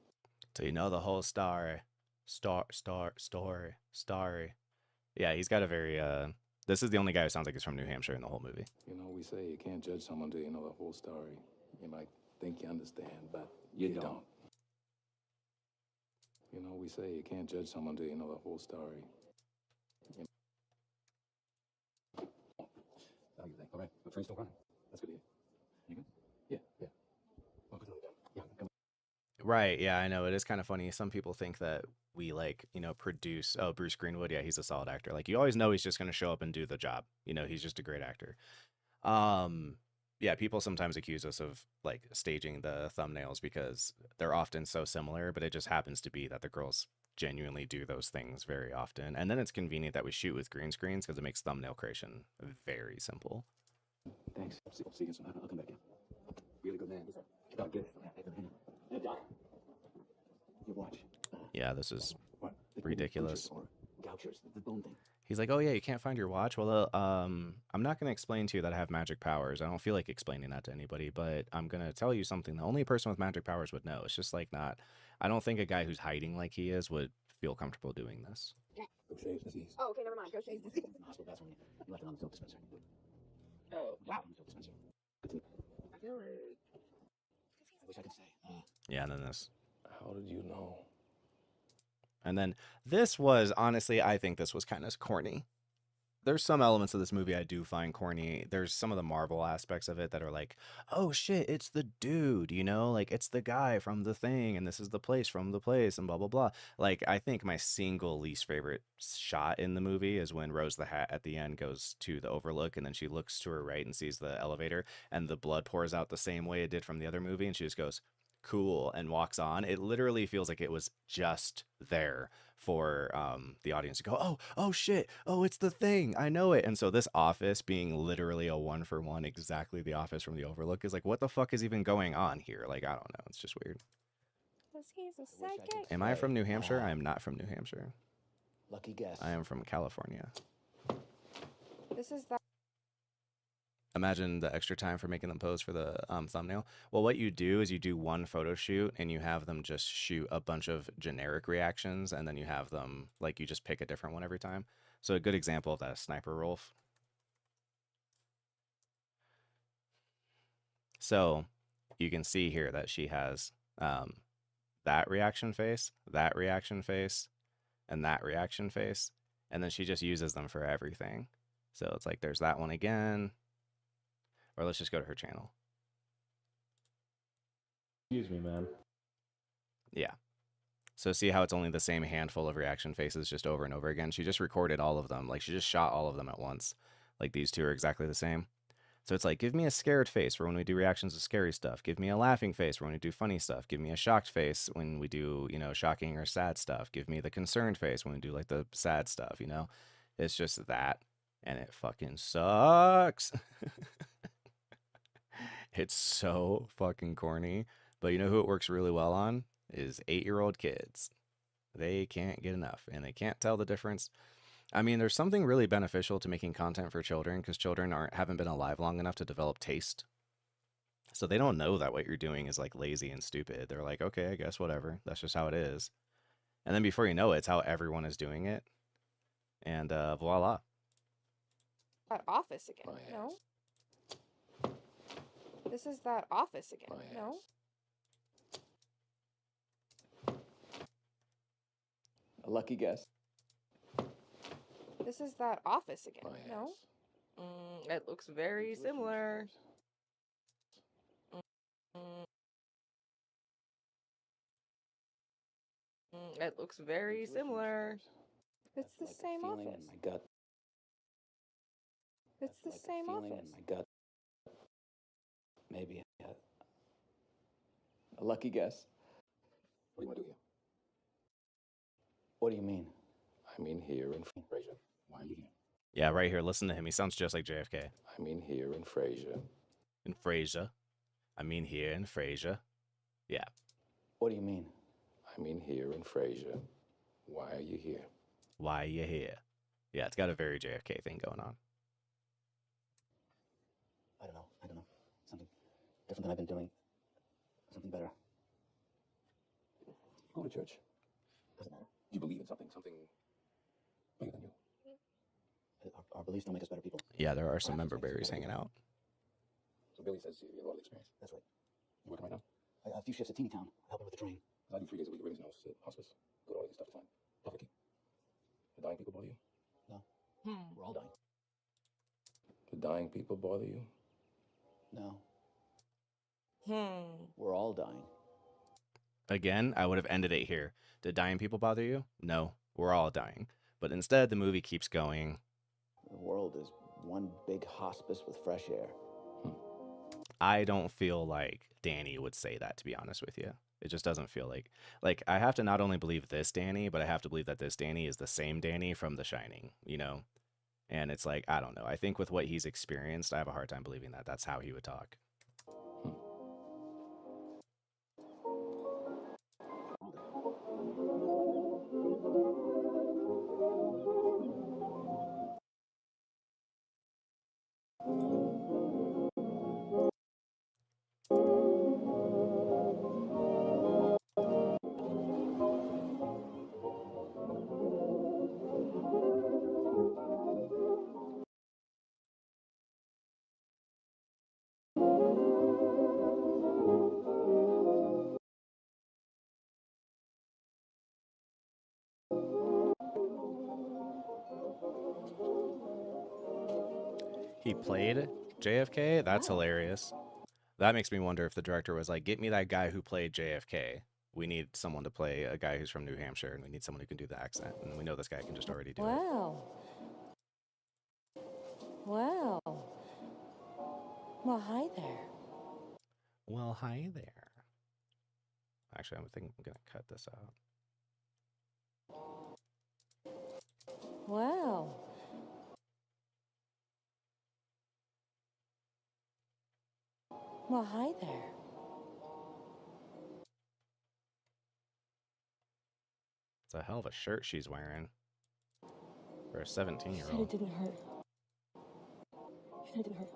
So you know the whole story. Story. Yeah, he's got a very, this is the only guy who sounds like he's from New Hampshire in the whole movie. you know, we say you can't judge someone till you know the whole story. You might think you understand, but you don't. You know, we say you can't judge someone till you know the whole story. How you think? All right. The train's still running. That's good to hear. You good? Yeah. Well, good to know. Yeah, come on. Right, yeah, I know. It is kind of funny. Some people think that we, like, you know, produce, oh, Bruce Greenwood, yeah, he's a solid actor. Like, you always know he's just going to show up and do the job. You know, he's just a great actor. Yeah, people sometimes accuse us of, like, staging the thumbnails because they're often so similar, but it just happens to be that the girls genuinely do those things very often. And then it's convenient that we shoot with green screens because it makes thumbnail creation very simple. Thanks. See you soon. I'll come back in. Really good man. Doc, get it. Hey, Doc. Your watch. Yeah, this is What? ridiculous. Or gouchers. The bone thing. He's like, oh yeah, you can't find your watch? Well, I'm not going to explain to you that I have magic powers. I don't feel like explaining that to anybody, but I'm going to tell you something the only person with magic powers would know. It's just like not, I don't think a guy who's hiding like he is would feel comfortable doing this. Go shave disease. Oh, okay, never mind. Go shave disease. In the hospital bathroom. You left it on the soap dispenser. Oh, wow. On the soap dispenser. Good to meet you. I feel like... I wish I could say. Yeah, and then this. How did you know? And then this was, honestly, I think this was kind of corny. There's some elements of this movie I do find corny. There's some of the Marvel aspects of it that are like, oh shit, it's the dude, you know? Like, it's the guy from the thing, and this is the place from the place, and blah, blah, blah. Like, I think my single least favorite shot in the movie is when Rose the Hat at the end goes to the Overlook, and then she looks to her right and sees the elevator, and the blood pours out the same way it did from the other movie, and she just goes, cool, and walks on. It literally feels like it was just there for the audience to go, oh shit, oh, it's the thing, I know it. And so this office being literally a 1-for-1, exactly the office from the Overlook, is like, what the fuck is even going on here? Like, I don't know, it's just weird. Because he's a psychic. Am I from New Hampshire? I am not from New Hampshire. Lucky guess. I am from California. This is that. Imagine the extra time for making them pose for the thumbnail. Well, what you do is you do one photo shoot and you have them just shoot a bunch of generic reactions, and then you have them, like, you just pick a different one every time. So a good example of that is Sniper Rolf. So you can see here that she has that reaction face, and that reaction face, and then she just uses them for everything. So it's like, there's that one again. Or let's just go to her channel. Excuse me, ma'am. Yeah. So see how it's only the same handful of reaction faces just over and over again? She just recorded all of them. Like, she just shot all of them at once. Like, these two are exactly the same. So it's like, give me a scared face for when we do reactions to scary stuff. Give me a laughing face for when we do funny stuff. Give me a shocked face when we do, you know, shocking or sad stuff. Give me the concerned face when we do, like, the sad stuff, you know? It's just that. And it fucking sucks. It's so fucking corny. But you know who it works really well on? Is 8-year-old kids. They can't get enough, and they can't tell the difference. I mean, there's something really beneficial to making content for children because children haven't been alive long enough to develop taste. So they don't know that what you're doing is like lazy and stupid. They're like, okay, I guess whatever. That's just how it is. And then before you know it, it's how everyone is doing it. And voila. That office again. No. This is that office again. No. A lucky guess. This is that office again. No. It looks very similar. It looks very similar. It's the same Feeling office. in my gut. It's the same Feeling office. in my gut. Maybe a lucky guess. What do you want to do here? What do you mean? I mean here in Frasier. Why are you here? Yeah, right here. Listen to him. He sounds just like JFK. I mean here in Frasier. In Frasier. I mean here in Frasier. Yeah. What do you mean? I mean here in Frasier. Why are you here? Why are you here? Yeah, it's got a very JFK thing going on. I don't know. Something different than I've been doing. Something better. Go to church. Doesn't matter. You believe in something bigger than you. Our beliefs don't make us better people. Yeah, there are some member berries hanging out. So Billy says you have a lot of experience. That's right. You working right now? I got a few shifts at Teeny Town, helping with the train. I do 3 days a week at Ravenshouse at hospice. Go to all this stuff to find poverty. The dying people bother you? No. We're all dying. The dying people bother you? No. We're all dying. Again, I would have ended it here. Did dying people bother you? No, we're all dying. But instead, the movie keeps going. The world is one big hospice with fresh air. I don't feel like Danny would say that, to be honest with you. It just doesn't feel like I have to not only believe this Danny, but I have to believe that this Danny is the same Danny from The Shining, you know? And it's like, I don't know. I think with what he's experienced, I have a hard time believing that that's how he would talk. He played JFK? That's hilarious. That makes me wonder if the director was like, get me that guy who played JFK. We need someone to play a guy who's from New Hampshire, and we need someone who can do the accent. And we know this guy can just already do it. Wow. Well, hi there. Well, hi there. Actually, I think I'm going to cut this out. Wow. Well, hi there. It's a hell of a shirt she's wearing for a You said 17-year-old. it didn't hurt. You said it didn't hurt.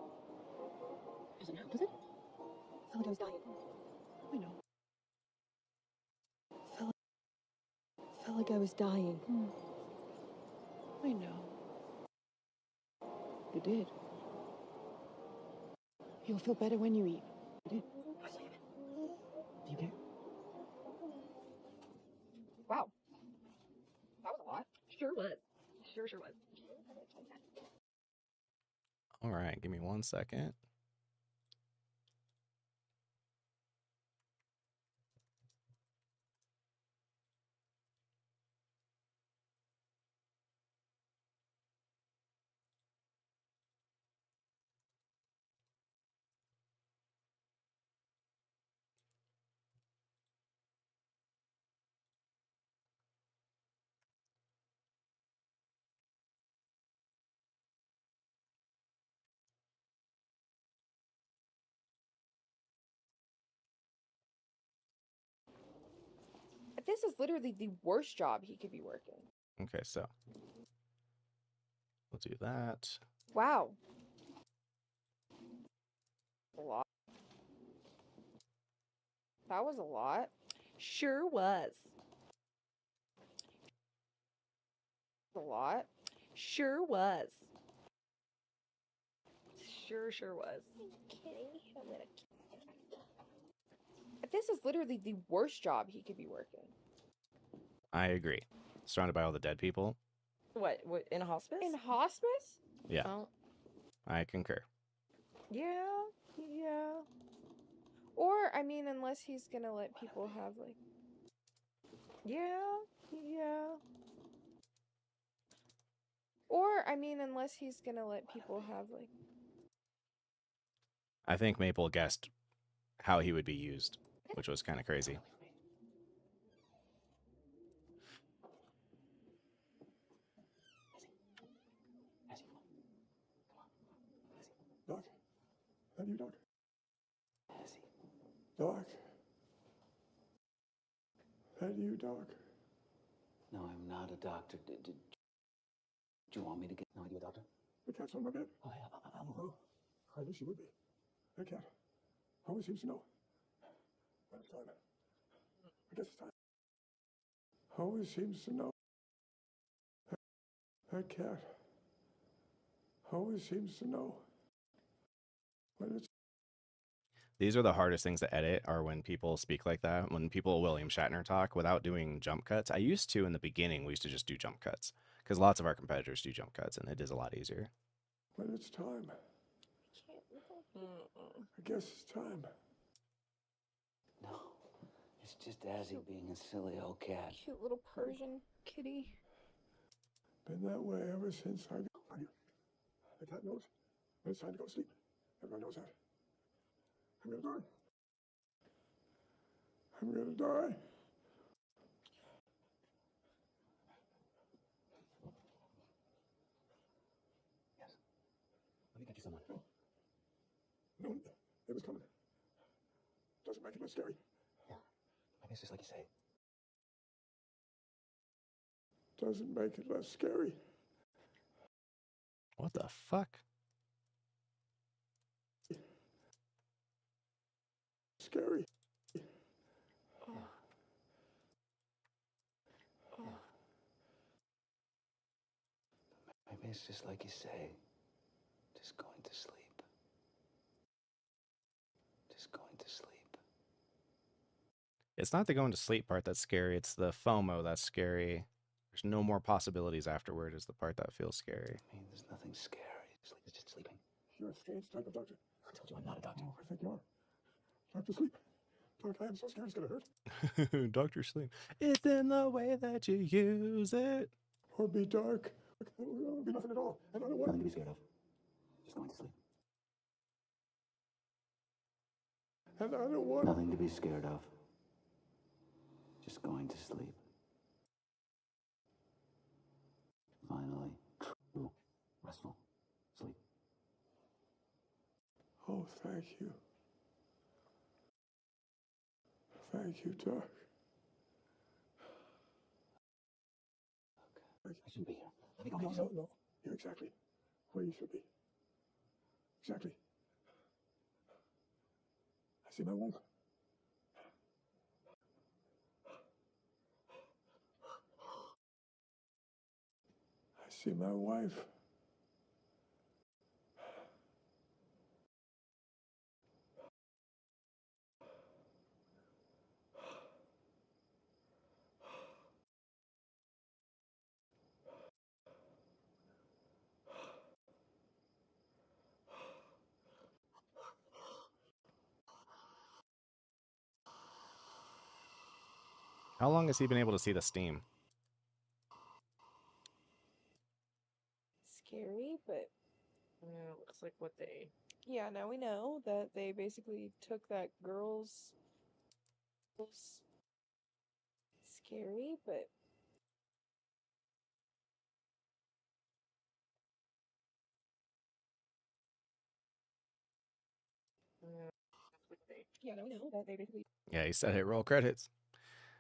Doesn't hurt, does it? Felt like I was dying. I know. Felt like I was dying. I know. You did. You'll feel better when you eat. You did. Do you care? Wow. That was a lot. Sure was. Sure was. All right, give me 1 second. This is literally the worst job he could be working. Okay, so We'll do that. Wow. A lot. That was a lot. Sure was. A lot. Sure was. Sure was. Kidding? I'm gonna. This is literally the worst job he could be working. I agree. Surrounded by all the dead people. What in a hospice? In hospice? Yeah. Oh. I concur. Yeah. Or I mean, unless he's gonna let people have like. Yeah. Or I mean, unless he's gonna let people have like. I think Maple guessed how he would be used, which was kind of crazy. Doc? That you, Doc? Doc? That you, Doc? No, I'm not a doctor. Do you want me to get... No, are you a doctor? The cat's on my bed. Oh, yeah, I'm Oh, I wish she would be. That cat always seems to know when it's time. I guess it's time. Always seems to know. That cat always seems to know when it's... These are the hardest things to edit, are when people speak like that. When people William Shatner talk without doing jump cuts. I used to in the beginning. We used to just do jump cuts because lots of our competitors do jump cuts, and it is a lot easier. When it's time. I guess it's time. No, it's just Dazzy being a silly old cat. Cute little Persian kitty. Been that way ever since I got you. The cat knows when it's time to go to sleep. Everyone knows that. I'm gonna die. I'm gonna die. Yes. Let me get you someone. No, it was coming. Doesn't make it less scary. Yeah. I guess just like you say. Doesn't make it less scary. What the fuck? Scary. Maybe it's just like you say. Just going to sleep. Just going to sleep. It's not the going to sleep part that's scary. It's the FOMO that's scary. There's no more possibilities afterward is the part that feels scary. I mean, there's nothing scary. Sleep is just sleeping. You're a strange type of doctor. I told you I'm not a doctor. Oh, I think you are. Doctor Sleep. Doc, I am so scared it's gonna hurt. Dr. Sleep. It's in the way that you use it. Or be dark. It'll be nothing at all. And I don't want Nothing to be scared of. Just going to sleep. And I don't want... Nothing to be scared of. Just going to sleep. Finally. True. Restful. Sleep. Oh, thank you. Thank you, Doc. I shouldn't be here. Let me go No, get you no, some. no. You're exactly where you should be. Exactly. I see my wife. I see my wife. How long has he been able to see the steam? Scary, but Yeah, it looks like what they. yeah, now we know that they basically took that girl's. Scary, but yeah, now we know that they basically. Yeah, he said it. Roll credits.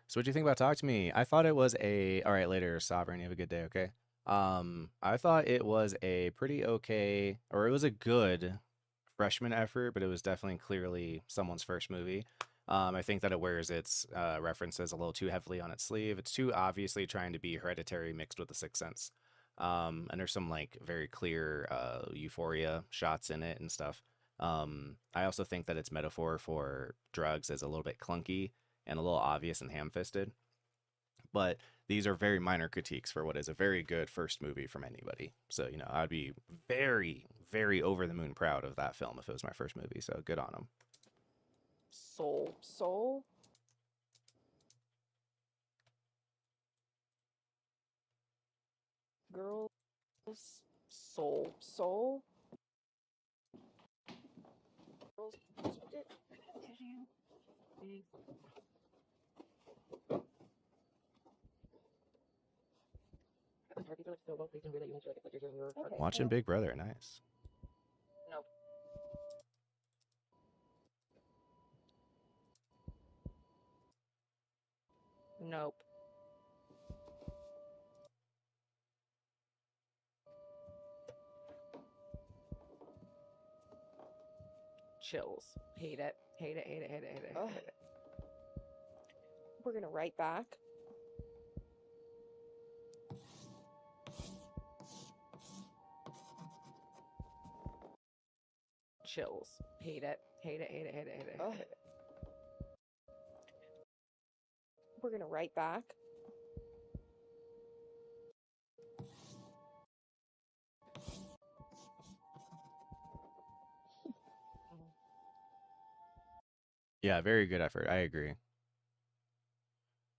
So what do you think about Talk to Me? I thought it was a... All right, later, Sovereign. You have a good day, okay? I thought it was a pretty okay, or it was a good freshman effort, but it was definitely clearly someone's first movie. I think that it wears its references a little too heavily on its sleeve. It's too obviously trying to be Hereditary mixed with The Sixth Sense. And there's some like very clear euphoria shots in it and stuff. I also think that its metaphor for drugs is a little bit clunky and a little obvious and ham-fisted. But these are very minor critiques for what is a very good first movie from anybody. So, you know, I'd be very, very over the moon proud of that film if it was my first movie. So good on them. Soul. Girls. Soul. Girls. Watching Big Brother, nice. Nope. Nope. Chills. Hate it. Hate it. Hate it. Hate it. Hate it. Hate it. We're gonna write back. Chills. Hate it. Hate it. Hate it. Hate it. Hate it. Hate it. We're gonna write back. Yeah, very good effort. I agree.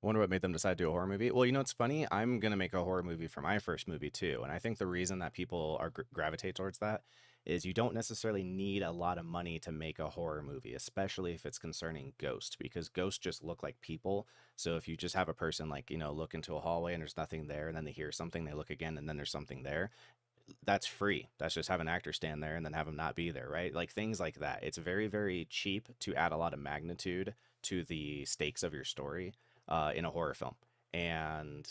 Wonder what made them decide to do a horror movie. Well, you know, it's funny. I'm gonna make a horror movie for my first movie too, and I think the reason that people are gravitate towards that is you don't necessarily need a lot of money to make a horror movie, especially if it's concerning ghosts, because ghosts just look like people. So if you just have a person like, you know, look into a hallway and there's nothing there, and then they hear something, they look again, and then there's something there, that's free. That's just have an actor stand there and then have him not be there, right? Like things like that. It's very, very cheap to add a lot of magnitude to the stakes of your story in a horror film. And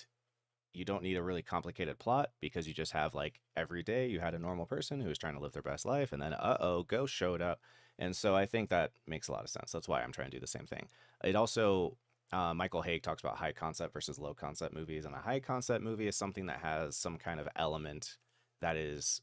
you don't need a really complicated plot because you just have like every day you had a normal person who was trying to live their best life, and then ghost showed up. And so I think that makes a lot of sense. That's why I'm trying to do the same thing. It also Michael Haig talks about high concept versus low concept movies, and a high concept movie is something that has some kind of element that is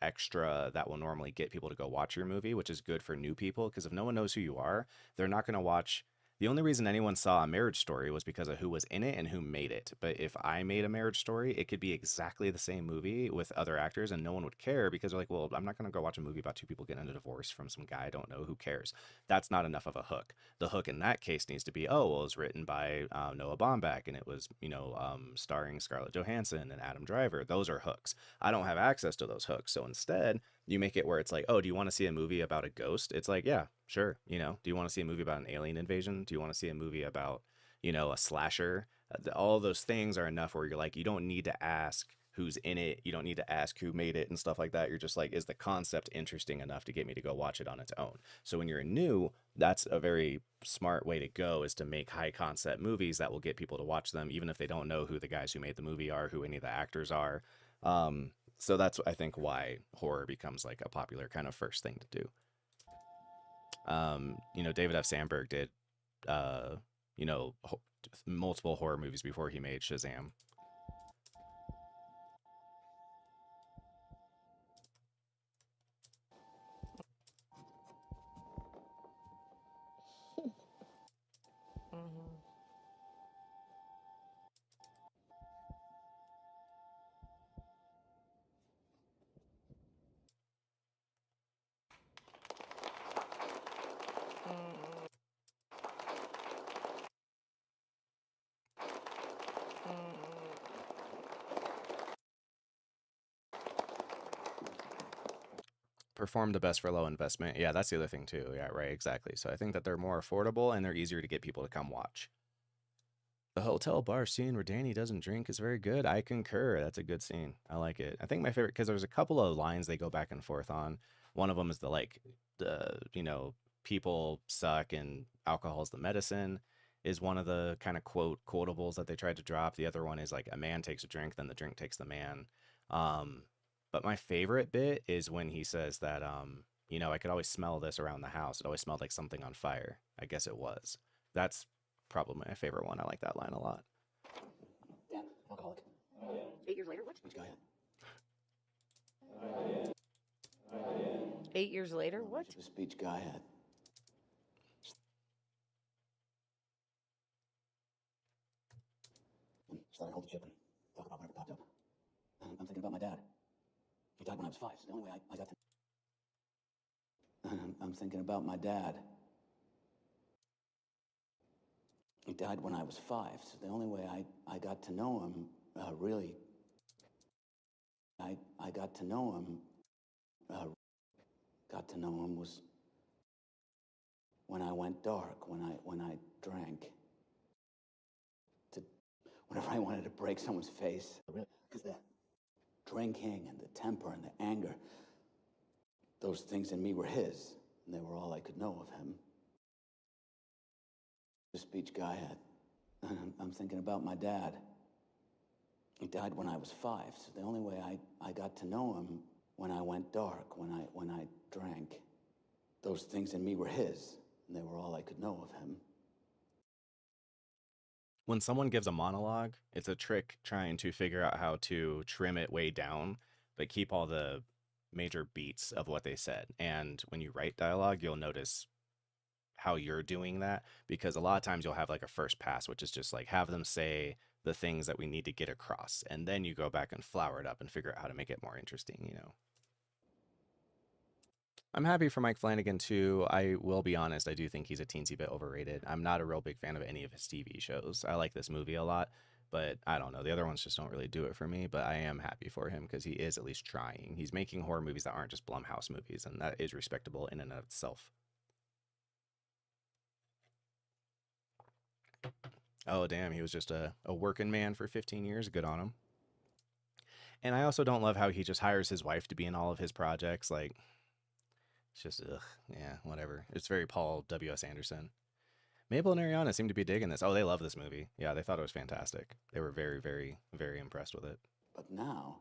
extra that will normally get people to go watch your movie, which is good for new people, because if no one knows who you are, they're not going to watch. The only reason anyone saw A Marriage Story was because of who was in it and who made it. But if I made A Marriage Story, it could be exactly the same movie with other actors and no one would care, because they're like, well, I'm not going to go watch a movie about two people getting a divorce from some guy I don't know. Who cares? That's not enough of a hook. The hook in that case needs to be, oh, well, it was written by Noah Baumbach, and it was, you know, starring Scarlett Johansson and Adam Driver. Those are hooks. I don't have access to those hooks. So instead, you make it where it's like, oh, do you want to see a movie about a ghost? It's like, yeah, sure. You know, do you want to see a movie about an alien invasion? Do you want to see a movie about, you know, a slasher? All those things are enough where you're like, you don't need to ask who's in it. You don't need to ask who made it and stuff like that. You're just like, is the concept interesting enough to get me to go watch it on its own? So when you're new, that's a very smart way to go, is to make high concept movies that will get people to watch them, even if they don't know who the guys who made the movie are, who any of the actors are. So that's, I think, why horror becomes like a popular kind of first thing to do. You know, David F. Sandberg did, you know, multiple horror movies before he made Shazam. Perform the best for low investment. Yeah, that's the other thing too. Yeah, right, exactly. So I think that they're more affordable and they're easier to get people to come watch. The hotel bar scene where Danny doesn't drink is very good. I concur. That's a good scene. I like it. I think my favorite, because there's a couple of lines they go back and forth on. One of them is the you know, people suck and alcohol's the medicine. is one of the kind of quotables that they tried to drop. The other one is like a man takes a drink, then the drink takes the man. But my favorite bit is when he says that, you know, I could always smell this around the house. It always smelled like something on fire. I guess it was. That's probably my favorite one. I like that line a lot. Dan, alcoholic. 8 years later, what? Which guy? 8 years later, what? The speech guy had. Started holding chip and talk about whatever popped up. I'm thinking about my dad. He died when I was 5. So the only way I got to. I'm thinking about my dad. He died when I was 5. So the only way I got to know him, really. I got to know him. Got to know him was when I went dark, when I drank. Whenever I wanted to break someone's face. Because the drinking and the temper and the anger, those things in me were his, and they were all I could know of him. The speech guy had. I'm thinking about my dad. He died when I was 5, so the only way I got to know him when I went dark, when I drank. Those things in me were his, and they were all I could know of him. When someone gives a monologue, it's a trick trying to figure out how to trim it way down, but keep all the major beats of what they said. And when you write dialogue, you'll notice how you're doing that, because a lot of times you'll have like a first pass, which is just like have them say the things that we need to get across. And then you go back and flower it up and figure out how to make it more interesting, you know. I'm happy for Mike Flanagan too. I will be honest, I do think he's a teensy bit overrated. I'm not a real big fan of any of his TV shows. I like this movie a lot, but I don't know. The other ones just don't really do it for me, but I am happy for him because he is at least trying. He's making horror movies that aren't just Blumhouse movies, and that is respectable in and of itself. Oh, damn, he was just a working man for 15 years. Good on him. And I also don't love how he just hires his wife to be in all of his projects. Like, it's just, ugh, yeah, whatever. It's very Paul W.S. Anderson. Mabel and Ariana seem to be digging this. Oh, they love this movie. Yeah, they thought it was fantastic. They were very, very, very impressed with it. But now,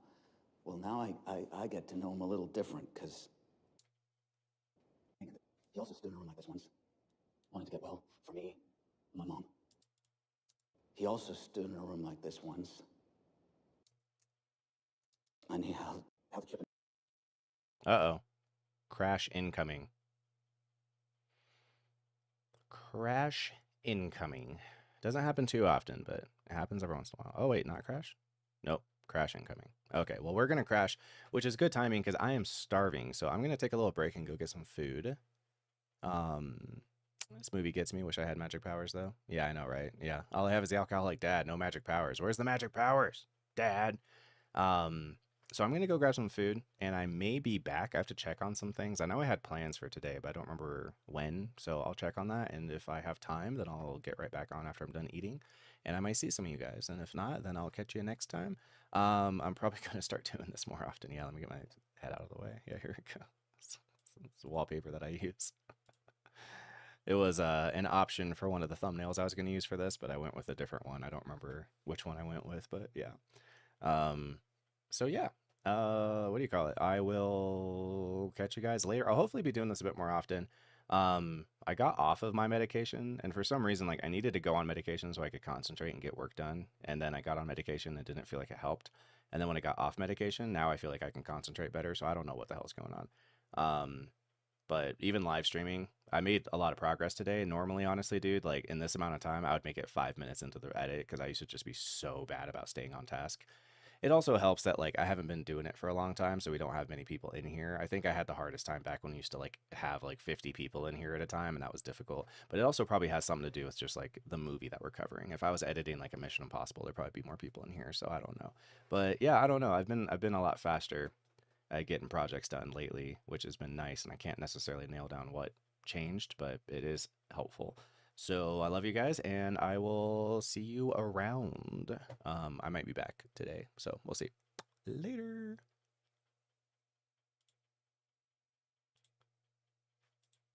well, now I get to know him a little different, because he also stood in a room like this once, wanted to get well for me, my mom. He also stood in a room like this once, and he held the chip. Uh-oh. Crash incoming. Crash incoming. Doesn't happen too often, but it happens every once in a while. Oh, wait, not crash? Nope, crash incoming. Okay, well, we're going to crash, which is good timing because I am starving. So I'm going to take a little break and go get some food. This movie gets me. Wish I had magic powers, though. Yeah, I know, right? Yeah. All I have is the alcoholic dad. No magic powers. Where's the magic powers, Dad? So I'm going to go grab some food, and I may be back. I have to check on some things. I know I had plans for today, but I don't remember when, so I'll check on that, and if I have time, then I'll get right back on after I'm done eating, and I might see some of you guys, and if not, then I'll catch you next time. I'm probably going to start doing this more often. Yeah, let me get my head out of the way. Yeah, here we go. It's the wallpaper that I use. It was an option for one of the thumbnails I was going to use for this, but I went with a different one. I don't remember which one I went with, but yeah. So yeah, what do you call it? I will catch you guys later. I'll hopefully be doing this a bit more often. I got off of my medication, and for some reason, like I needed to go on medication so I could concentrate and get work done. And then I got on medication and didn't feel like it helped. And then when I got off medication, now I feel like I can concentrate better. So I don't know what the hell's going on. But even live streaming, I made a lot of progress today. Normally, honestly, dude, like in this amount of time, I would make it 5 minutes into the edit because I used to just be so bad about staying on task. It also helps that like I haven't been doing it for a long time, so we don't have many people in here. I think I had the hardest time back when we used to like have like 50 people in here at a time, and that was difficult. But it also probably has something to do with just like the movie that we're covering. If I was editing like a Mission Impossible, there'd probably be more people in here, so I don't know. But yeah, I don't know. I've been a lot faster at getting projects done lately, which has been nice, and I can't necessarily nail down what changed, but it is helpful. So I love you guys, and I will see you around. I might be back today, so we'll see. Later.